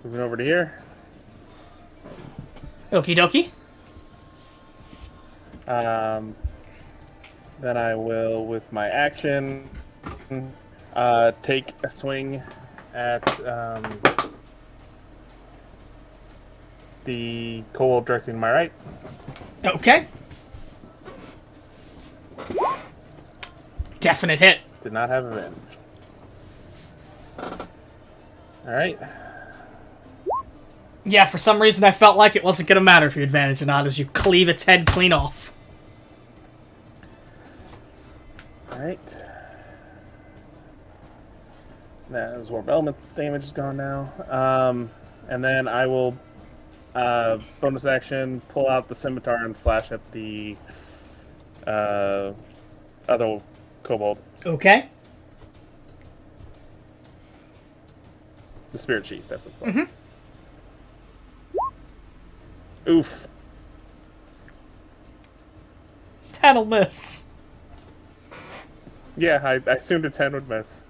moving over to here. Okie dokie. Then I will, with my action, take a swing at the kobold directing to my right. Okay. Definite hit. Did not have advantage. Alright. Yeah, for some reason I felt like it wasn't going to matter if you advantage or not as you cleave its head clean off. Alright. That was Warp Element damage is gone now. And then I will bonus action pull out the scimitar and slash at the other kobold. Okay. The Spirit Chief, that's what's called. Oof. That'll miss. Yeah, I assumed a 10 would miss.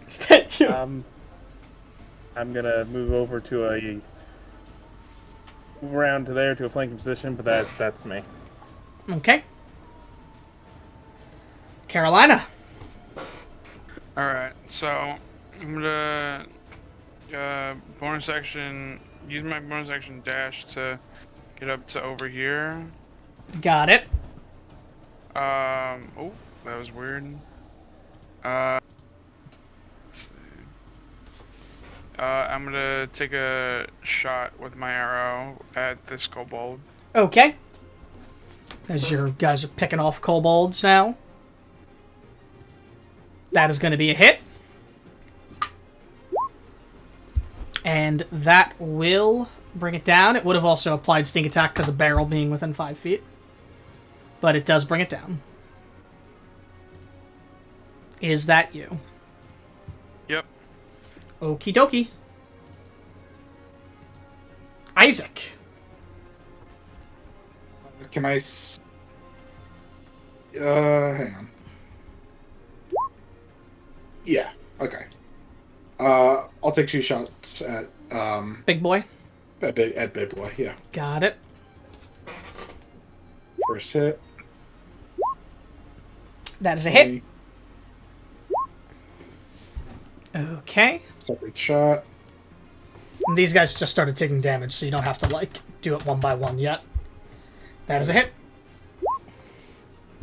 Is that you? I'm gonna move over to move around to there to a flanking position, but that's me. Okay. Carolina. Alright, so I'm gonna bonus action, use my bonus action dash to get up to over here. Got it. Oh, that was weird. Let's see. I'm gonna take a shot with my arrow at this kobold. Okay. As your guys are picking off kobolds now. That is going to be a hit. And that will bring it down. It would have also applied sneak attack because of Beryl being within 5 feet. But it does bring it down. Is that you? Yep. Okie dokie. Isaac. Can I... hang on. Yeah, okay. I'll take 2 shots at, Big boy. at Big Boy, yeah. Got it. First hit. That is a hit. Okay. Separate shot. And these guys just started taking damage, so you don't have to, like, do it one by one yet. That is a hit.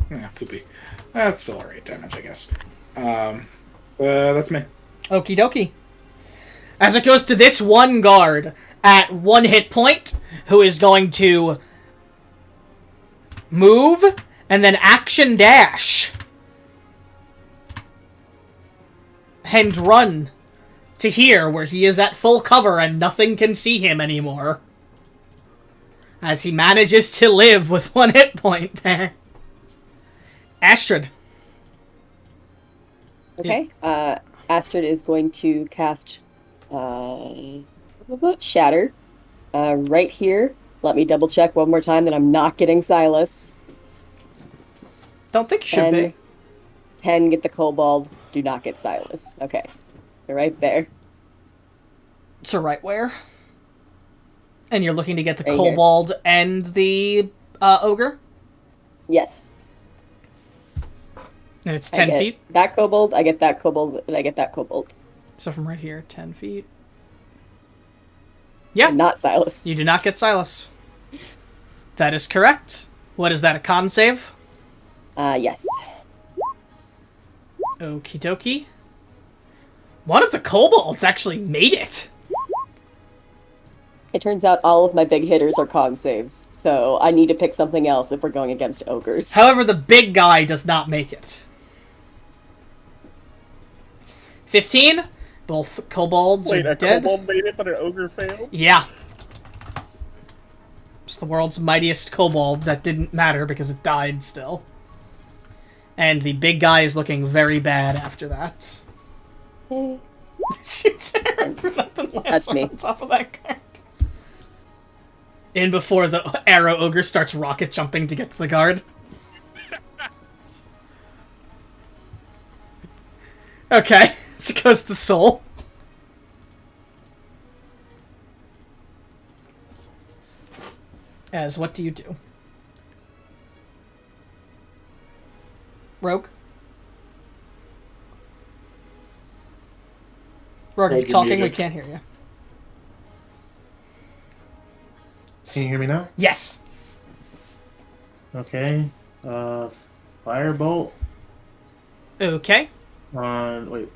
Yeah, poopy. That's still alright damage, I guess. That's me. Okie dokie. As it goes to this one guard at 1 hit point, who is going to move and then action dash and run to here where he is at full cover and nothing can see him anymore. As he manages to live with 1 hit point there. Astrid. Okay. Astrid is going to cast Shatter right here. Let me double check one more time that I'm not getting Silas. Don't think you should be. 10 get the kobold. Do not get Silas. Okay. They're right there. So right where? And you're looking to get the Right kobold and the ogre? Yes. And it's I 10 get feet? That kobold, I get that kobold, and I get that kobold. So from right here, 10 feet. Yeah. And not Silas. You do not get Silas. That is correct. What is that, a con save? Yes. Okie dokie. One of the kobolds actually made it. It turns out all of my big hitters are con saves, so I need to pick something else if we're going against ogres. However, the big guy does not make it. 15. Both kobolds Wait, are a dead. kobold made it, but an ogre failed? Yeah. It's the world's mightiest kobold that didn't matter because it died still. And the big guy is looking very bad after that. Okay. Shoots arrow up and lands That's me. on top of that guard. In before the arrow ogre starts rocket jumping to get to the guard. Okay, so it goes to Soul. As what do you do? Rogue? Rogue, if you're Rogue, talking, we muted. can't hear you. Can you hear me now? Yes. Okay. Firebolt Okay. on. Wait,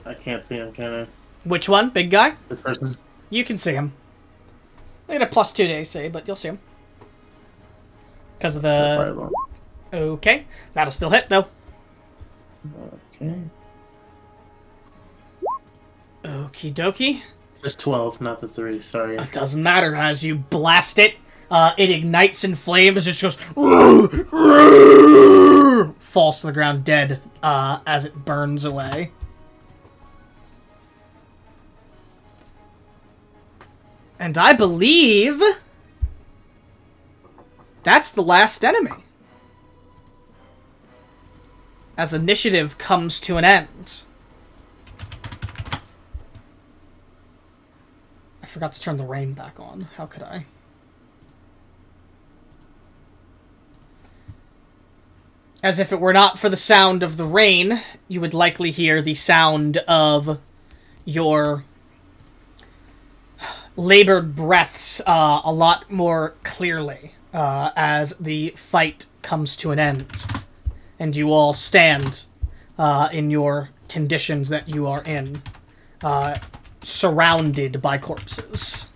I can't see him, can I? Which one? Big guy? This person. You can see him. They get a +2 to AC, but you'll see him. Because of the... Firebolt. Okay. That'll still hit, though. Okay. Okie dokie. Just 12, not the 3. Sorry. It doesn't matter. As you blast it, it ignites in flames. It just goes... falls to the ground dead as it burns away. And I believe... that's the last enemy. As initiative comes to an end. I forgot to turn the rain back on. How could I? As if it were not for the sound of the rain, you would likely hear the sound of your labored breaths a lot more clearly as the fight comes to an end. And you all stand in your conditions that you are in, surrounded by corpses.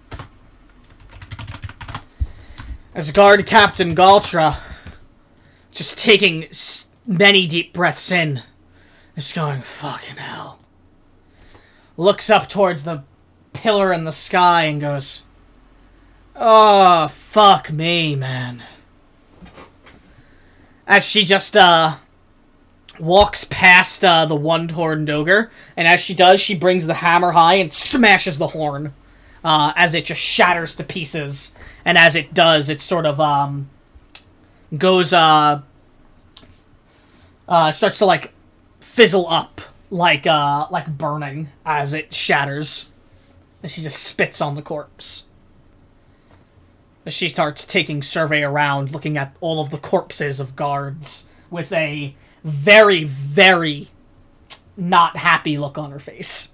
As Guard Captain Galtra, just taking many deep breaths in, just going, fucking hell, looks up towards the pillar in the sky and goes, oh, fuck me, man. As she just, walks past, the one-horned ogre, and as she does, she brings the hammer high and smashes the horn, as it just shatters to pieces, and as it does, it sort of, goes, starts to, like, fizzle up, like burning, as it shatters, and she just spits on the corpse. As she starts taking survey around, looking at all of the corpses of guards with a very, very not happy look on her face.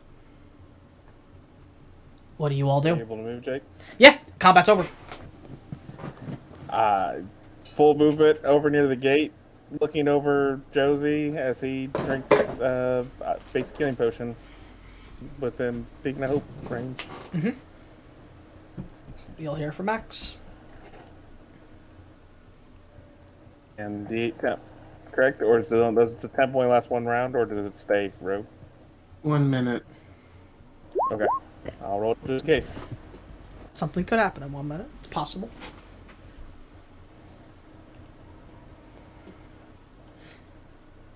What do you all Are you do? able to move, Jake? Yeah, combat's over. Full movement over near the gate, looking over Josie as he drinks basic healing potion within Beacon of Hope range. You'll hear from Max. And the 8 temp, correct? Or does the temp only last 1 round, or does it stay rogue? 1 minute. Okay. I'll roll just in case. Something could happen in 1 minute. It's possible.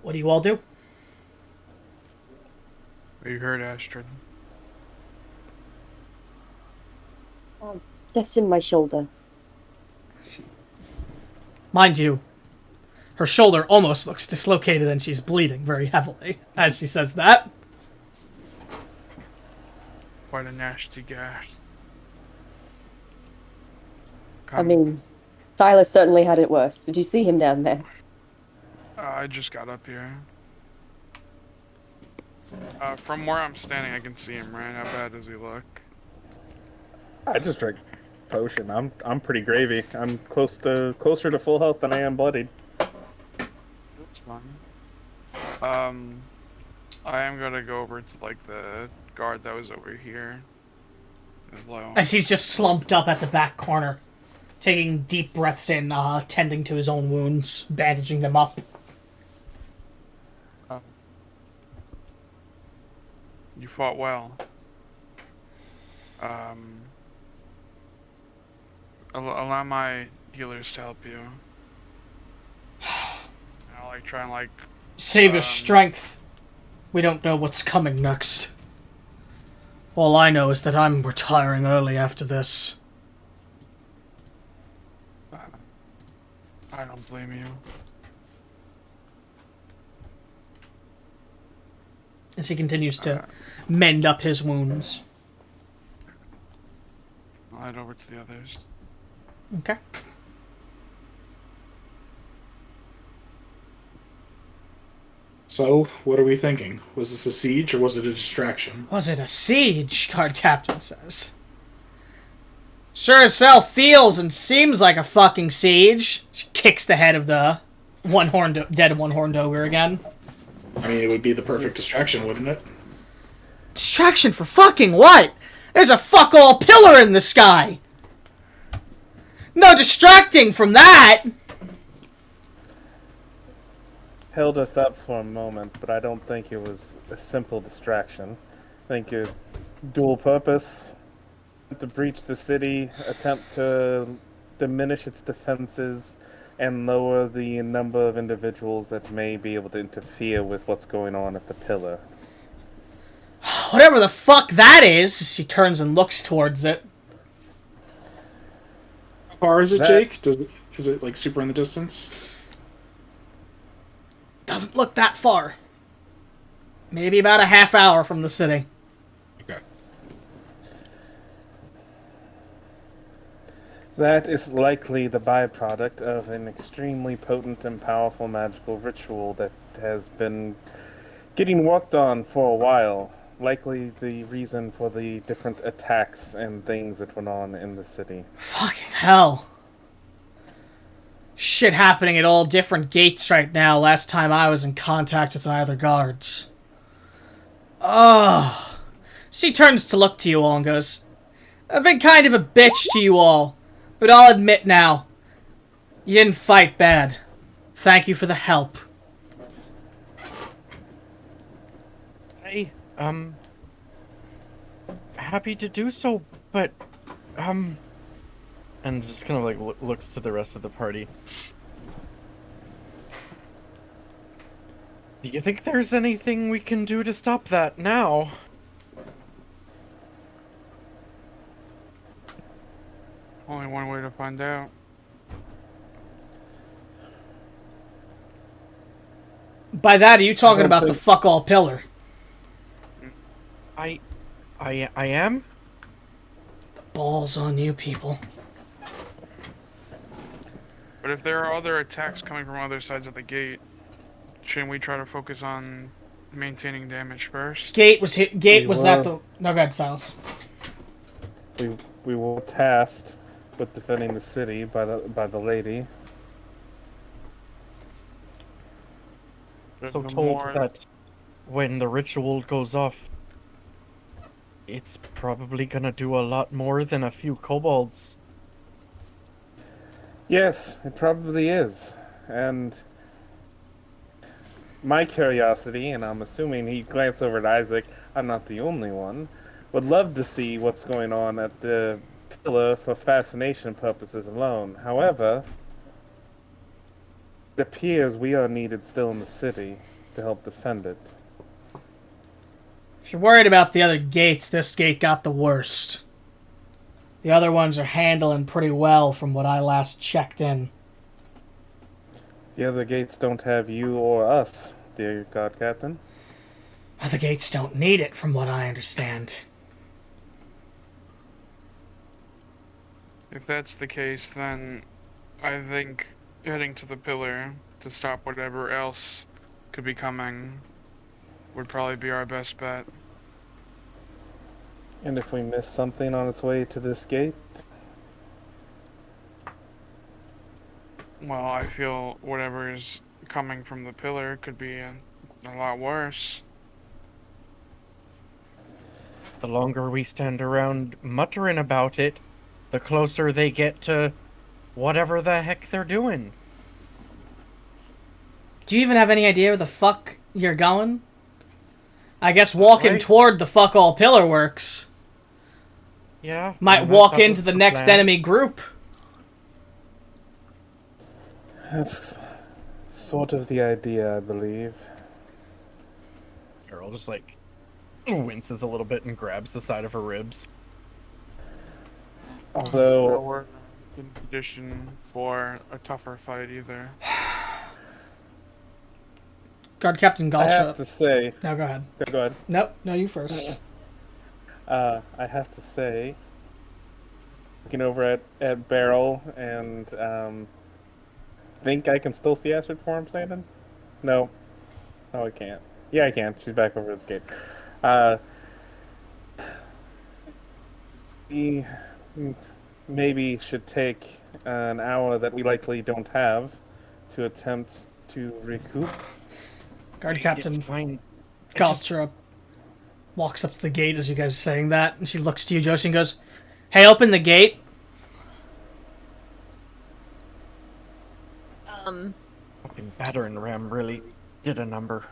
What do you all do? You heard Astrid. Just in my shoulder. Mind you, her shoulder almost looks dislocated and she's bleeding very heavily as she says that. Quite a nasty gas. I mean, Silas certainly had it worse. Did you see him down there? I just got up here. From where I'm standing, I can see him, right? How bad does he look? I just drank potion. I'm pretty gravy. I'm closer to full health than I am bloodied. That's fine. I am gonna go over to like the guard that was over here. Is low. As he's just slumped up at the back corner, taking deep breaths in, tending to his own wounds, bandaging them up. You fought well. Allow my healers to help you. I'll like try and like Save your strength. We don't know what's coming next. All I know is that I'm retiring early after this. I don't blame you. As he continues to mend up his wounds. I'll head over to the others. Okay. So, what are we thinking? Was this a siege or was it a distraction? Was it a siege? Guard captain says. Sure as hell feels and seems like a fucking siege. She kicks the head of the dead one-horned ogre again. I mean, it would be the perfect distraction, wouldn't it? Distraction for fucking what? There's a fuck-all pillar in the sky! No distracting from that! Held us up for a moment, but I don't think it was a simple distraction. I think it dual purpose, to breach the city, attempt to diminish its defenses, and lower the number of individuals that may be able to interfere with what's going on at the pillar. Whatever the fuck that is, she turns and looks towards it. How far is it, Jake? Is it like super in the distance? Doesn't look that far. Maybe about a half hour from the city. Okay. That is likely the byproduct of an extremely potent and powerful magical ritual that has been getting worked on for a while. Likely the reason for the different attacks and things that went on in the city. Fucking hell. Shit happening at all different gates right now last time I was in contact with either guards. Oh. She turns to look to you all and goes, I've been kind of a bitch to you all, but I'll admit now, you didn't fight bad. Thank you for the help. Hey, happy to do so, but, and just kind of like looks to the rest of the party. Do you think there's anything we can do to stop that now? Only one way to find out. By that, are you talking about the fuck-all pillar? I am? The balls on you people. But if there are other attacks coming from other sides of the gate, shouldn't we try to focus on maintaining damage first? Gate was that will. the... No, go ahead, Silas. We will tasked with defending the city by the lady. So The told more- that when the ritual goes off, it's probably gonna do a lot more than a few kobolds. Yes, it probably is. And my curiosity, and I'm assuming he glanced over at Isaac, I'm not the only one, would love to see what's going on at the pillar for fascination purposes alone. However, it appears we are needed still in the city to help defend it. If you're worried about the other gates, this gate got the worst. The other ones are handling pretty well from what I last checked in. The other gates don't have you or us, dear God Captain. The gates don't need it from what I understand. If that's the case, then I think heading to the pillar to stop whatever else could be coming would probably be our best bet. And if we miss something on its way to this gate? Well, I feel whatever is coming from the pillar could be a lot worse. The longer we stand around muttering about it, the closer they get to whatever the heck they're doing. Do you even have any idea where the fuck you're going? I guess walking Right. toward the fuck all pillar works. Yeah. Might and walk that into was the next plan. enemy group. That's sort of the idea, I believe. Carol just like winces a little bit and grabs the side of her ribs. Although, We're in condition for a tougher fight either. Guard Captain I have Galcha. to say... No, go ahead. Go ahead. Nope, no, you first. I have to say, looking over at Beryl and think I can still see Astrid Form Satan? No. No, I can't. Yeah, I can. She's back over at the gate. We maybe should take an hour that we likely don't have to attempt to recoup. Guard Captain It's fine. Galtra walks up to the gate as you guys are saying that, and she looks to you, Josie, and goes, "Hey, open the gate." Fucking battering ram really did a number.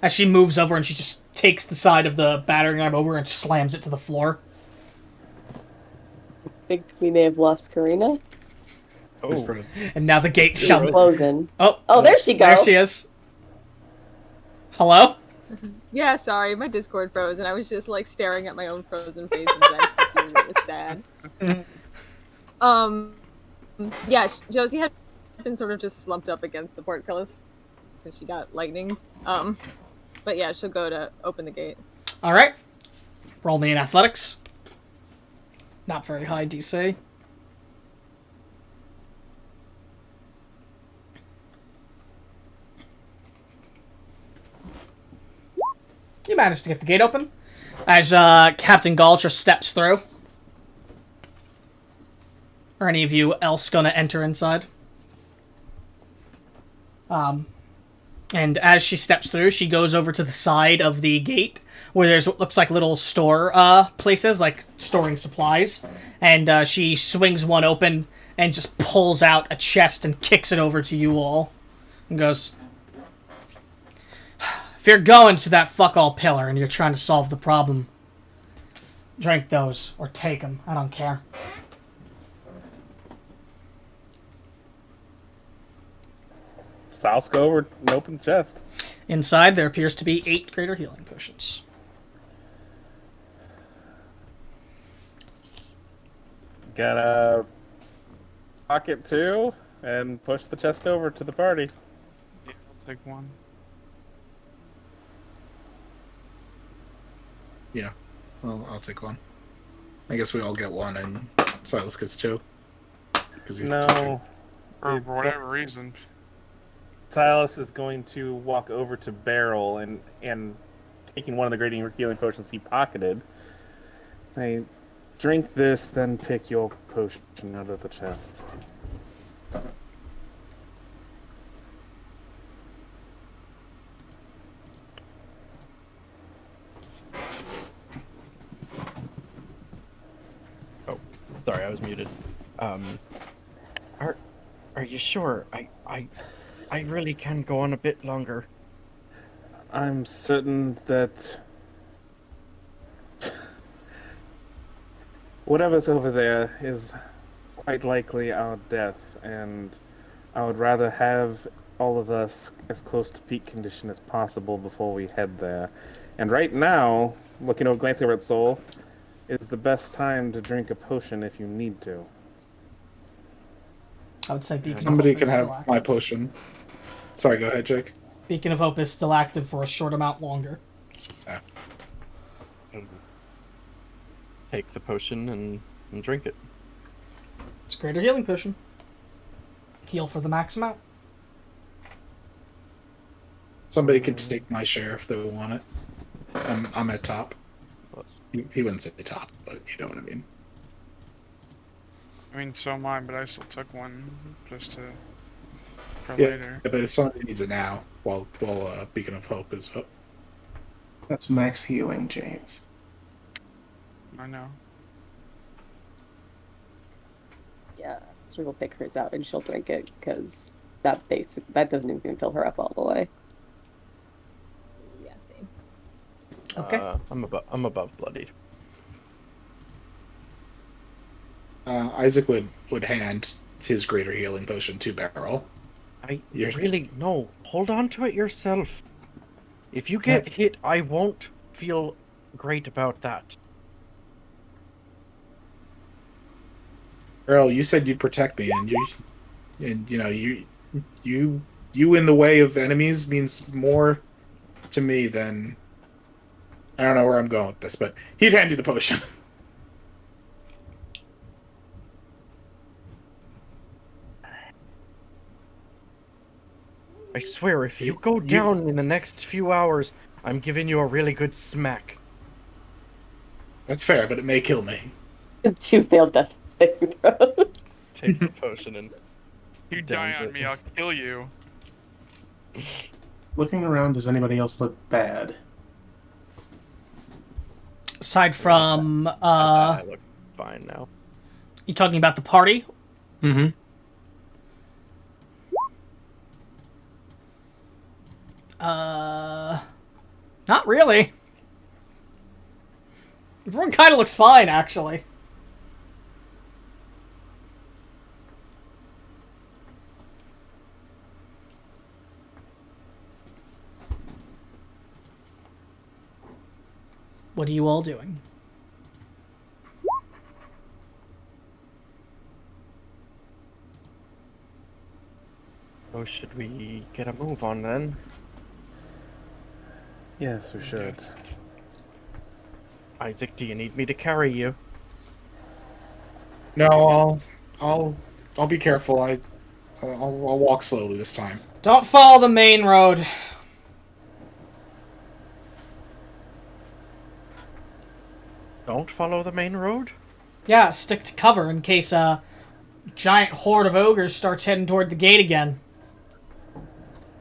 As she moves over and she just takes the side of the battering ram over and slams it to the floor. Think we may have lost Karina. It's Oh, frozen. And now the gate She's shuts. frozen. Oh, Oh, there she there goes. she is. Hello? Yeah, sorry, my Discord froze, and I was just like staring at my own frozen face, and it was sad. Yeah, Josie had been sort of just slumped up against the portcullis because she got lightninged. But yeah, she'll go to open the gate. Alright. Roll me in athletics. Not very high DC. You managed to get the gate open. As Captain Galtra steps through. Are any of you else gonna enter inside? And as she steps through, she goes over to the side of the gate where there's what looks like little store places, like storing supplies. And she swings one open and just pulls out a chest and kicks it over to you all. And goes, "If you're going to that fuck all pillar and you're trying to solve the problem, drink those or take them. I don't care." South go over and open the chest. Inside, there appears to be 8 greater healing potions. Gotta pocket 2 and push the chest over to the party. Yeah, I'll take one. Yeah. Well, I'll take one. I guess we all get one, and Silas gets 2. Because he's No. For whatever reason. Silas is going to walk over to Beryl and taking one of the great healing potions he pocketed, say, drink this, then pick your potion out of the chest. Oh, sorry, I was muted. Are you sure? I really can go on a bit longer. I'm certain that whatever's over there is quite likely our death, and I would rather have all of us as close to peak condition as possible before we head there. And right now, glancing over at Soul, is the best time to drink a potion if you need to. I would say Beacon Somebody of Hope can is have still my active. potion. Sorry, go ahead, Jake. Beacon of Hope is still active for a short amount longer. Yeah. Take the potion and drink it. It's a greater healing potion. Heal for the max amount. Somebody could take my share if they want it. I'm at top. He wouldn't say top, but you know what I mean. I mean, so am I, but I still took one just to for Yeah, later. but if somebody needs it now, while Beacon of Hope is up. That's max healing, James. I know. Yeah, she will pick hers out and she'll drink it because that doesn't even fill her up all the way. Yeah, same. Okay. I'm above bloodied. Isaac would hand his greater healing potion to Beryl. Really no. Hold on to it yourself. If you get hit, I won't feel great about that. Beryl, you said you'd protect me, and you know you in the way of enemies means more to me than I don't know where I'm going with this, but he'd hand you the potion. I swear, if you go down in the next few hours, I'm giving you a really good smack. That's fair, but it may kill me. 2 failed death saving throws. Takes the potion and You die on me, I'll kill you. Looking around, does anybody else look bad? Aside from, I look fine now. you talking about the party? Mm-hmm. Not really. Everyone kind of looks fine, actually. What are you all doing? So should we get a move on then? Yes, we should. Isaac, do you need me to carry you? No, I'll be careful. I'll walk slowly this time. Don't follow the main road. Don't follow the main road? Yeah, stick to cover in case a giant horde of ogres starts heading toward the gate again.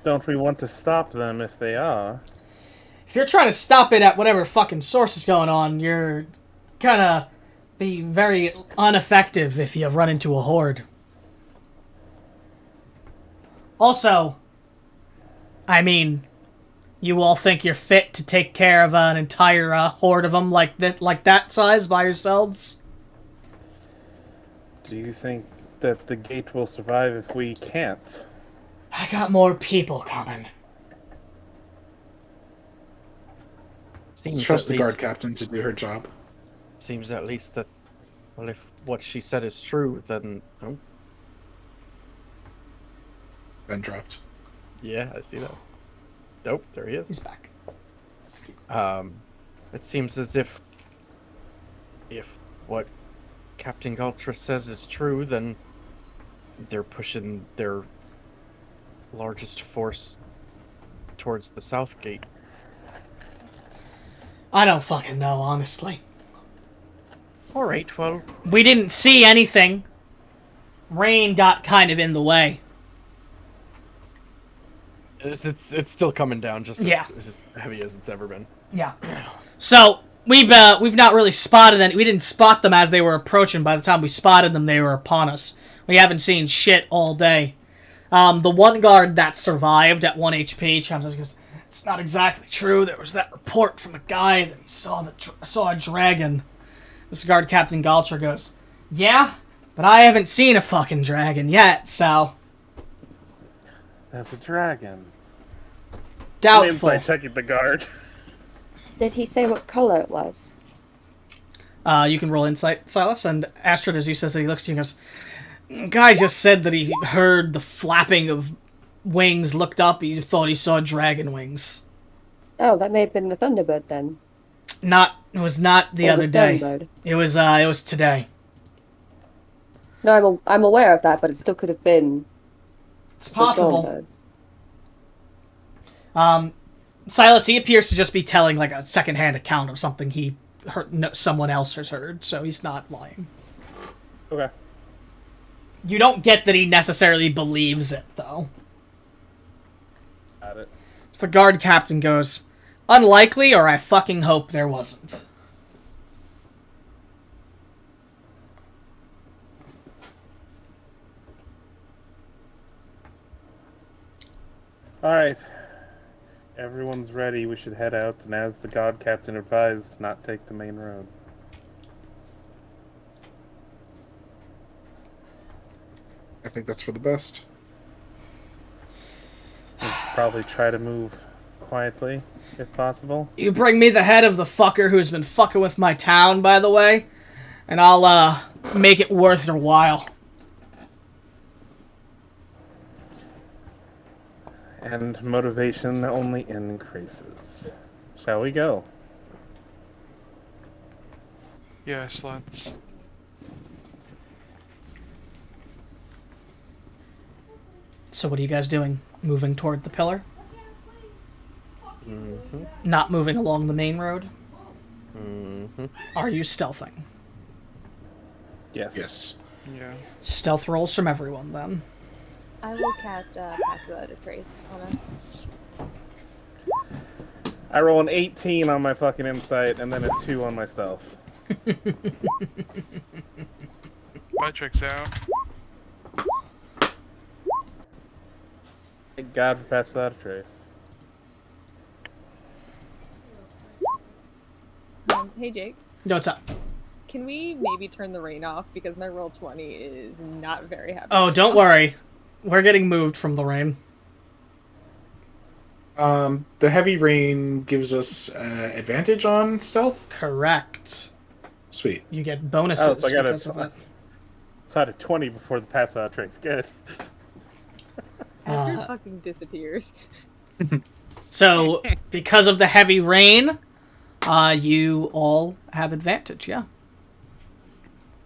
Don't we want to stop them if they are? If you're trying to stop it at whatever fucking source is going on, you're gonna be very ineffective if you run into a horde. Also, I mean, you all think you're fit to take care of an entire horde of them like that size by yourselves? Do you think that the gate will survive if we can't? I got more people coming. Let's trust the guard captain to do her job. Seems at least that, well, if what she said is true, then... Oh, Ben dropped. yeah, I see that. Nope, there he is. He's back. It seems as if what Captain Galtra says is true, then they're pushing their largest force towards the south gate. I don't fucking know, honestly. All right, well, We didn't see anything. Rain got kind of in the way. it's still coming down, just Yeah. as heavy as it's ever been. Yeah. So we've not really spotted any. We didn't spot them as they were approaching. By the time we spotted them, they were upon us. We haven't seen shit all day. The one guard that survived at 1 HP chimes in because it's not exactly true. There was that report from a guy that he saw a dragon. This guard Captain Galcher goes, "Yeah, but I haven't seen a fucking dragon yet, so That's a dragon. doubtful." Insight checking the guard. Did he say what color it was? You can roll insight, Silas, and Astrid, as you says that he looks to you and goes, "Guy just said that he heard the flapping of wings, looked up, he thought he saw dragon wings." Oh, that may have been the Thunderbird then. It was not the Or other day. Thunderbird. It was today. No, I'm aware of that, but it still could have been It's the possible. Stormbird. Silas, he appears to just be telling like a secondhand account of something he heard, no, someone else has heard, so he's not lying. Okay. You don't get that he necessarily believes it, though. Got it. So the guard captain goes, "Unlikely, or I fucking hope there wasn't." Alright. Everyone's ready. We should head out, and as the god captain advised, not take the main road. I think that's for the best. We should probably try to move quietly, if possible. You bring me the head of the fucker who's been fucking with my town, by the way, and I'll, make it worth your while. And motivation only increases. Shall we go? Yes, let's. So what are you guys doing? Moving toward the pillar? Mm-hmm. Not moving along the main road? Mm-hmm. Are you stealthing? Yes. Yes. Yeah. Stealth rolls from everyone, then. I will cast Pass Without a Trace on us. I roll an 18 on my fucking insight, and then a 2 on myself. My trick's out. Thank God for Pass Without a Trace. Hey Jake, No, what's up? can we maybe turn the rain off because my roll 20 is not very happy. Oh, right don't now. worry. We're getting moved from the rain. The heavy rain gives us advantage on stealth. Correct. Sweet. You get bonuses Oh, so I got because of a it. So I had a 20 before the Pass Without a Trace. Good. Astrid fucking disappears. So, because of the heavy rain, you all have advantage, yeah.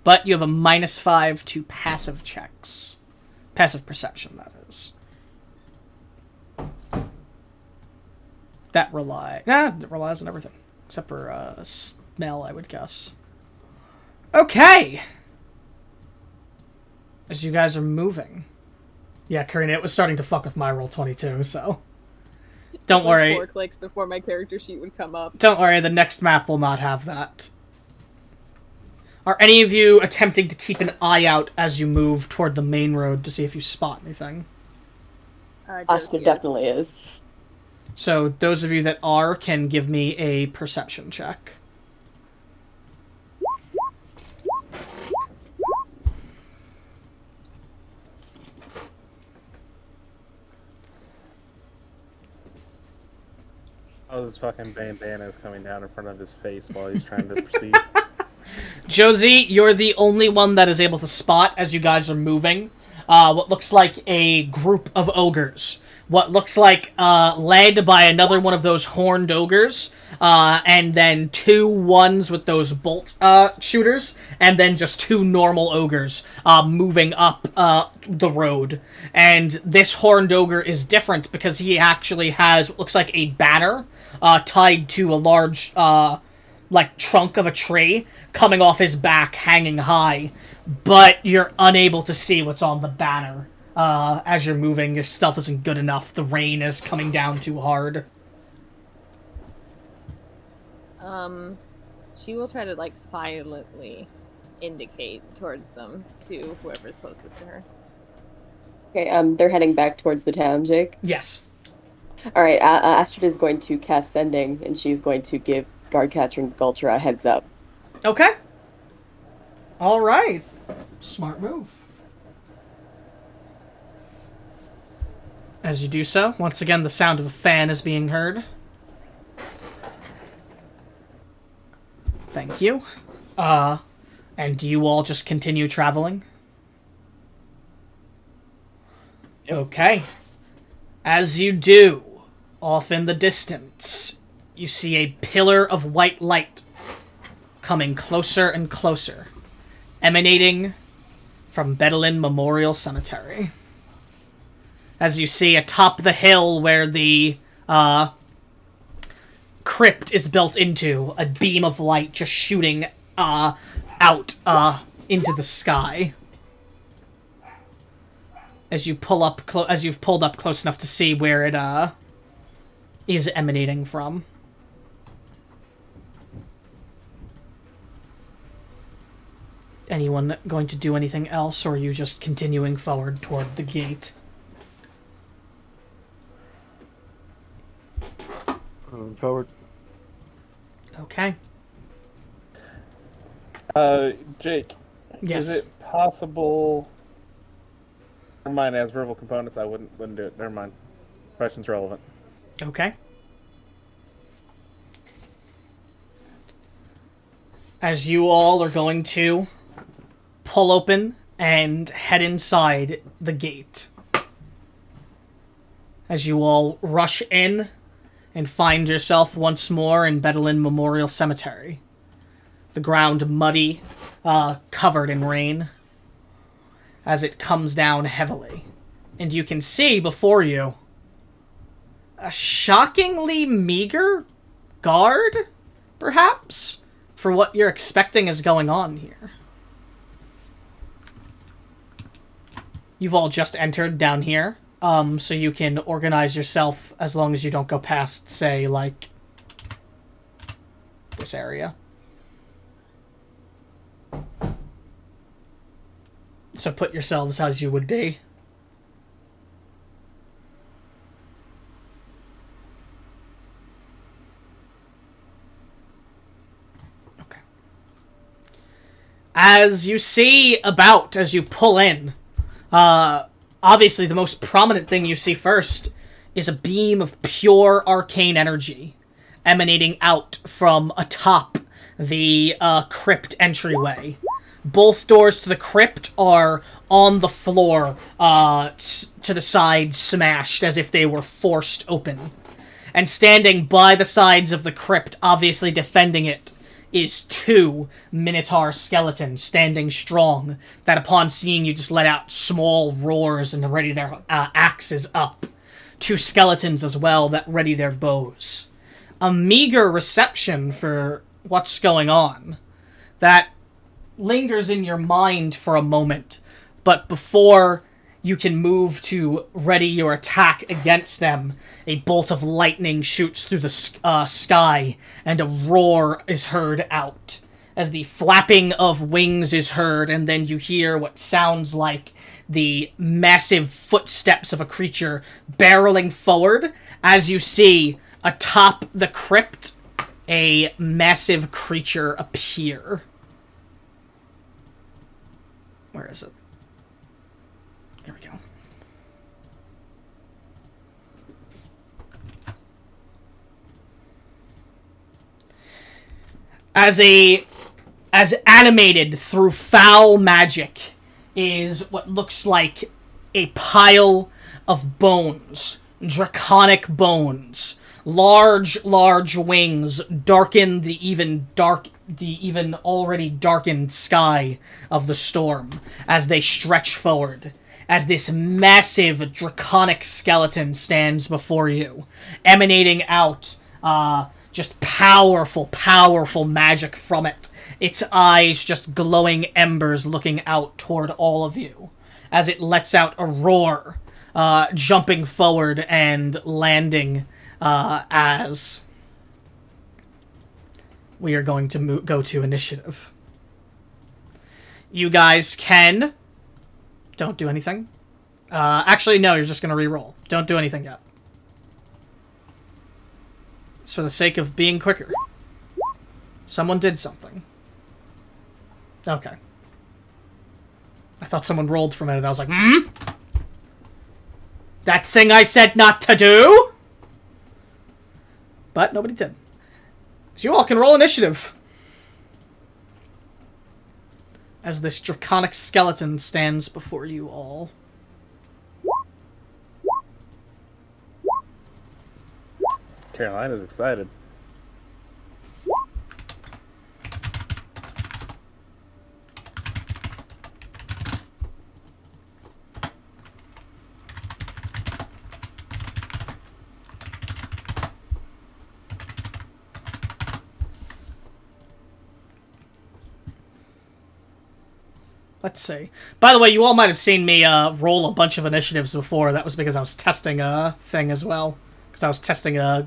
But you have a -5 to passive checks. Passive perception, that is. That it relies on everything. Except for smell, I would guess. Okay! As you guys are moving. Yeah, Karina, it was starting to fuck with my roll 22, so... Don't Like worry. 4 clicks before my character sheet would come up. Don't worry, the next map will not have that. Are any of you attempting to keep an eye out as you move toward the main road to see if you spot anything? Oscar Josie is. definitely is. So those of you that are can give me a perception check. Oh, this fucking bandana is coming down in front of his face while he's trying to proceed. Josie, you're the only one that is able to spot as you guys are moving what looks like a group of ogres what looks like led by another one of those horned ogres, and then 2 ones with those bolt shooters, and then just 2 normal ogres moving up the road. And this horned ogre is different because he actually has what looks like a banner tied to a large trunk of a tree coming off his back, hanging high, but you're unable to see what's on the banner. As you're moving, your stealth isn't good enough. The rain is coming down too hard. She will try to, silently indicate towards them to whoever's closest to her. Okay, they're heading back towards the town, Jake. Yes. Alright, Astrid is going to cast Sending, and she's going to give Guard Catching Gultra a heads up. Okay. Alright. Smart move. As you do so, once again, the sound of a fan is being heard. Thank you. And do you all just continue traveling? Yep. Okay. As you do, off in the distance, you see a pillar of white light coming closer and closer, emanating from Bedouin Memorial Cemetery. As you see atop the hill where the crypt is built into, a beam of light just shooting out into the sky. As you pull up, as you've pulled up close enough to see where it is emanating from. Anyone going to do anything else, or are you just continuing forward toward the gate? Forward. Okay. Jake. Yes. Is it possible? Never mind. As verbal components, I wouldn't do it. Never mind. Question's relevant. Okay. As you all are going to pull open and head inside the gate. As you all rush in and find yourself once more in Bedouin Memorial Cemetery. The ground muddy, covered in rain, as it comes down heavily. And you can see before you a shockingly meager guard, perhaps, for what you're expecting is going on here. You've all just entered down here, so you can organize yourself as long as you don't go past, say, like, this area. So put yourselves as you would be. Okay. As you see about, as you pull in, obviously the most prominent thing you see first is a beam of pure arcane energy emanating out from atop the crypt entryway. Both doors to the crypt are on the floor, to the side, smashed as if they were forced open. And standing by the sides of the crypt, obviously defending it, is 2 Minotaur skeletons standing strong, that upon seeing you just let out small roars and ready their axes up. 2 skeletons as well that ready their bows. A meager reception for what's going on that lingers in your mind for a moment, but before you can move to ready your attack against them, a bolt of lightning shoots through the sky, and a roar is heard out, as the flapping of wings is heard, and then you hear what sounds like the massive footsteps of a creature barreling forward, as you see, atop the crypt, a massive creature appear. Where is it? Here we go. As animated through foul magic is what looks like a pile of bones draconic bones, large wings darken the even already darkened sky of the storm as they stretch forward, as this massive draconic skeleton stands before you, emanating out just powerful magic from it. Its eyes just glowing embers looking out toward all of you as it lets out a roar, jumping forward and landing as we are going to go to initiative. You guys can... Don't do anything. Actually, no, you're just going to re-roll. Don't do anything yet. It's for the sake of being quicker. Someone did something. Okay. I thought someone rolled from it, and I was like, that thing I said not to do? But nobody did. So you all can roll initiative. As this draconic skeleton stands before you all. Carolina's excited. Let's see. By the way, you all might have seen me roll a bunch of initiatives before. That was because I was testing a thing as well. Because I was testing a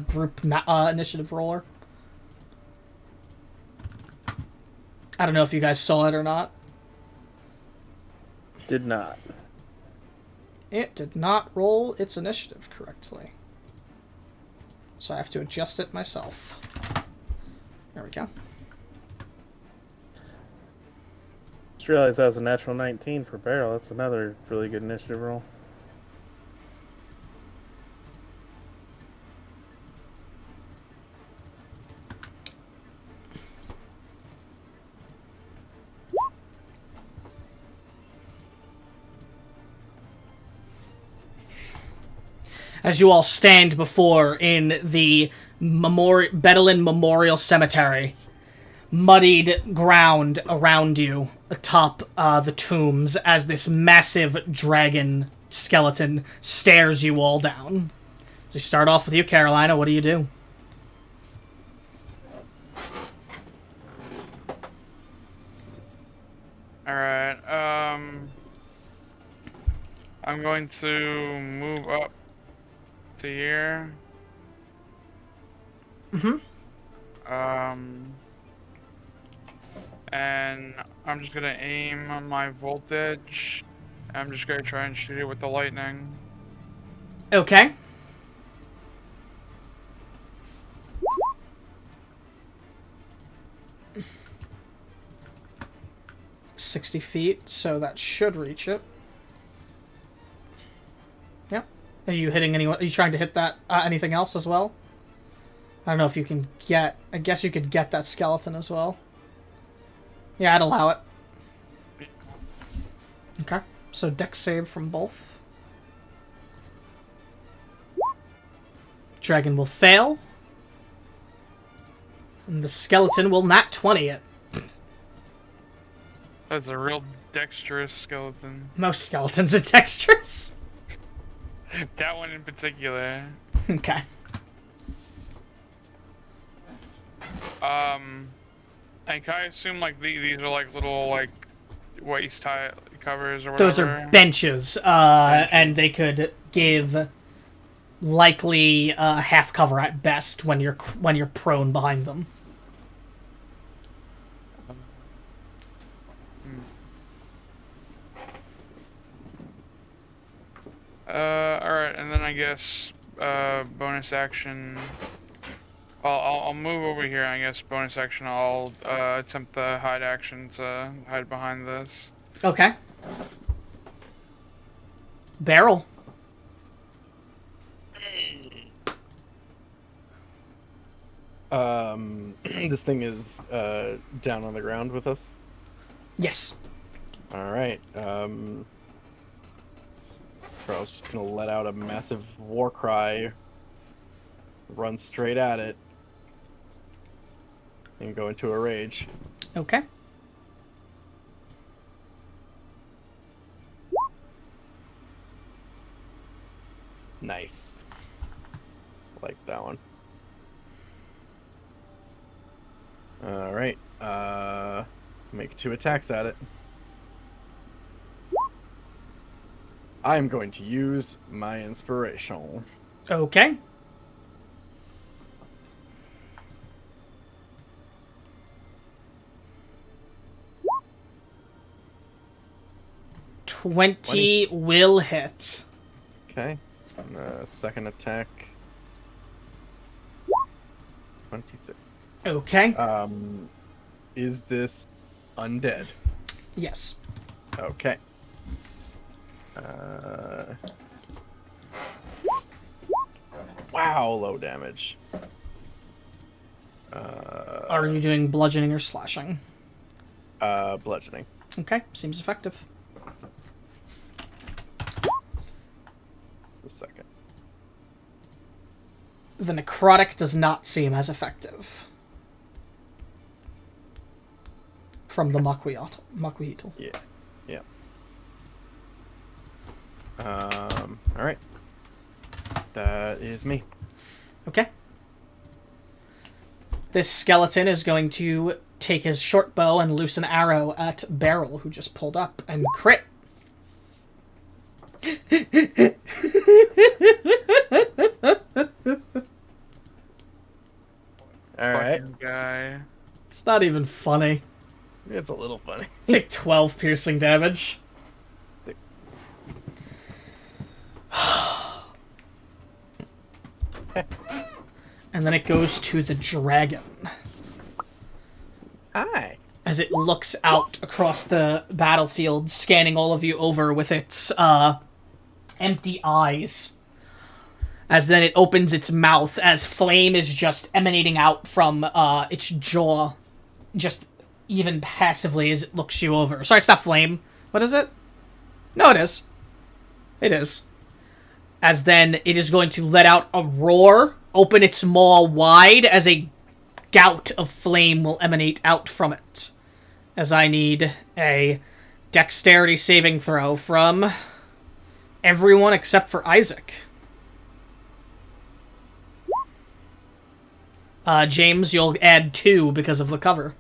group initiative roller. I don't know if you guys saw it or not. Did not. It did not roll its initiative correctly. So I have to adjust it myself. There we go. Just realized that was a natural 19 for Barrel. That's another really good initiative roll. As you all stand before in the Bedouin Memorial Cemetery, muddied ground around you atop the tombs as this massive dragon skeleton stares you all down. So we start off with you, Carolina. What do you do? Alright, I'm going to move up to here. And I'm just gonna aim on my voltage. I'm just gonna try and shoot it with the lightning. Okay. $60 feet, so that should reach it. Yep. Are you hitting anyone? Are you trying to hit that anything else as well? I don't know if you can get... I guess you could get that skeleton as well. Yeah, I'd allow it. Okay. So dex save from both. Dragon will fail. And the skeleton will nat 20 it. That's a real dexterous skeleton. Most skeletons are dexterous. That one in particular. Okay. And can I assume like these are like little like waist tie covers or whatever? Those are benches, and they could give likely half cover at best when you're prone behind them. Alright, and then I guess bonus action. I'll move over here. I guess bonus action. I'll attempt the hide action to hide behind this. Okay. Barrel. This thing is down on the ground with us. Yes. All right. Carl's just gonna let out a massive war cry, run straight at it, and go into a rage. Okay. Nice. Like that one. Alright. Make 2 attacks at it. I'm going to use my inspiration. Okay. $20 will hit. Okay. Second attack. 26. Okay. Is this undead? Yes. Okay. Wow, low damage. Are you doing bludgeoning or slashing? Bludgeoning. Okay, seems effective. The second. The necrotic does not seem as effective. From the Makuhito. Yeah. Yeah. Alright. That is me. Okay. This skeleton is going to take his short bow and loose an arrow at Beryl, who just pulled up, and crit. Alright. Fucking guy. It's not even funny. It's a little funny. Take 12 piercing damage. And then it goes to the dragon. Hi. As it looks out across the battlefield, scanning all of you over with its empty eyes. As then it opens its mouth as flame is just emanating out from its jaw. Just even passively as it looks you over. Sorry, it's not flame. What is it? No, it is. It is. As then it is going to let out a roar, open its maw wide as a gout of flame will emanate out from it. As I need a dexterity saving throw from everyone except for Isaac. James, you'll add 2 because of the cover.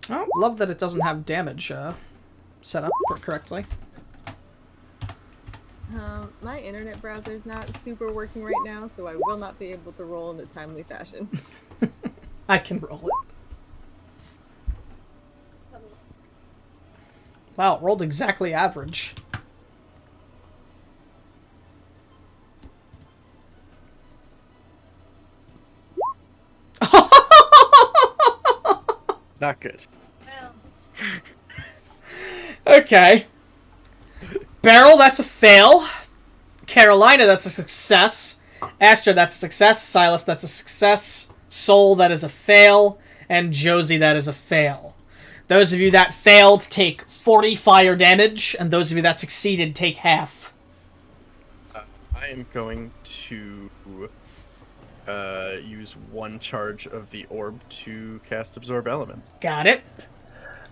Oh, love that it doesn't have damage set up correctly. My internet browser's not super working right now, so I will not be able to roll in a timely fashion. I can roll it. Wow, it rolled exactly average. Not good. Okay. Beryl, that's a fail. Carolina, that's a success. Astra, that's a success. Silas, that's a success. Soul, that is a fail. And Josie, that is a fail. Those of you that failed take 40 fire damage, and those of you that succeeded take half. I am going to use 1 charge of the orb to cast Absorb Elements. Got it.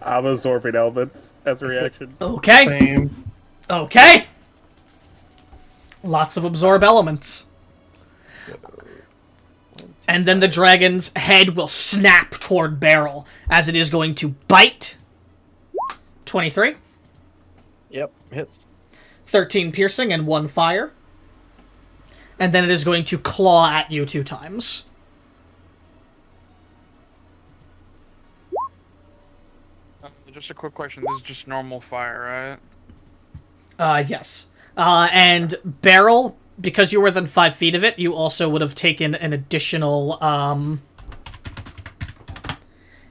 I'm absorbing elements as a reaction. Okay. Same. Okay. Lots of absorb elements. And then the dragon's head will snap toward Beryl as it is going to bite. 23. Yep, hits. 13 piercing and 1 fire. And then it is going to claw at you 2 times. Just a quick question. This is just normal fire, right? Yes. And Beryl, because you're within 5 feet of it, you also would have taken an additional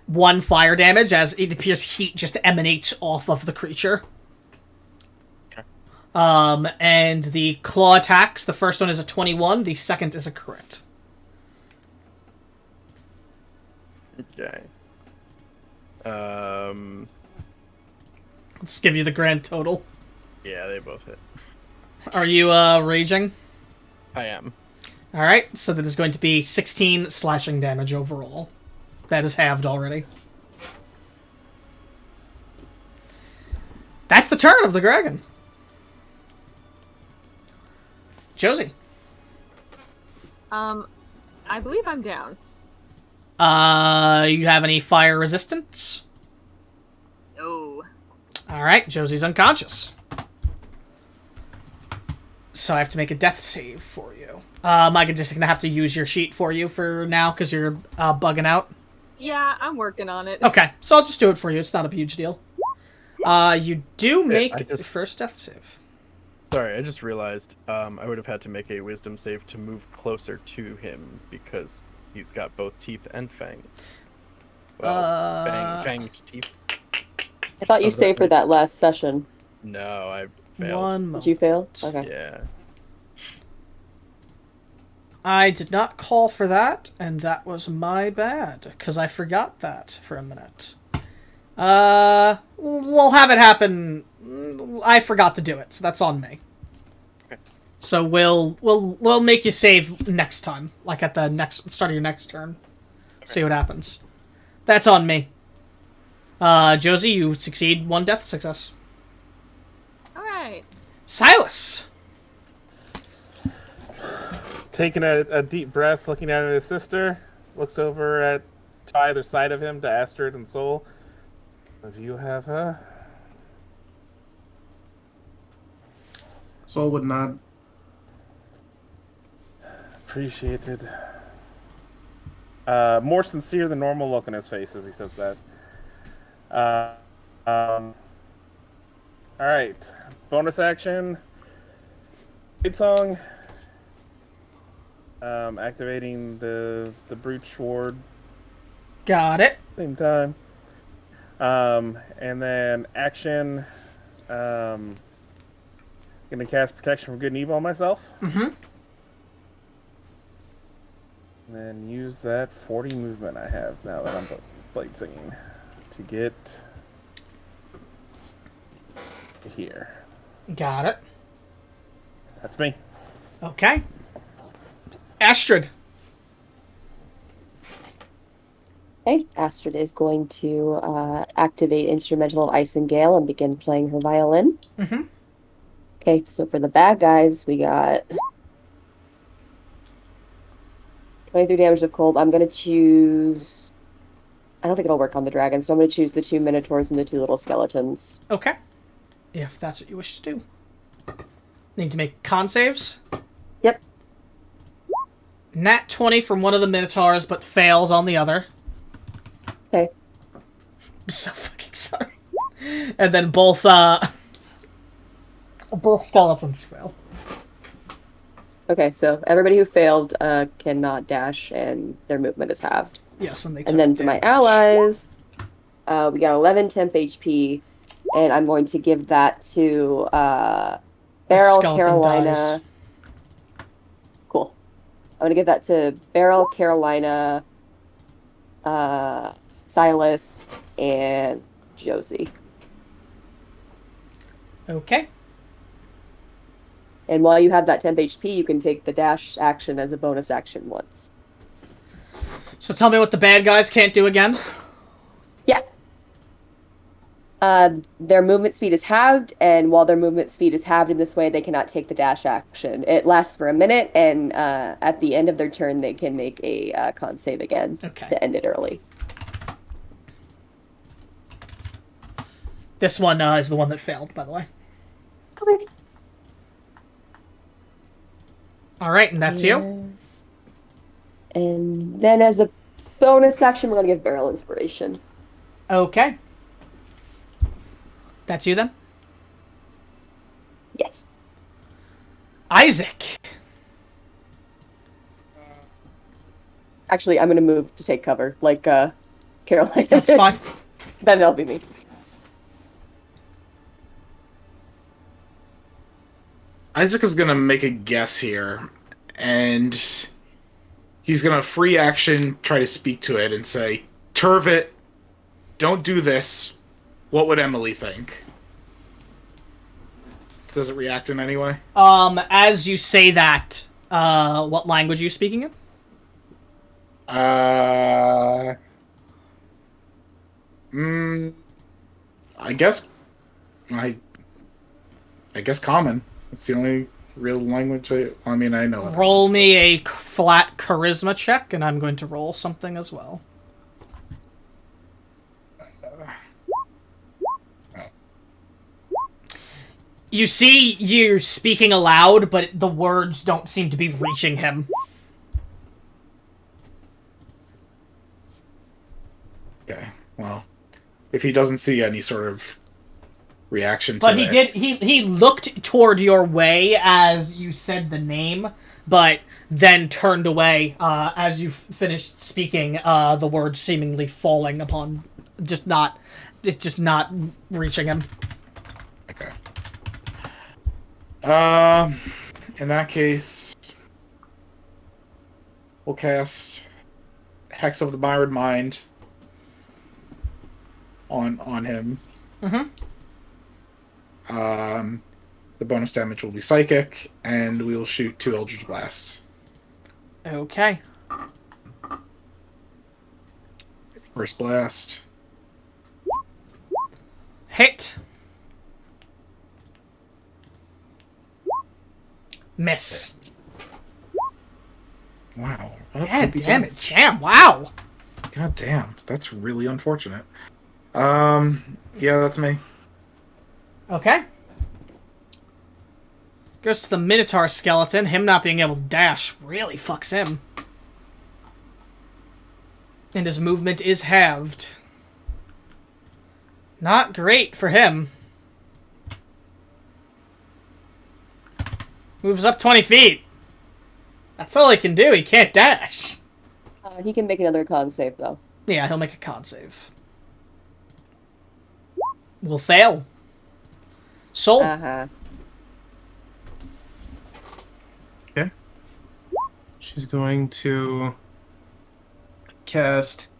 1 fire damage, as it appears heat just emanates off of the creature. Okay. And the claw attacks, the first one is a 21, the second is a crit. Okay. Let's give you the grand total. Yeah, they both hit. Are you raging? I am. All right, so that is going to be 16 slashing damage overall. That is halved already. That's the turn of the dragon. Josie. I believe I'm down. You have any fire resistance? No. All right, Josie's unconscious. So I have to make a death save for you. I'm just gonna have to use your sheet for you for now because you're bugging out. Yeah, I'm working on it. Okay, so I'll just do it for you. It's not a huge deal. You do make the first death save. Sorry, I just realized I would have had to make a wisdom save to move closer to him because he's got both teeth and fang. Well, fanged teeth. I thought you saved for that last session. No, I failed. One moment. Did you fail? Okay. Yeah. I did not call for that, and that was my bad, because I forgot that for a minute. We'll have it happen. I forgot to do it, so that's on me. Okay. So we'll make you save next time, like at the start of your next turn. Okay. See what happens. That's on me. Josie, you succeed 1 death success. All right. Silas. Taking a deep breath, looking at his sister, looks over at to either side of him to Astrid and Soul. If you have her. Soul would nod. Appreciated. More sincere than normal look on his face as he says that. All right. Bonus action. Hit song. Activating the brute sword. Got it. Same time. And then action. Gonna cast protection from good and evil on myself. Mm-hmm. And then use that 40 movement I have now that I'm blade singing to get here. Got it. That's me. Okay. Astrid. Okay, Astrid is going to activate Instrumental of Ice and Gale and begin playing her violin. Mm-hmm. Okay, so for the bad guys, we got 23 damage of cold. I'm going to choose... I don't think it'll work on the dragon, so I'm going to choose the 2 minotaurs and the 2 little skeletons. Okay. If that's what you wish to do. Need to make con saves? Yep. Nat 20 from one of the minotaurs, but fails on the other. Okay. I'm so fucking sorry. And then both skeletons fail. Okay, so everybody who failed cannot dash, and their movement is halved. Yes, and they And then for my allies, we got 11 temp HP, and I'm going to give that to Beryl, Carolina. Dies. Cool. I'm going to give that to Beryl, Carolina, Silas, and Josie. Okay. And while you have that temp HP, you can take the dash action as a bonus action once. So tell me what the bad guys can't do again. Yeah. Their movement speed is halved, and while their movement speed is halved in this way, they cannot take the dash action. It lasts for a minute, and at the end of their turn, they can make a con save again to end it early. This one is the one that failed, by the way. Okay. All right, and that's you. And then as a bonus action, we're going to give Beryl inspiration. Okay. That's you then? Yes. Isaac. Actually, I'm going to move to take cover, like Carolina. That's fine. Then it'll be me. Isaac is gonna make a guess here, and he's gonna free action try to speak to it and say, "Turvit, don't do this, what would Emily think? Does it react in any way? As you say that, what language are you speaking in? I guess, I guess common. It's the only real language I mean, I know. Roll me a flat charisma check, and I'm going to roll something as well. You see you're speaking aloud, but the words don't seem to be reaching him. Okay, well, if he doesn't see any sort of reaction to But he it... did. He looked toward your way as you said the name, but then turned away as you finished speaking. The words seemingly falling upon, just not reaching him. Okay. In that case, we'll cast Hex of the Mirrored Mind on him. Mm-hmm. The bonus damage will be psychic, and we will shoot 2 Eldritch Blasts. Okay. First blast. Hit. Miss. Wow. God damn it. Damn, wow. God damn. That's really unfortunate. Yeah, that's me. Okay. Goes to the Minotaur skeleton. Him not being able to dash really fucks him. And his movement is halved. Not great for him. Moves up 20 feet. That's all he can do. He can't dash. He can make another con save, though. Yeah, he'll make a con save. Will fail. Soul. Uh-huh. Okay. She's going to cast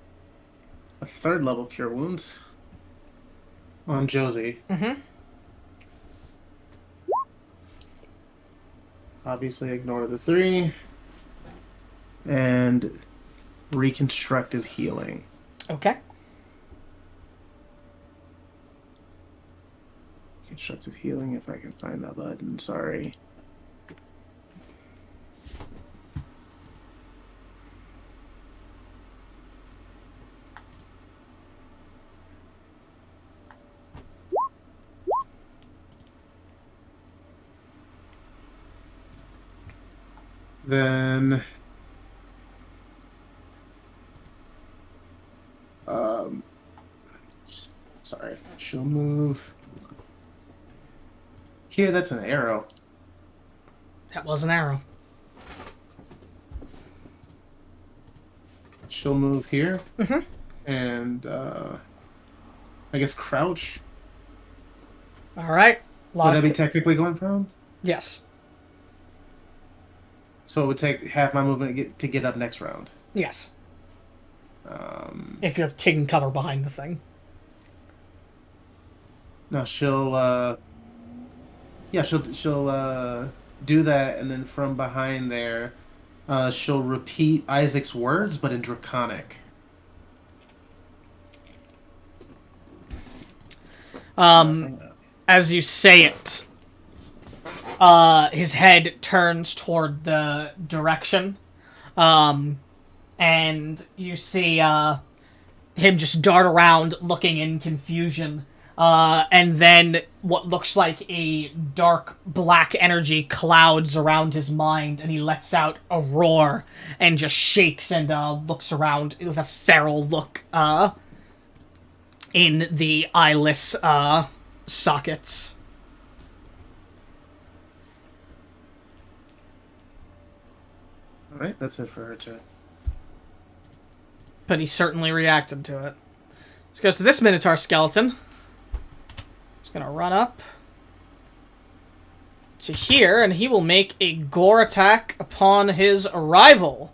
a 3rd level Cure Wounds on Josie. Mm-hmm. Obviously ignore the 3. And Reconstructive Healing. Okay. Constructive Healing, if I can find that button, sorry. Then sorry, she'll move here. That's an arrow. That was an arrow. She'll move here. Mm-hmm. And I guess crouch. Alright. Would that be technically going prone? Yes. So it would take half my movement to get up next round. Yes. If you're taking cover behind the thing. No, she'll do that, and then from behind there, she'll repeat Isaac's words, but in Draconic. As you say it, his head turns toward the direction, and you see him just dart around looking in confusion, and then what looks like a dark black energy clouds around his mind, and he lets out a roar and just shakes and looks around with a feral look in the eyeless sockets. Alright, that's it for her turn. But he certainly reacted to it. So goes to this Minotaur skeleton. He's gonna run up to here, and he will make a gore attack upon his arrival.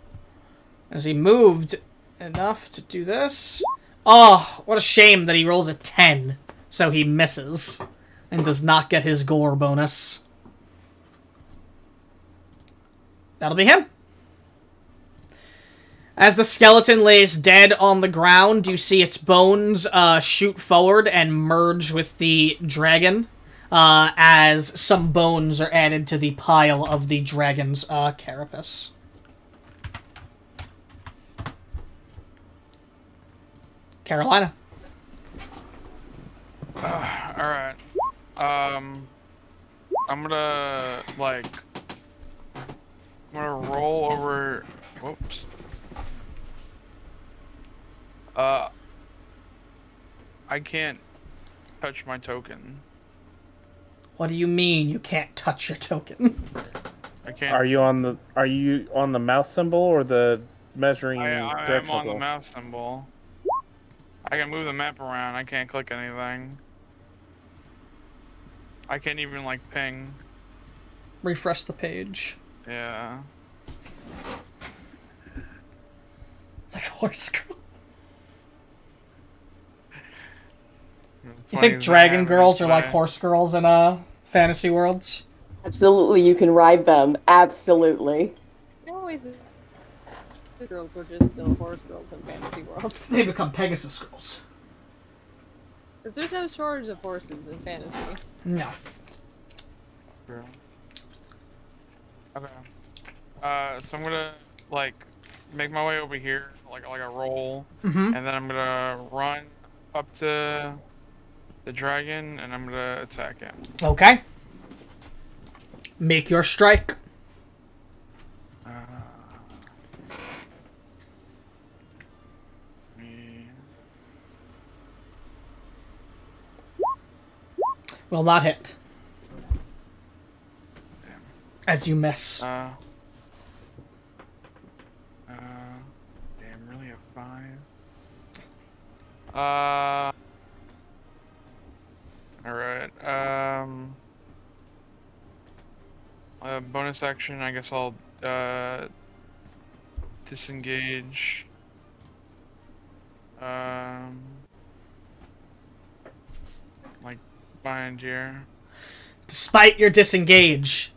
As he moved enough to do this. Oh, what a shame that he rolls a 10, so he misses and does not get his gore bonus. That'll be him. As the skeleton lays dead on the ground, you see its bones shoot forward and merge with the dragon, as some bones are added to the pile of the dragon's carapace. Carolina. Alright. I'm gonna, like... I'm gonna roll over... Whoops. I can't touch my token. What do you mean you can't touch your token? I can't... Are you on the mouse symbol or the measuring I'm directional on the tool? mouse symbol. I can move the map around. I can't click anything. I can't even, like, ping. Refresh the page. Yeah. Like a horse girl. You 20 think dragon girls are like but- horse girls in fantasy worlds? Absolutely, you can ride them. Absolutely. Always the girls were just still horse girls in fantasy worlds. They become Pegasus girls. Because there's no shortage of horses in fantasy. No. True. Okay. So I'm gonna, like, make my way over here, like a roll, Mm-hmm. and then I'm gonna run up to the dragon, and I'm gonna attack him. Okay. Make your strike. Will not hit. As you miss. Damn, really a 5? Alright, bonus action, I guess I'll, disengage. Like, behind here. Despite your disengage,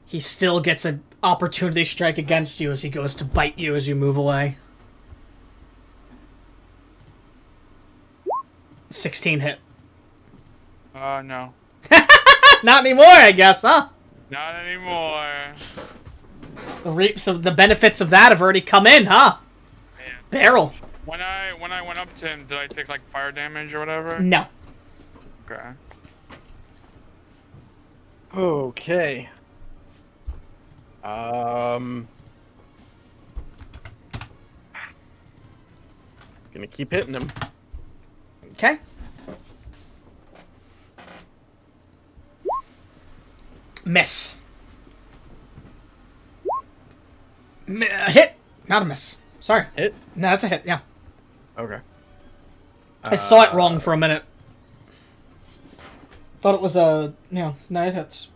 he still gets an opportunity strike against you as he goes to bite you as you move away. 16 hit. No. Not anymore, I guess, huh? Not anymore. The reaps of the benefits of that have already come in, huh? Man. Barrel. When I went up to him, did I take, like, fire damage or whatever? No. Okay. Okay. Gonna keep hitting him. Okay. Miss. Hit. Not a miss. Sorry. Hit? No, that's a hit, yeah. Okay. I saw it wrong for a minute. Thought it was a... no, it hits.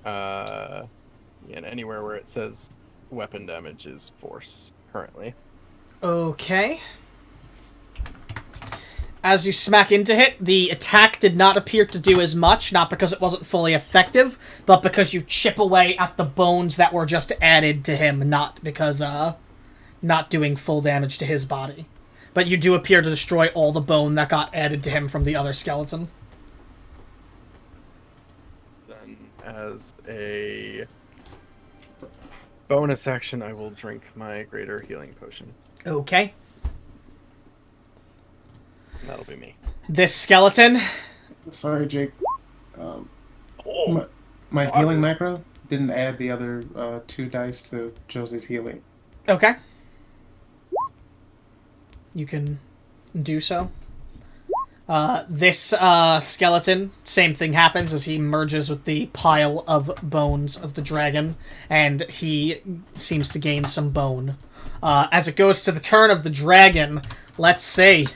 Yeah, and anywhere where it says weapon damage is force currently. Okay. As you smack into it, the attack did not appear to do as much, not because it wasn't fully effective, but because you chip away at the bones that were just added to him, not because, not doing full damage to his body. But you do appear to destroy all the bone that got added to him from the other skeleton. Then, as a bonus action, I will drink my greater healing potion. Okay. And that'll be me. This skeleton... Sorry, Jake. Oh, My healing macro didn't add the other 2 dice to Josie's healing. Okay. You can do so. This skeleton, same thing happens as he merges with the pile of bones of the dragon, and he seems to gain some bone. As it goes to the turn of the dragon, let's see.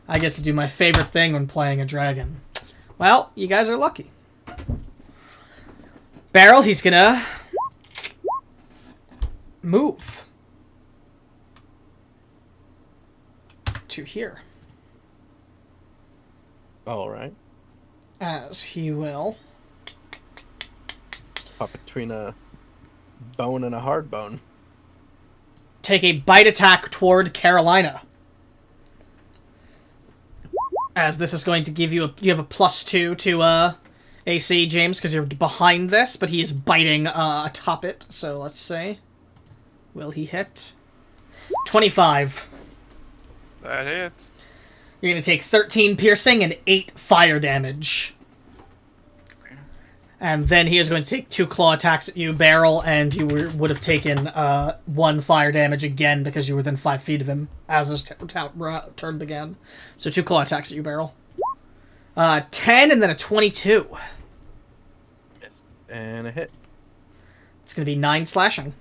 I get to do my favorite thing when playing a dragon. Well, you guys are lucky. Barrel, he's gonna move to here. All right. As he will Pop between a bone and a hard bone. take a bite attack toward Carolina. As this is going to give you you have a +2 to AC, James, because you're behind this, but he is biting atop it. So let's see. Will he hit? 25. That hits. You're going to take 13 piercing and 8 fire damage. And then he is going to take 2 claw attacks at you, Barrel, and you would have taken 1 fire damage again because you were within 5 feet of him as his turn began. So 2 claw attacks at you, Barrel. 10 and then a 22. And a hit. It's going to be 9 slashing.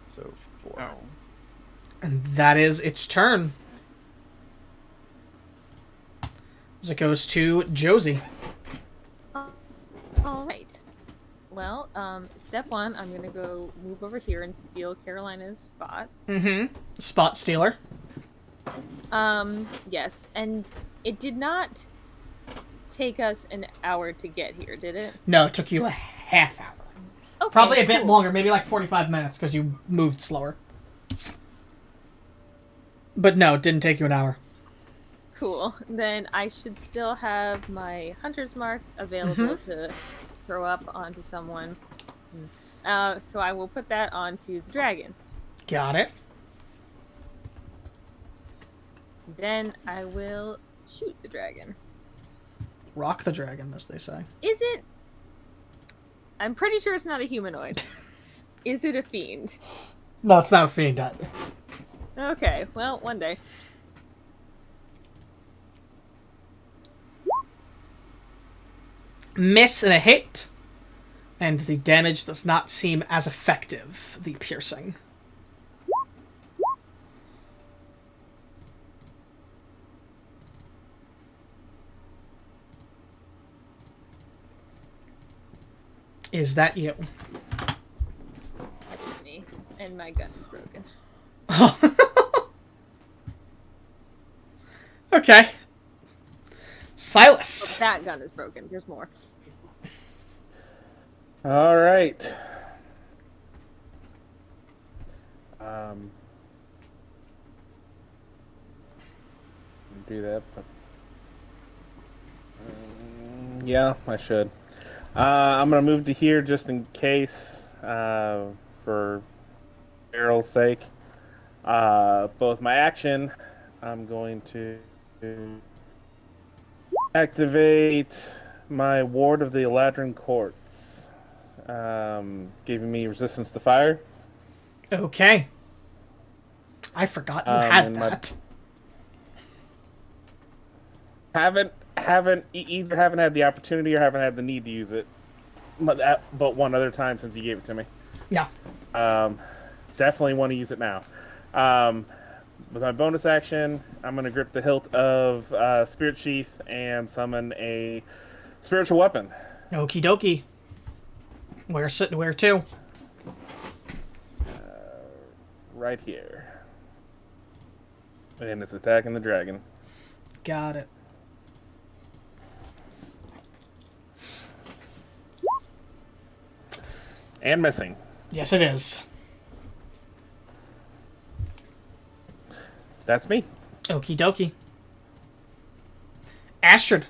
So 4. Oh. And that is its turn. As it goes to Josie. All right. Well, step 1, I'm gonna go move over here and steal Carolina's spot. Mm-hmm. Spot stealer. Yes, and it did not take us an hour to get here, did it? No, it took you a half hour. Okay, Probably a bit cool. longer, maybe like 45 minutes because you moved slower. But no, it didn't take you an hour. Cool. Then I should still have my hunter's mark available to throw up onto someone. So I will put that onto the dragon. Got it. Then I will shoot the dragon. Rock the dragon, as they say. Is it? I'm pretty sure it's not a humanoid. Is it a fiend? No, it's not a fiend either. Okay, well, one day. Miss and a hit. And the damage does not seem as effective, the piercing. Is that you? That's me. And my gun is broken. Okay. Silas. That gun is broken. There's more. All right. Do that, but yeah, I should. I'm gonna move to here just in case, for Barrel's sake. Both my action, I'm going to activate my Ward of the Eladrin Courts, giving me resistance to fire. Okay. I forgot you had that. Haven't had the opportunity or haven't had the need to use it, but one other time since you gave it to me. Yeah. Definitely want to use it now. With my bonus action, I'm going to grip the hilt of Spirit Sheath and summon a spiritual weapon. Okie dokie. Where to? Right here. And it's attacking the dragon. Got it. And missing. Yes, it is. That's me. Okie dokie. Astrid.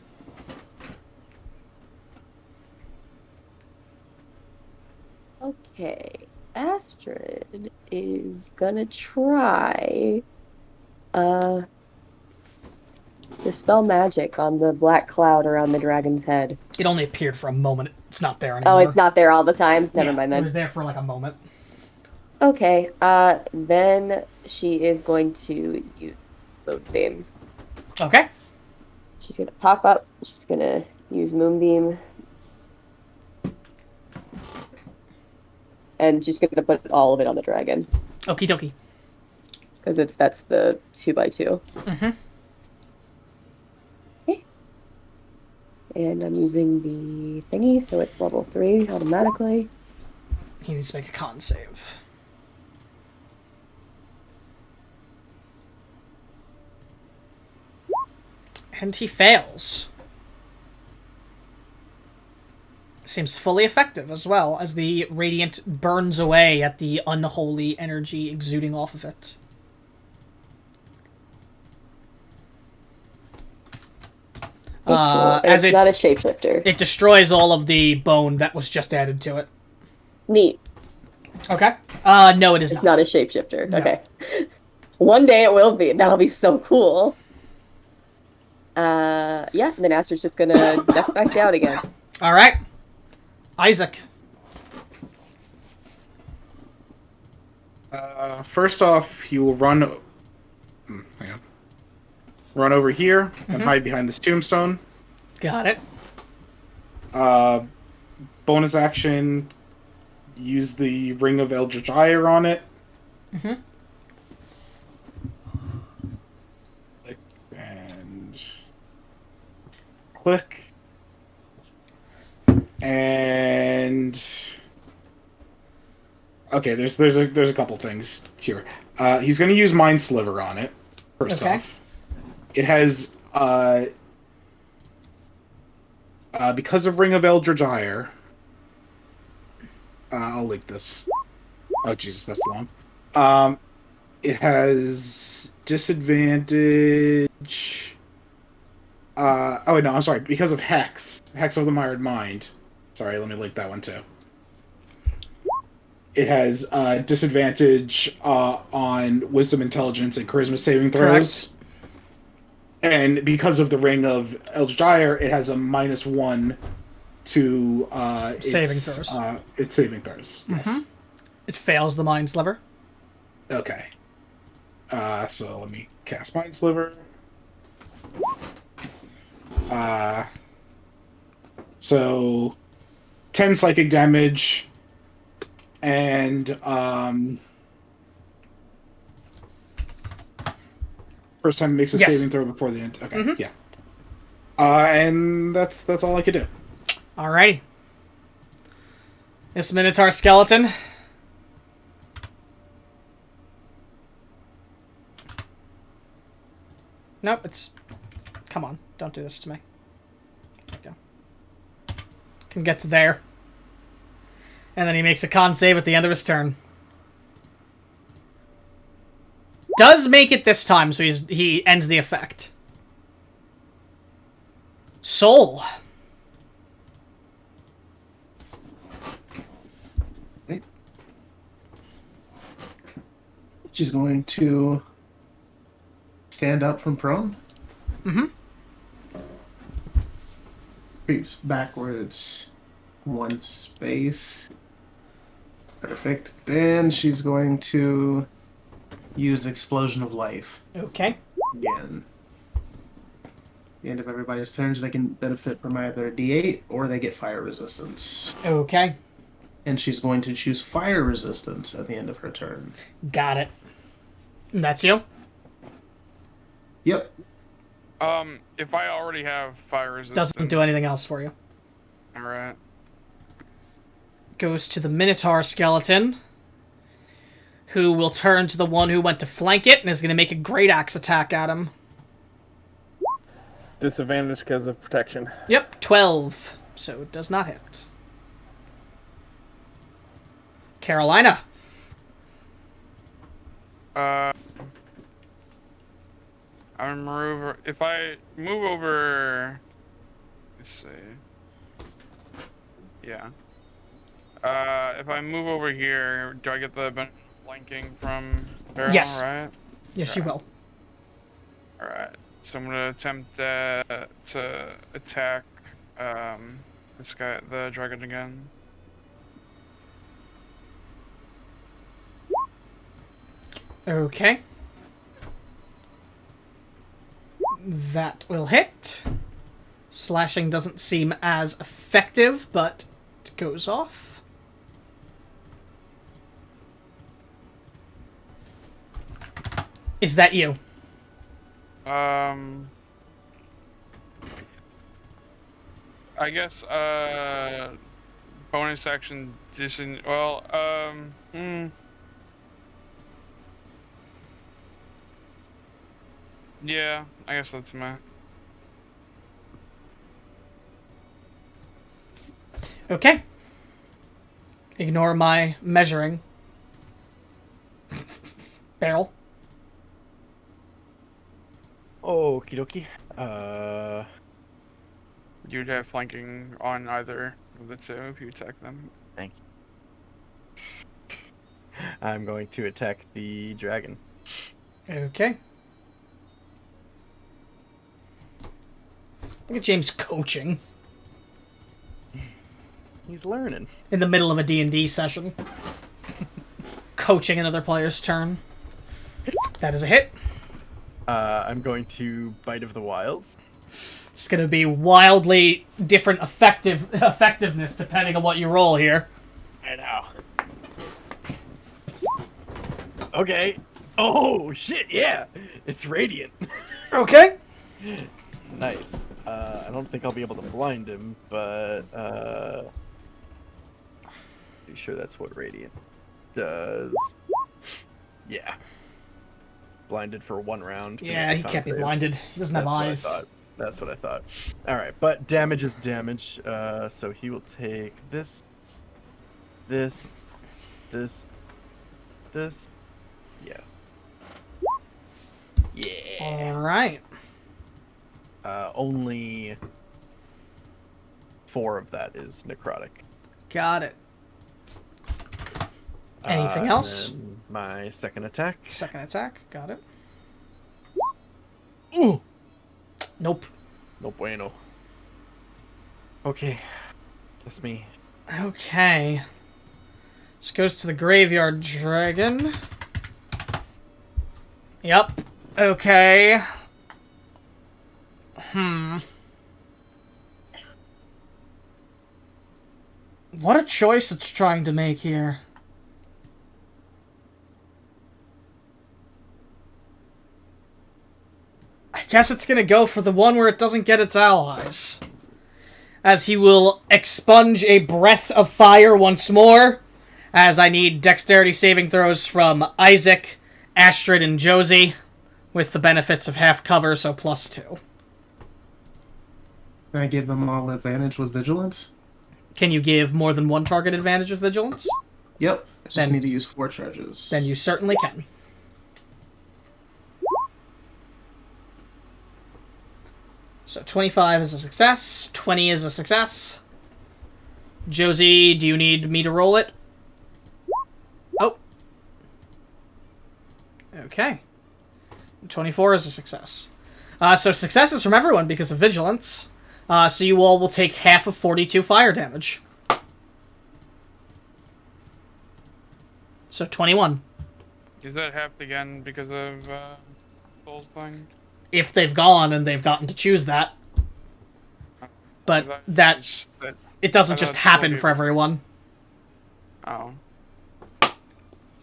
Okay. Astrid is gonna try dispel magic on the black cloud around the dragon's head. It only appeared for a moment. It's not there anymore. Oh, it's not there all the time? Never Yeah, mind It then. was there for like a moment. Okay, then she is going to use Moonbeam. Okay. She's gonna pop up, she's gonna use Moonbeam. And she's gonna put all of it on the dragon. Okie dokie. Because that's the 2x2. Mm-hmm. Okay. And I'm using the thingy, so it's level 3 automatically. He needs to make a con save. And he fails. Seems fully effective as well, as the radiant burns away at the unholy energy exuding off of it. It's not a shapeshifter. It destroys all of the bone that was just added to it. Neat. Okay. No, it is It's not a shapeshifter. No. Okay. One day it will be. That'll be so cool. Yeah, and then Aster's just gonna duck back down again. All right. Isaac. First off, he will run. Hang on. Run over here and hide behind this tombstone. Got it. Bonus action. Use the Ring of Eldritch Ire on it. Mm-hmm. Click and click. And okay, there's a couple things here. He's going to use Mind Sliver on it. First off, it has because of Ring of Eldritch Ire. I'll link this. Oh Jesus, that's long. It has disadvantage. Oh wait, no, I'm sorry. Because of Hex of the Mired Mind. Sorry, let me link that one too. It has disadvantage on Wisdom, Intelligence, and Charisma saving throws. Correct. And because of the Ring of Eldritch Ire, it has a -1 to Saving throws. Its saving throws. Yes. It fails the Mind Sliver. Okay. So let me cast Mind Sliver. So 10 psychic damage, and first time it makes a saving throw before the end. Okay, yeah. And that's all I could do. Alrighty. This Minotaur skeleton. Nope, it's... Come on, don't do this to me. There we go. Can get to there. And then he makes a con save at the end of his turn. Does make it this time, so he ends the effect. Soul. She's going to stand up from prone. Mm-hmm. Creeps backwards 1 space. Perfect. Then she's going to use Explosion of Life Okay. again. At the end of everybody's turns, they can benefit from either a D8 or they get fire resistance. Okay. And she's going to choose fire resistance at the end of her turn. Got it. And that's you? Yep. If I already have fire resistance... Doesn't do anything else for you. Alright. Goes to the Minotaur skeleton, who will turn to the one who went to flank it and is going to make a great axe attack at him. Disadvantage because of protection. Yep, 12. So it does not hit. Carolina. If I move over... Let's see. Yeah. If I move over here, do I get the flanking from Beryl, Yes. right? Yes, you will. Alright. So I'm gonna attempt to attack this guy, the dragon again. Okay. That will hit. Slashing doesn't seem as effective, but it goes off. Is that you? I guess, bonus action well, yeah, I guess that's my. Okay. Ignore my measuring. Barrel. Okie dokie. You'd have flanking on either of the two if you attack them. Thank you. I'm going to attack the dragon. Okay. Look at James coaching He's learning. in the middle of a D&D session. Coaching another player's turn. That is a hit. I'm going to Bite of the Wilds. It's going to be wildly different effectiveness depending on what you roll here. I know. Okay. Oh, shit, yeah. It's radiant. Okay. Nice. I don't think I'll be able to blind him, but, pretty sure that's what radiant does. Yeah. Blinded for 1 round. Yeah, he can't be blinded. He doesn't have eyes. That's what I thought. Alright, but damage is damage, so he will take this, this, yes. Yeah. Alright. Only 4 of that is necrotic. Got it. Anything else? And then my second attack. Second attack. Got it. Ooh. Nope. No bueno. Okay. That's me. Okay. This goes to the graveyard dragon. Yep. Okay. What a choice it's trying to make here. I guess it's gonna go for the one where it doesn't get its allies. As he will expunge a breath of fire once more. As I need dexterity saving throws from Isaac, Astrid, and Josie. With the benefits of half cover, so +2. Can I give them all advantage with vigilance? Can you give more than one target advantage with vigilance? Yep. I just Then- need to use 4 charges. Then you certainly can. So 25 is a success, 20 is a success. Josie, do you need me to roll it? Oh. Okay. 24 is a success. So successes from everyone because of vigilance. So you all will take half of 42 fire damage. So 21. Is that half again because of Soul's thing? If they've gone and they've gotten to choose that. But that it doesn't just happen for everyone. Oh.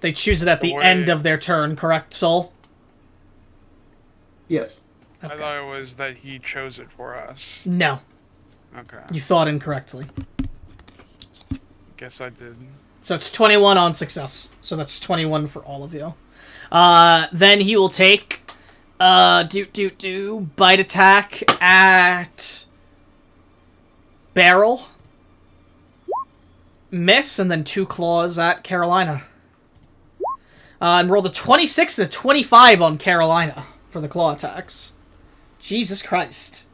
They choose it at the end of their turn, correct, Soul? Yes. I thought it was that he chose it for us. No. Okay. You thought incorrectly. Guess I did. So it's 21 on success. So that's 21 for all of you. Then he will take bite attack at Barrel. Miss, and then 2 claws at Carolina. And rolled a 26 and a 25 on Carolina for the claw attacks. Jesus Christ.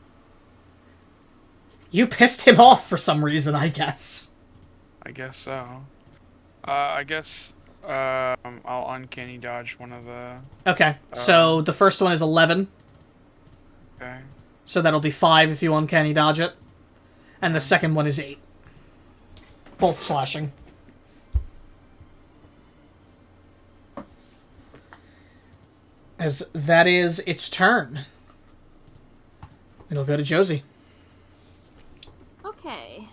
You pissed him off for some reason, I guess. I guess so. I guess I'll uncanny dodge one of the... Okay, so the first one is 11. Okay. So that'll be 5 if you uncanny dodge it. And the second one is 8. Both slashing. As that is its turn. It'll go to Josie. Okay.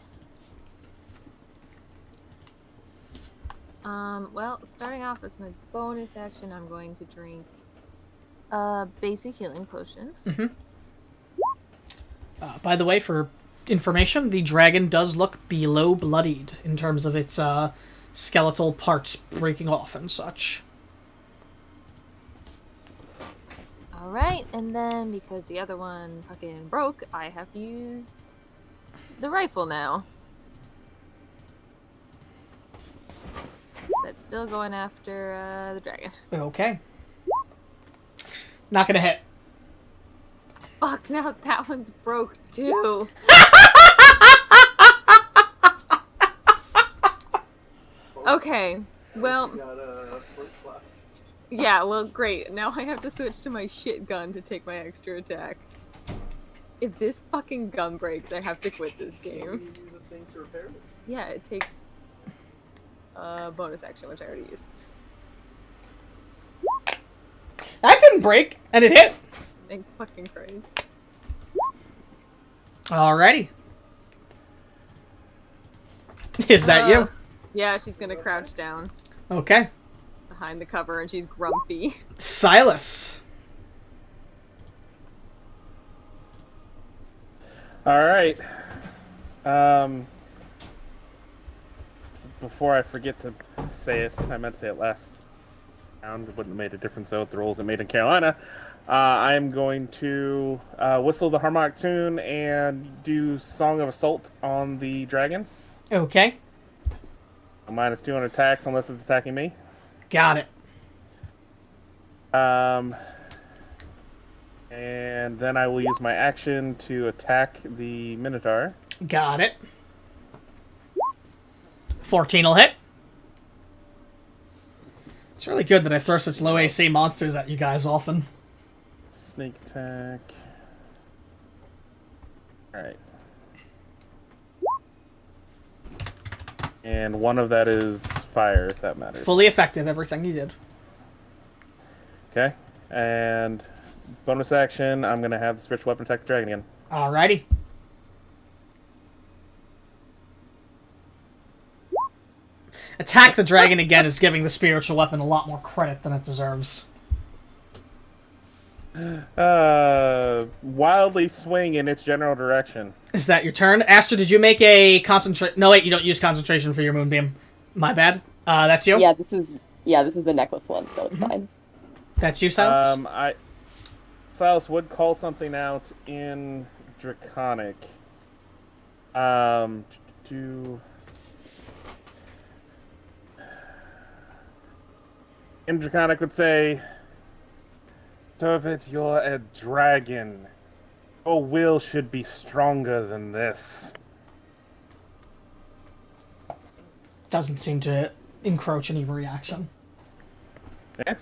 Well, starting off as my bonus action, I'm going to drink a basic healing potion. By the way, for information, the dragon does look below bloodied in terms of its skeletal parts breaking off and such. Alright, and then because the other one fucking broke, I have to use the rifle now. That's still going after the dragon. Okay. Not gonna hit. Fuck, now that one's broke too. Okay, well... Yeah, well, great. Now I have to switch to my shit gun to take my extra attack. If this fucking gun breaks, I have to quit this game. Can you use a thing to repair it? Yeah, it takes bonus action, which I already used. That didn't break, and it hit. Thank fucking Christ. Alrighty. Is that you? Yeah, she's gonna crouch down Okay. behind the cover, and she's grumpy. Silas. All right. Before I forget to say it, I meant to say it last round. It wouldn't have made a difference though with the rules it made in Carolina. I am going to whistle the harmonic tune and do Song of Assault on the dragon. Okay. A -2 on attacks unless it's attacking me. Got it. And then I will use my action to attack the Minotaur. Got it. 14 will hit. It's really good that I throw such low AC monsters at you guys often. Sneak attack. Alright. And one of that is fire, if that matters. Fully effective, everything you did. Okay. And bonus action, I'm going to have the spiritual weapon attack the dragon again. Alrighty. Attack the dragon again is giving the spiritual weapon a lot more credit than it deserves. Wildly swing in its general direction. Is that your turn? Astrid, did you make a concentration? No, wait, you don't use concentration for your moonbeam. My bad. That's you? Yeah, this is the necklace one, so it's fine. That's you, Silas? Silas would call something out in Draconic. In Draconic would say, Torvid, you're a dragon. Your will should be stronger than this. Doesn't seem to encroach any reaction. Yeah.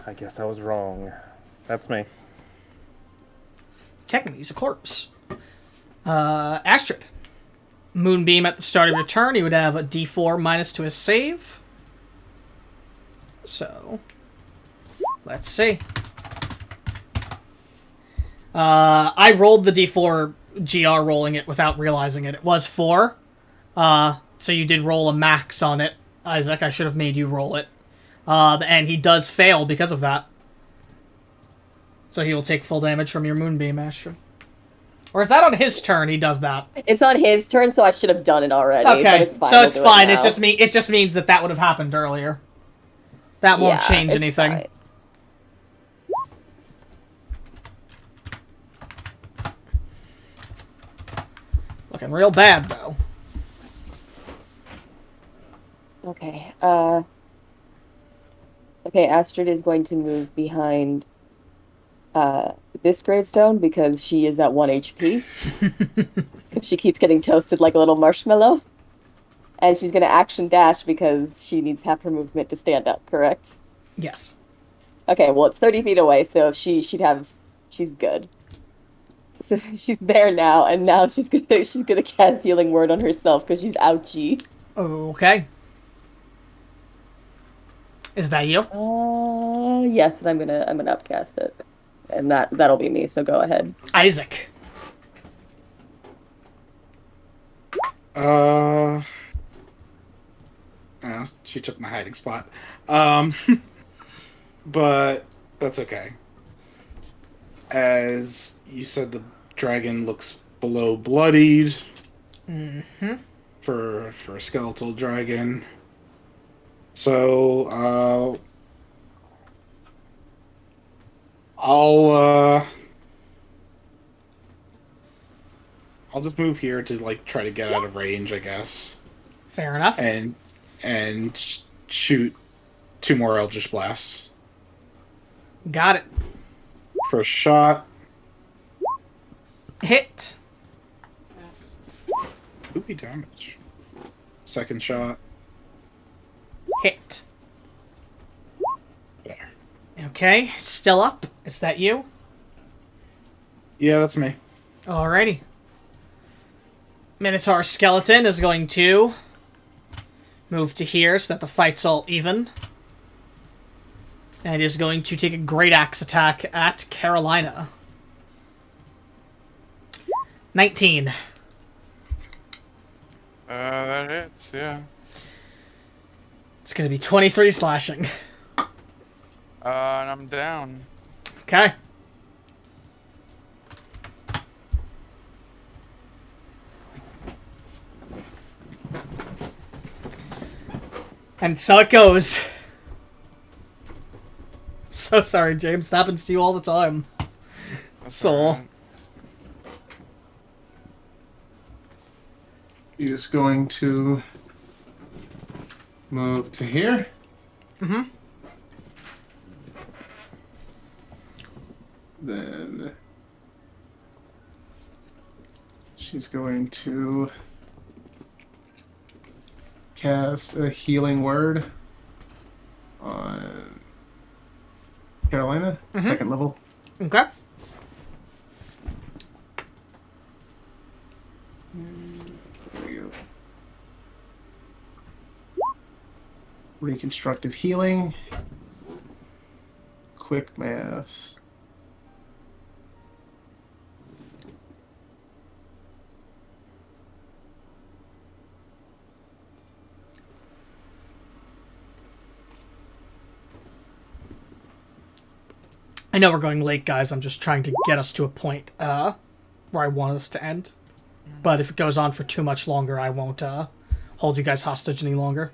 I guess I was wrong. That's me. Technically, he's a corpse. Astrid. Moonbeam at the start of your turn. He would have a d4 minus to his save. So, let's see. I rolled the d4 GR rolling it without realizing it. It was 4. So you did roll a max on it, Isaac. I should have made you roll it. And he does fail because of that. So he will take full damage from your moonbeam, Astrid. Or is that on his turn he does that? It's on his turn, so I should have done it already. Okay, but it's fine. so We'll it's do fine. It, It just means that would have happened earlier. That won't change it's anything. fine. Looking real bad, though. Okay. Okay, Astrid is going to move behind this gravestone because she is at 1 HP. She keeps getting toasted like a little marshmallow. And she's going to action dash because she needs half her movement to stand up, correct? Yes. Okay, well, it's 30 feet away, so she's good. So she's there now, and now she's gonna cast Healing Word on herself because she's ouchie. Okay. Is that you? Yes, and I'm gonna upcast it, and that'll be me. So go ahead, Isaac. She took my hiding spot. But that's okay. As you said, the dragon looks below bloodied Mm-hmm. for a skeletal dragon. So I'll just move here to like try to get out of range, I guess, Fair enough. and shoot 2 more Eldritch Blasts. Got it. First shot. Hit. Poopy damage. Second shot. Hit. Better. Okay, still up. Is that you? Yeah, that's me. Alrighty. Minotaur Skeleton is going to move to here so that the fight's all even. And is going to take a Great Axe attack at Carolina. 19. That hits, yeah. It's going to be 23 slashing. And I'm down. Okay. And so it goes. So sorry, James. It happens to you all the time. That's Soul. alright. He's going to move to here. Mm-hmm. Then she's going to cast a healing word on Carolina, second level. Okay. There we go. Reconstructive healing. Quick math. I know we're going late, guys. I'm just trying to get us to a point where I want us to end. But if it goes on for too much longer, I won't hold you guys hostage any longer.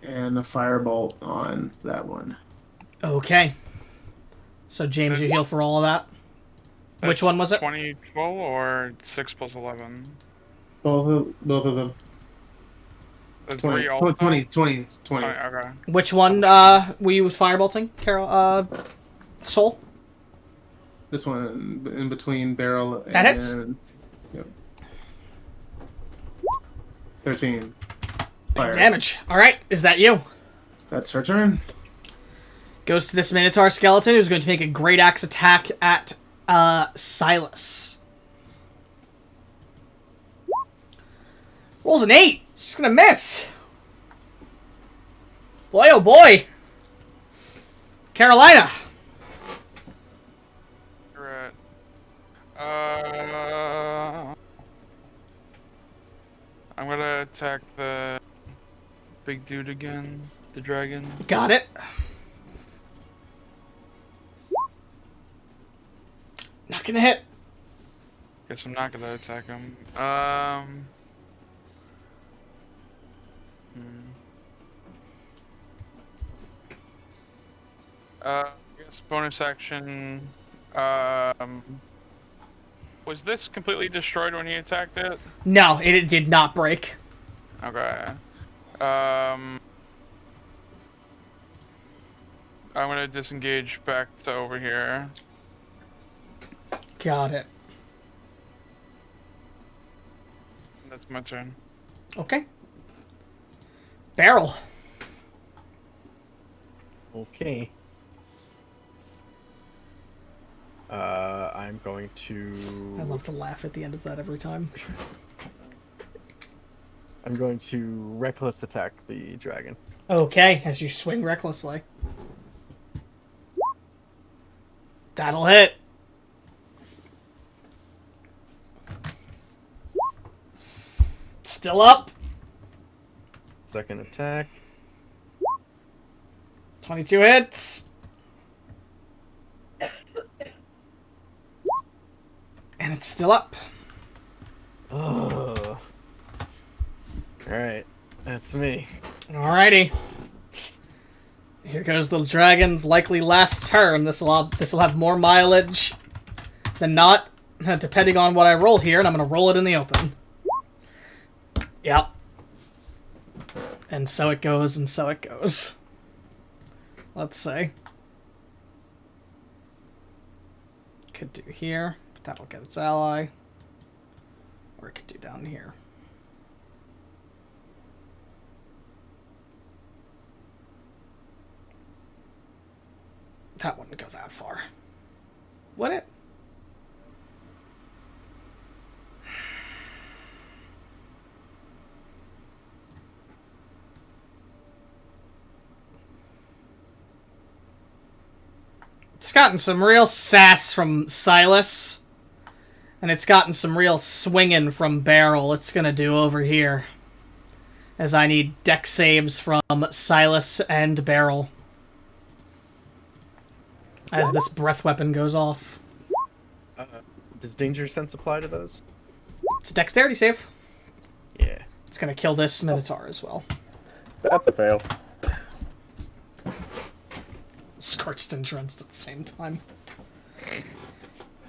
And a firebolt on that one. Okay. So, James, you heal for all of that? Which That's one was it? 20 12 or 6 plus 11? Both of them. The 20, 3 also? 20. Okay. Which one were you firebolting, Carol? Soul? This one in between barrel That hits. and... Yep. 13. Big Fire. damage. Alright, is that you? That's her turn. Goes to this Minotaur Skeleton, who's going to make a Great Axe attack at Silas. Rolls an 8. She's gonna miss. Boy, oh boy. Carolina. Right. I'm gonna attack the big dude again, the dragon. Got it. Not gonna hit. Guess I'm not gonna attack him. I guess bonus action. Was this completely destroyed when you attacked it? No, it did not break. Okay. I'm gonna disengage back to over here. Got it. That's my turn. Okay. Barrel. Okay. I'm going to... I love to laugh at the end of that every time. I'm going to reckless attack the dragon. Okay, as you swing recklessly. That'll hit. Still up. Second attack. 22 hits. And it's still up. Oh. Alright, that's me. Alrighty. Here goes the dragon's likely last turn. This'll have more mileage than not, depending on what I roll here, and I'm gonna roll it in the open. Yep. And so it goes, and so it goes. Let's see. Could do here, but that'll get its ally. Or it could do down here. That wouldn't go that far. Would it? It's gotten some real sass from Silas. And it's gotten some real swinging from Beryl. It's gonna do over here. As I need deck saves from Silas and Beryl. As this breath weapon goes off. Does danger sense apply to those? It's a dexterity save. Yeah. It's gonna kill this Minotaur as well. That's a fail. Scorched and drenched at the same time.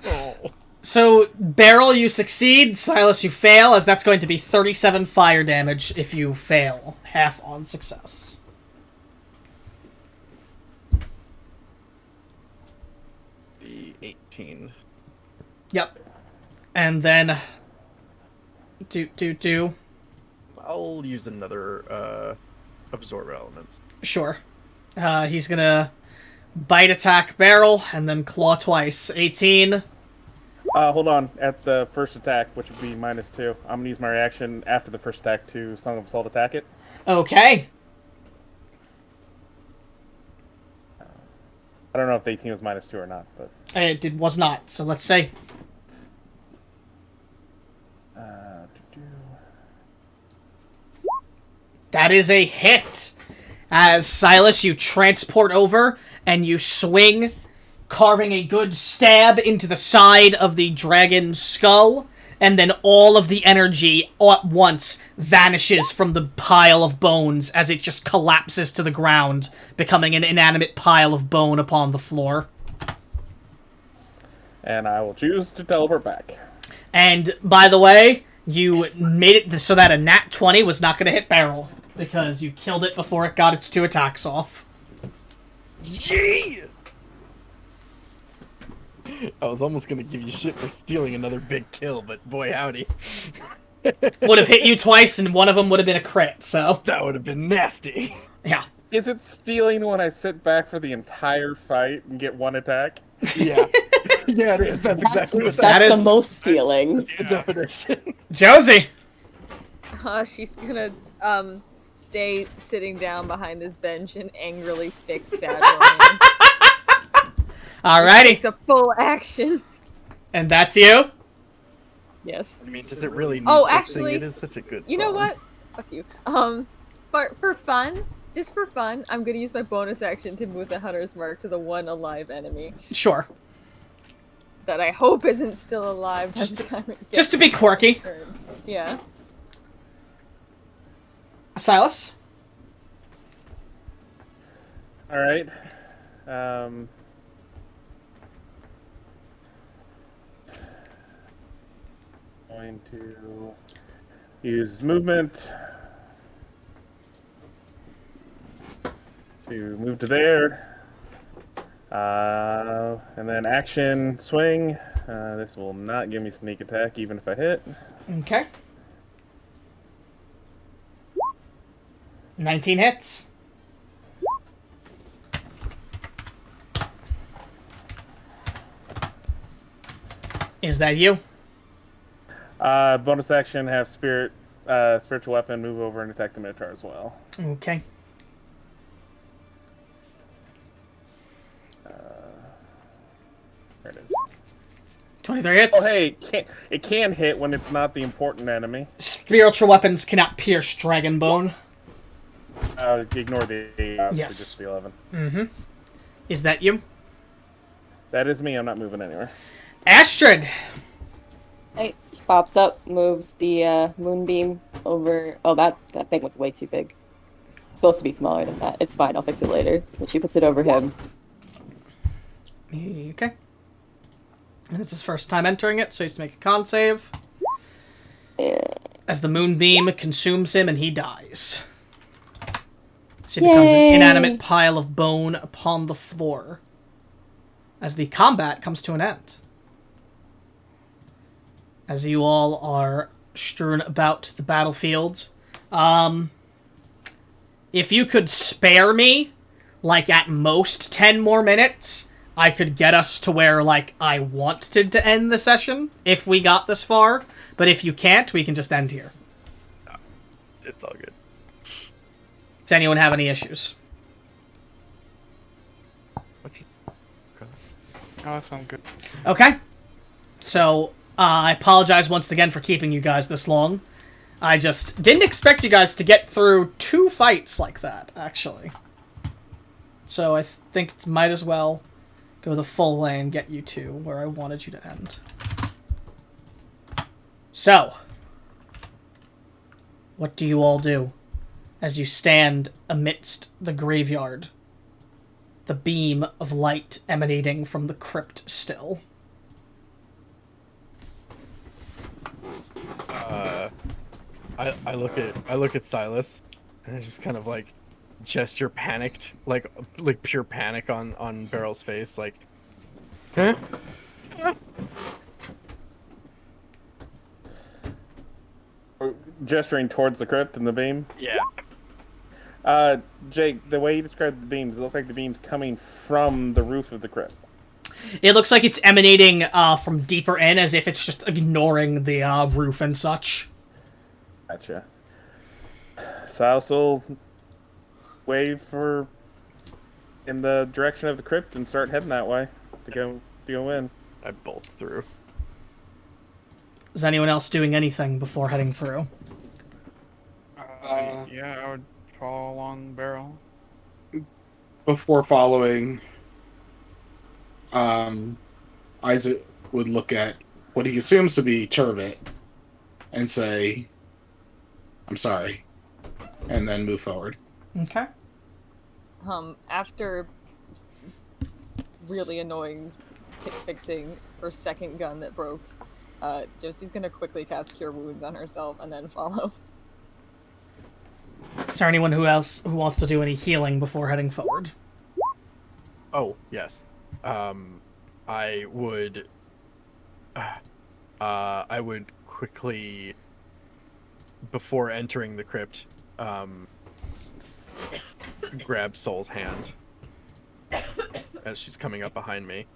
Oh. So, Beryl, you succeed. Silas, you fail, as that's going to be 37 fire damage if you fail. Half on success. The 18. Yep. And then... Do. I'll use another, absorb elements. Sure. He's gonna bite attack Beryl, and then claw twice. 18. Hold on. At the first attack, which would be -2, I'm gonna use my reaction after the first attack to Song of Assault attack it. Okay. I don't know if the 18 was -2 or not, but It was not, so let's say. That is a hit. As Silas, you transport over and you swing, carving a good stab into the side of the dragon's skull, and then all of the energy all at once vanishes from the pile of bones as it just collapses to the ground, becoming an inanimate pile of bone upon the floor. and I will choose to teleport back. And, by the way, you made it so that a nat 20 was not going to hit Beryl, because you killed it before it got its 2 attacks off. Yeah! I was almost gonna give you shit for stealing another big kill, but boy howdy. Would have hit you twice, and one of them would have been a crit, so... That would have been nasty. Yeah. Is it stealing when I sit back for the entire fight and get 1 attack? Yeah. Yeah, it is. That's exactly what That That's is- the most stealing. That's the definition. Josie! She's gonna stay sitting down behind this bench and angrily fix Badlands. Alrighty. Takes a full action. And that's you? Yes. I mean, does it really need Oh, fixing? actually, It is such a good You know song. what? Fuck you. For fun, just for fun, I'm gonna use my bonus action to move the Hunter's Mark to the one alive enemy Sure. that I hope isn't still alive by the time it gets Just to be quirky. turned. Yeah. Silas? Alright. Going to use movement to move to there. And then action swing. This will not give me sneak attack even if I hit. Okay. 19 hits. Is that you? Bonus action, have spiritual weapon, move over and attack the Minotaur as well. Okay. There it is. 23 hits. Oh, hey, it can hit when it's not the important enemy. Spiritual weapons cannot pierce dragon bone. Ignore the Yes. just the 11. Mm-hmm. Is that you? That is me. I'm not moving anywhere. Astrid! pops up, moves the moonbeam over. Oh, that thing was way too big. It's supposed to be smaller than that. It's fine. I'll fix it later. But she puts it over him. Okay. And it's his first time entering it, so he has to make a con save. As the moonbeam consumes him and he dies. So he becomes an inanimate pile of bone upon the floor. As the combat comes to an end. As you all are strewn about the battlefield. If you could spare me, like at most 10 more minutes, I could get us to where, like, I wanted to end the session, if we got this far. But if you can't, we can just end here. It's all good. Does anyone have any issues? Oh, that sounds good. Okay. So, I apologize once again for keeping you guys this long. I just didn't expect you guys to get through 2 fights like that, actually. So I think it might as well go the full way and get you to where I wanted you to end. So, what do you all do as you stand amidst the graveyard? The beam of light emanating from the crypt still. I look at Silas, and I just kind of like gesture panicked, like pure panic on Beryl's face, like, huh? Gesturing towards the crypt and the beam. Yeah. Jake, the way you described the beams, it looked like the beams coming from the roof of the crypt. It looks like it's emanating from deeper in, as if it's just ignoring the roof and such. Gotcha. Silas will wave in the direction of the crypt and start heading that way to go in. I bolt through. Is anyone else doing anything before heading through? Yeah, I would follow along the barrel. Before following, Isaac would look at what he assumes to be Turvet and say, "I'm sorry," and then move forward. Okay. After really annoying fixing her second gun that broke, Josie's gonna quickly cast Cure Wounds on herself and then follow. Is there anyone who wants to do any healing before heading forward? Oh, yes. I would quickly, before entering the crypt, grab Soul's hand as she's coming up behind me,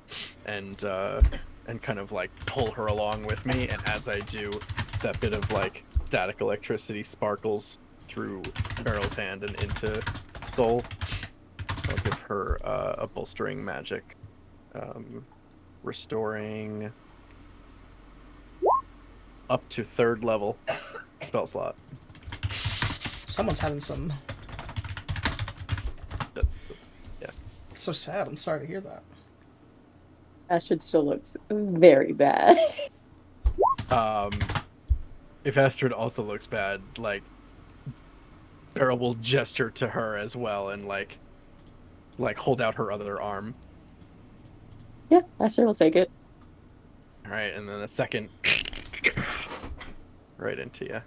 and kind of like pull her along with me. And as I do, that bit of like static electricity sparkles through Beryl's hand and into Soul. I'll give her a bolstering magic, restoring up to 3rd level spell slot. Someone's having some... That's yeah. It's so sad. I'm sorry to hear that. Astrid still looks very bad. If Astrid also looks bad, like, Beryl will gesture to her as well and like hold out her other arm. Yeah, Astrid will take it. All right, and then a second right into you.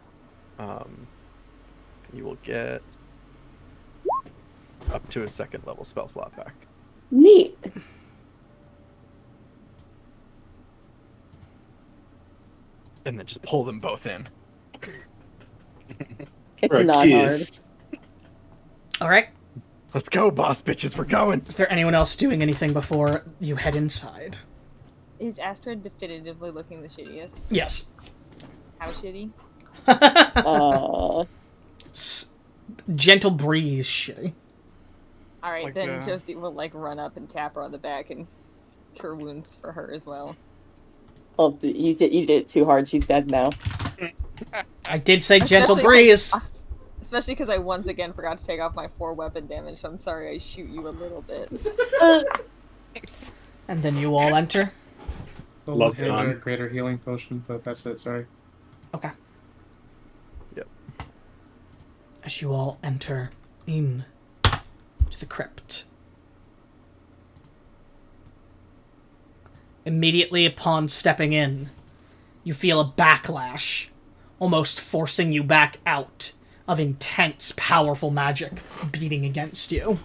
You will get up to a 2nd level spell slot back. Neat. And then just pull them both in. It's For a not kiss. All right. Let's go, boss bitches. We're going. Is there anyone else doing anything before you head inside? Is Astrid definitively looking the shittiest? Yes. How shitty? Gentle breeze shitty. Alright, Like, then Josie will like run up and tap her on the back and Cure Wounds for her as well. Oh, you did it too hard. She's dead now. I did say gentle Especially- breeze. Especially because I once again forgot to take off my 4 weapon damage, so I'm sorry I shoot you a little bit. And then you all enter. Love and a Dawn. greater healing potion, but that's it. Sorry. Okay. Yep. As you all enter in to the crypt. Immediately upon stepping in, you feel a backlash, almost forcing you back out of intense, powerful magic beating against you.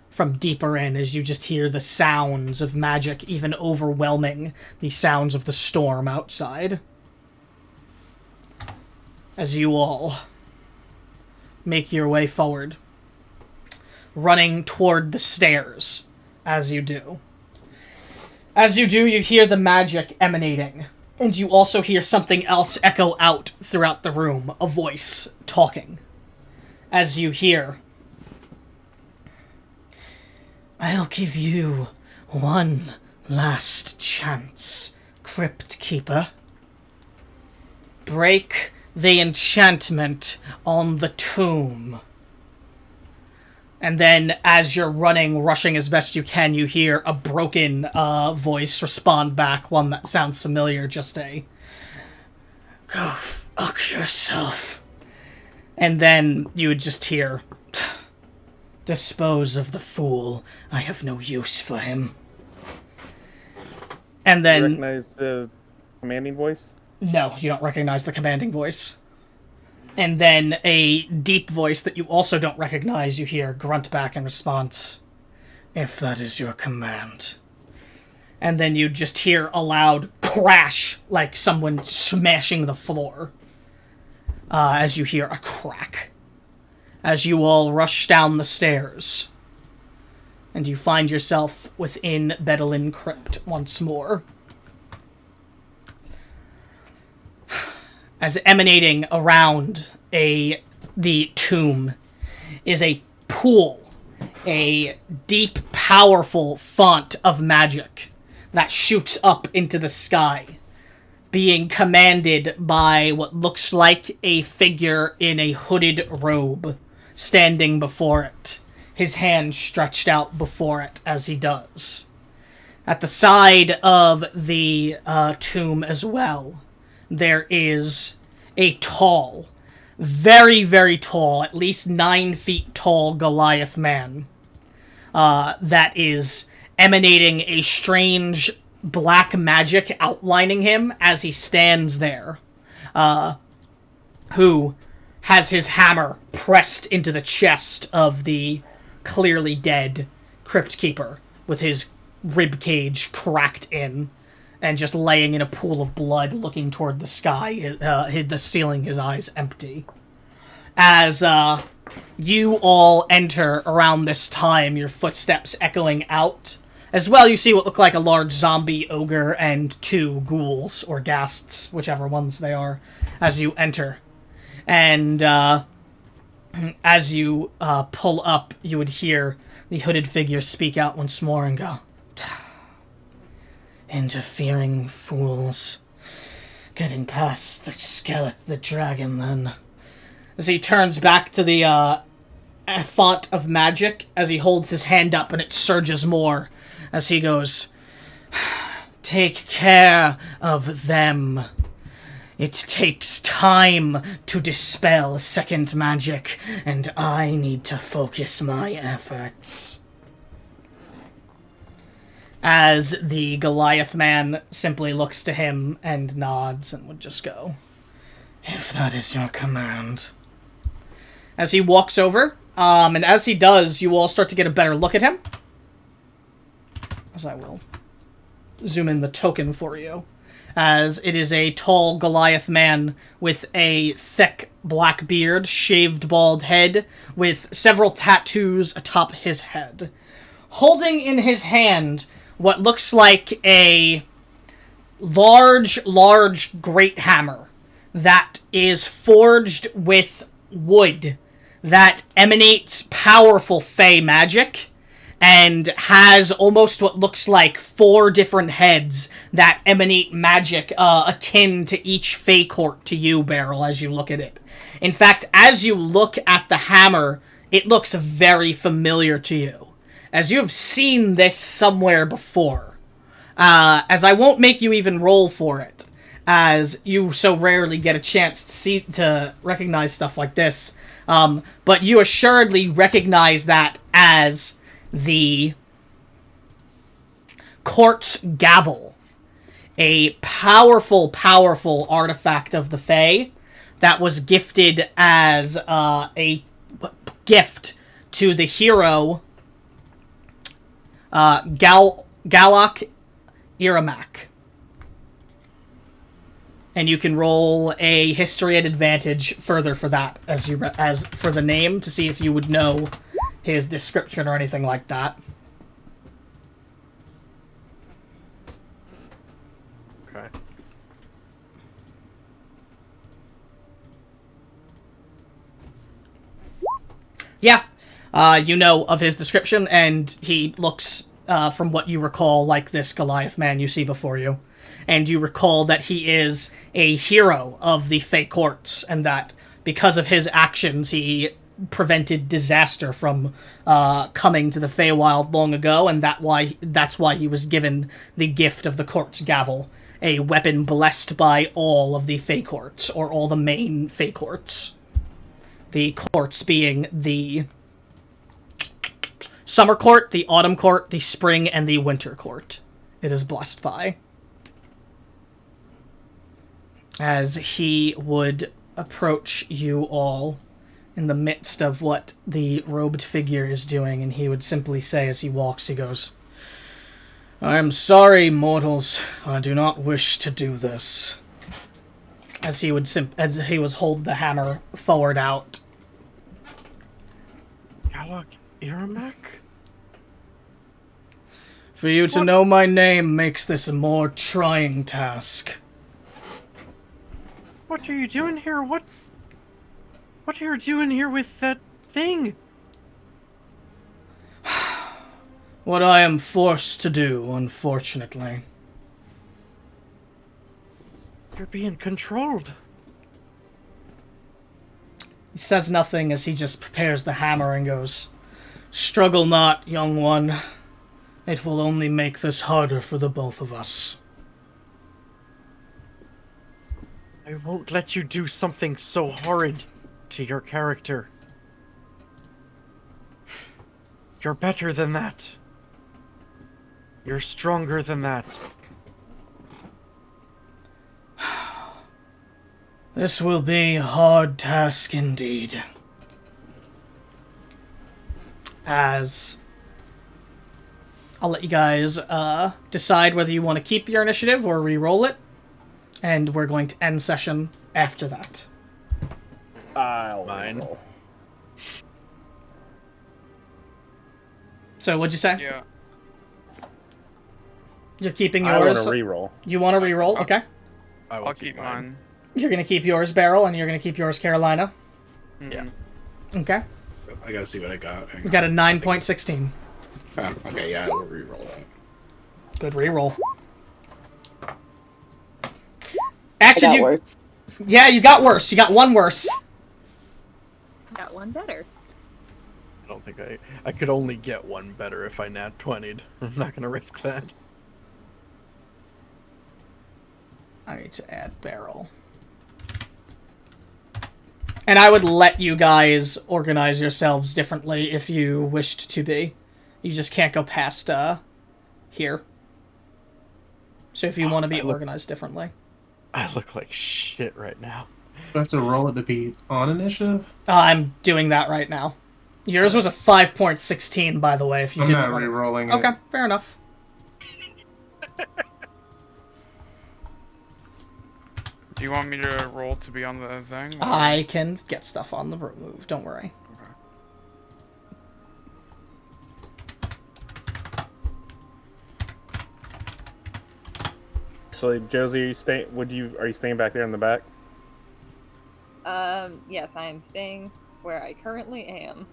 From deeper in, as you just hear the sounds of magic even overwhelming the sounds of the storm outside. As you all make your way forward, running toward the stairs as you do. As you do, you hear the magic emanating, and you also hear something else echo out throughout the room, a voice talking. As you hear, "I'll give you one last chance, Crypt Keeper. Break the enchantment on the tomb." And then, as you're running, rushing as best you can, you hear a broken voice respond back, one that sounds familiar, just a, "Go fuck yourself." And then you would just hear, "Dispose of the fool. I have no use for him." And Do you then... recognize the commanding voice? No, you don't recognize the commanding voice. And then a deep voice that you also don't recognize, you hear grunt back in response, "If that is your command." And then you just hear a loud crash, like someone smashing the floor, as you hear a crack. As you all rush down the stairs. And you find yourself within Bedouin Crypt once more. As emanating around the tomb is a pool, a deep, powerful font of magic that shoots up into the sky, being commanded by what looks like a figure in a hooded robe, standing before it, his hand stretched out before it as he does. At the side of the tomb as well, there is a tall, very, very tall, at least 9 feet tall Goliath man that is emanating a strange black magic outlining him as he stands there, who has his hammer pressed into the chest of the clearly dead Crypt Keeper, with his rib cage cracked in, and just laying in a pool of blood, looking toward the sky, the ceiling, his eyes empty. As you all enter around this time, your footsteps echoing out. As well, you see what look like a large zombie ogre and 2 ghouls, or ghasts, whichever ones they are, as you enter. And as you pull up, you would hear the hooded figure speak out once more and go, "Interfering fools. Getting past the skeleton, the dragon, then." As he turns back to the font of magic, as he holds his hand up and it surges more, as he goes, "Take care of them. It takes time to dispel second magic, and I need to focus my efforts." As the Goliath man simply looks to him and nods and would just go, "If that is your command." As he walks over, and as he does, you all start to get a better look at him. As I will zoom in the token for you. As it is a tall Goliath man with a thick black beard, shaved bald head, with several tattoos atop his head. Holding in his hand what looks like a large great hammer that is forged with wood that emanates powerful fey magic and has almost what looks like 4 different heads that emanate magic akin to each fey court to you, Beryl, as you look at it. In fact, as you look at the hammer, it looks very familiar to you, as you have seen this somewhere before. as I won't make you even roll for it, as you so rarely get a chance to recognize stuff like this. But you assuredly recognize that as the Court's Gavel, a powerful, powerful artifact of the Fae that was gifted as a gift to the hero Galak Iramak. And you can roll a history at advantage further for that, as for the name, to see if you would know his description or anything like that. Okay. Yeah, you know of his description, and he looks, from what you recall, like this Goliath man you see before you. And you recall that he is a hero of the Fey Courts, and that because of his actions, he prevented disaster from coming to the Feywild long ago, and that's why he was given the gift of the Court's Gavel, a weapon blessed by all of the Fey Courts, or all the main Fey Courts. The courts being the Summer Court, the Autumn Court, the Spring, and the Winter Court. It is blessed by. As he would approach you all in the midst of what the robed figure is doing, and he would simply say as he walks, he goes, "I am sorry, mortals. I do not wish to do this." As he would hold the hammer forward out. Galak Iramak? For you to know my name makes this a more trying task. What are you doing here? What are you doing here with that thing? What I am forced to do, unfortunately. You're being controlled. He says nothing as he just prepares the hammer and goes, "Struggle not, young one. It will only make this harder for the both of us." I won't let you do something so horrid to your character. You're better than that. You're stronger than that. This will be a hard task indeed. As I'll let you guys decide whether you want to keep your initiative or re-roll it. And we're going to end session after that. I'll Fine. roll. So what'd you say? Yeah. You're keeping I want yours? to reroll. You want to re-roll? Okay. I will I'll keep mine. You're going to keep yours, Beryl, and you're going to keep yours, Carolina. Mhm. Okay. I gotta see what I got. Hang We on. got a 9.16. Oh, okay, yeah, we'll re-roll that. Good re-roll. I Ashton, got you... worse. Yeah, you got worse. You got one worse. Got one better. I don't think I could only get one better if I nat 20'd. I'm not gonna risk that. I need to add Beryl. And I would let you guys organize yourselves differently if you wished to be. You just can't go past, here. So if you want to be organized differently. I look like shit right now. Do I have to roll it to be on initiative? I'm doing that right now. Yours was a 5.16, by the way, if you I'm didn't not want to- re-rolling it. Okay, fair enough. Do you want me to roll to be on the thing? or- I can get stuff on the move, don't worry. So, Josie, are you staying back there in the back? Yes, I am staying where I currently am.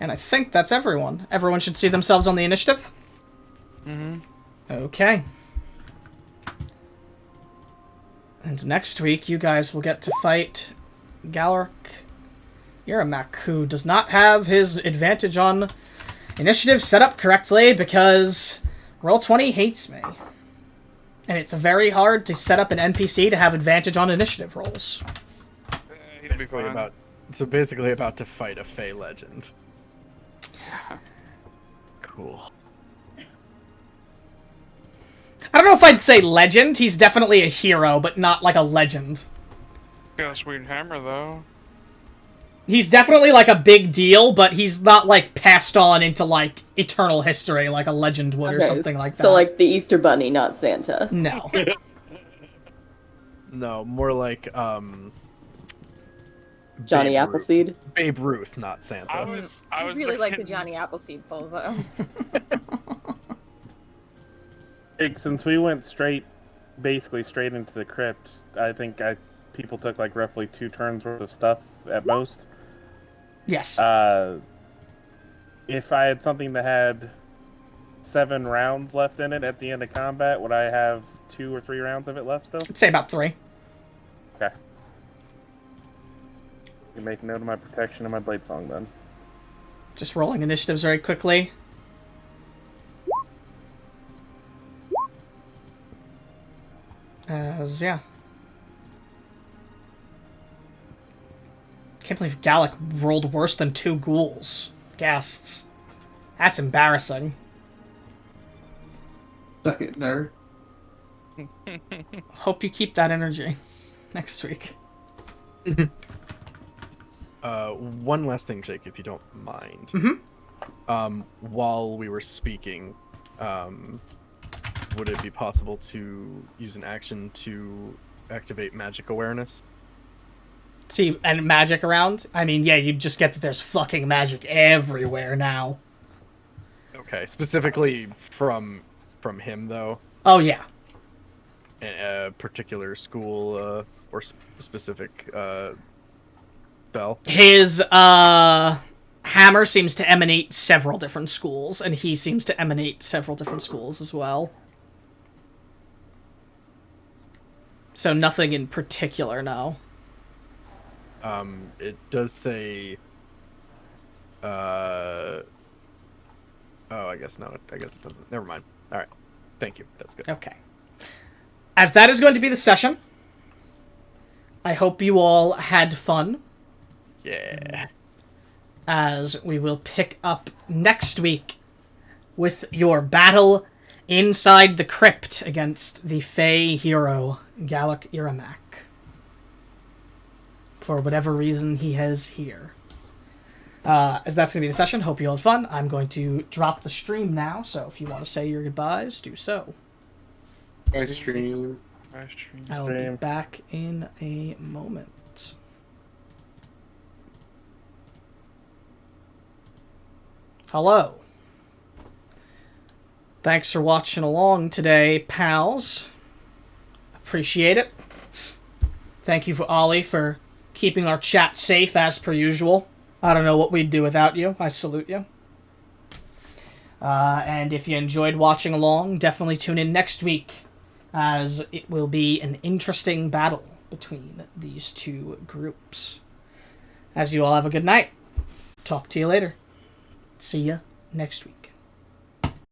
And I think that's everyone. Everyone should see themselves on the initiative? Mhm. Okay. And next week, you guys will get to fight Galric Iramak, who does not have his advantage on initiative set up correctly because Roll20 hates me. And it's very hard to set up an NPC to have advantage on initiative rolls. He'll be Basically fine. basically about to fight a Fey legend. Cool. I don't know if I'd say legend. He's definitely a hero, but not like a legend. Got a sweet hammer though. He's definitely like a big deal, but he's not like passed on into like eternal history like a legend would or Okay, something like that. So like the Easter Bunny, not Santa. No. No, more like Johnny Babe Appleseed. Babe Ruth, not Santa. I was I really like the thinking- Johnny Appleseed pull though. Jake, since we went basically straight into the crypt, I think people took like roughly 2 turns worth of stuff at most. Yes. If I had something that had 7 rounds left in it at the end of combat, would I have 2 or 3 rounds of it left still? I'd say about 3. Okay. You can make note of my protection and my blade song then. Just rolling initiatives very quickly. Yeah. Can't believe Gallic rolled worse than 2 ghouls. Guests. That's embarrassing. Suck it, nerd. Hope you keep that energy next week. One last thing, Jake, if you don't mind. Mm-hmm. While we were speaking, would it be possible to use an action to activate magic awareness? See, and magic around? I mean, yeah, you just get that there's fucking magic everywhere now. Okay, specifically from him though. Oh, yeah. A particular school or specific spell. His, hammer seems to emanate several different schools, and he seems to emanate several different schools as well. So nothing in particular, no. It does say. Oh, I guess no. I guess it doesn't. Never mind. All right. Thank you. That's good. Okay. As that is going to be the session, I hope you all had fun. Yeah. As we will pick up next week with your battle inside the crypt against the Fey hero, Gallic Iramak. For whatever reason he has here. As that's going to be the session, hope you all had fun. I'm going to drop the stream now, so if you want to say your goodbyes, do so. My stream. I'll be back in a moment. Hello. Thanks for watching along today, pals. Appreciate it. Thank you for Ollie for keeping our chat safe as per usual. I don't know what we'd do without you. I salute you. And if you enjoyed watching along, definitely tune in next week, as it will be an interesting battle between these 2 groups. As you all have a good night. Talk to you later. See ya next week.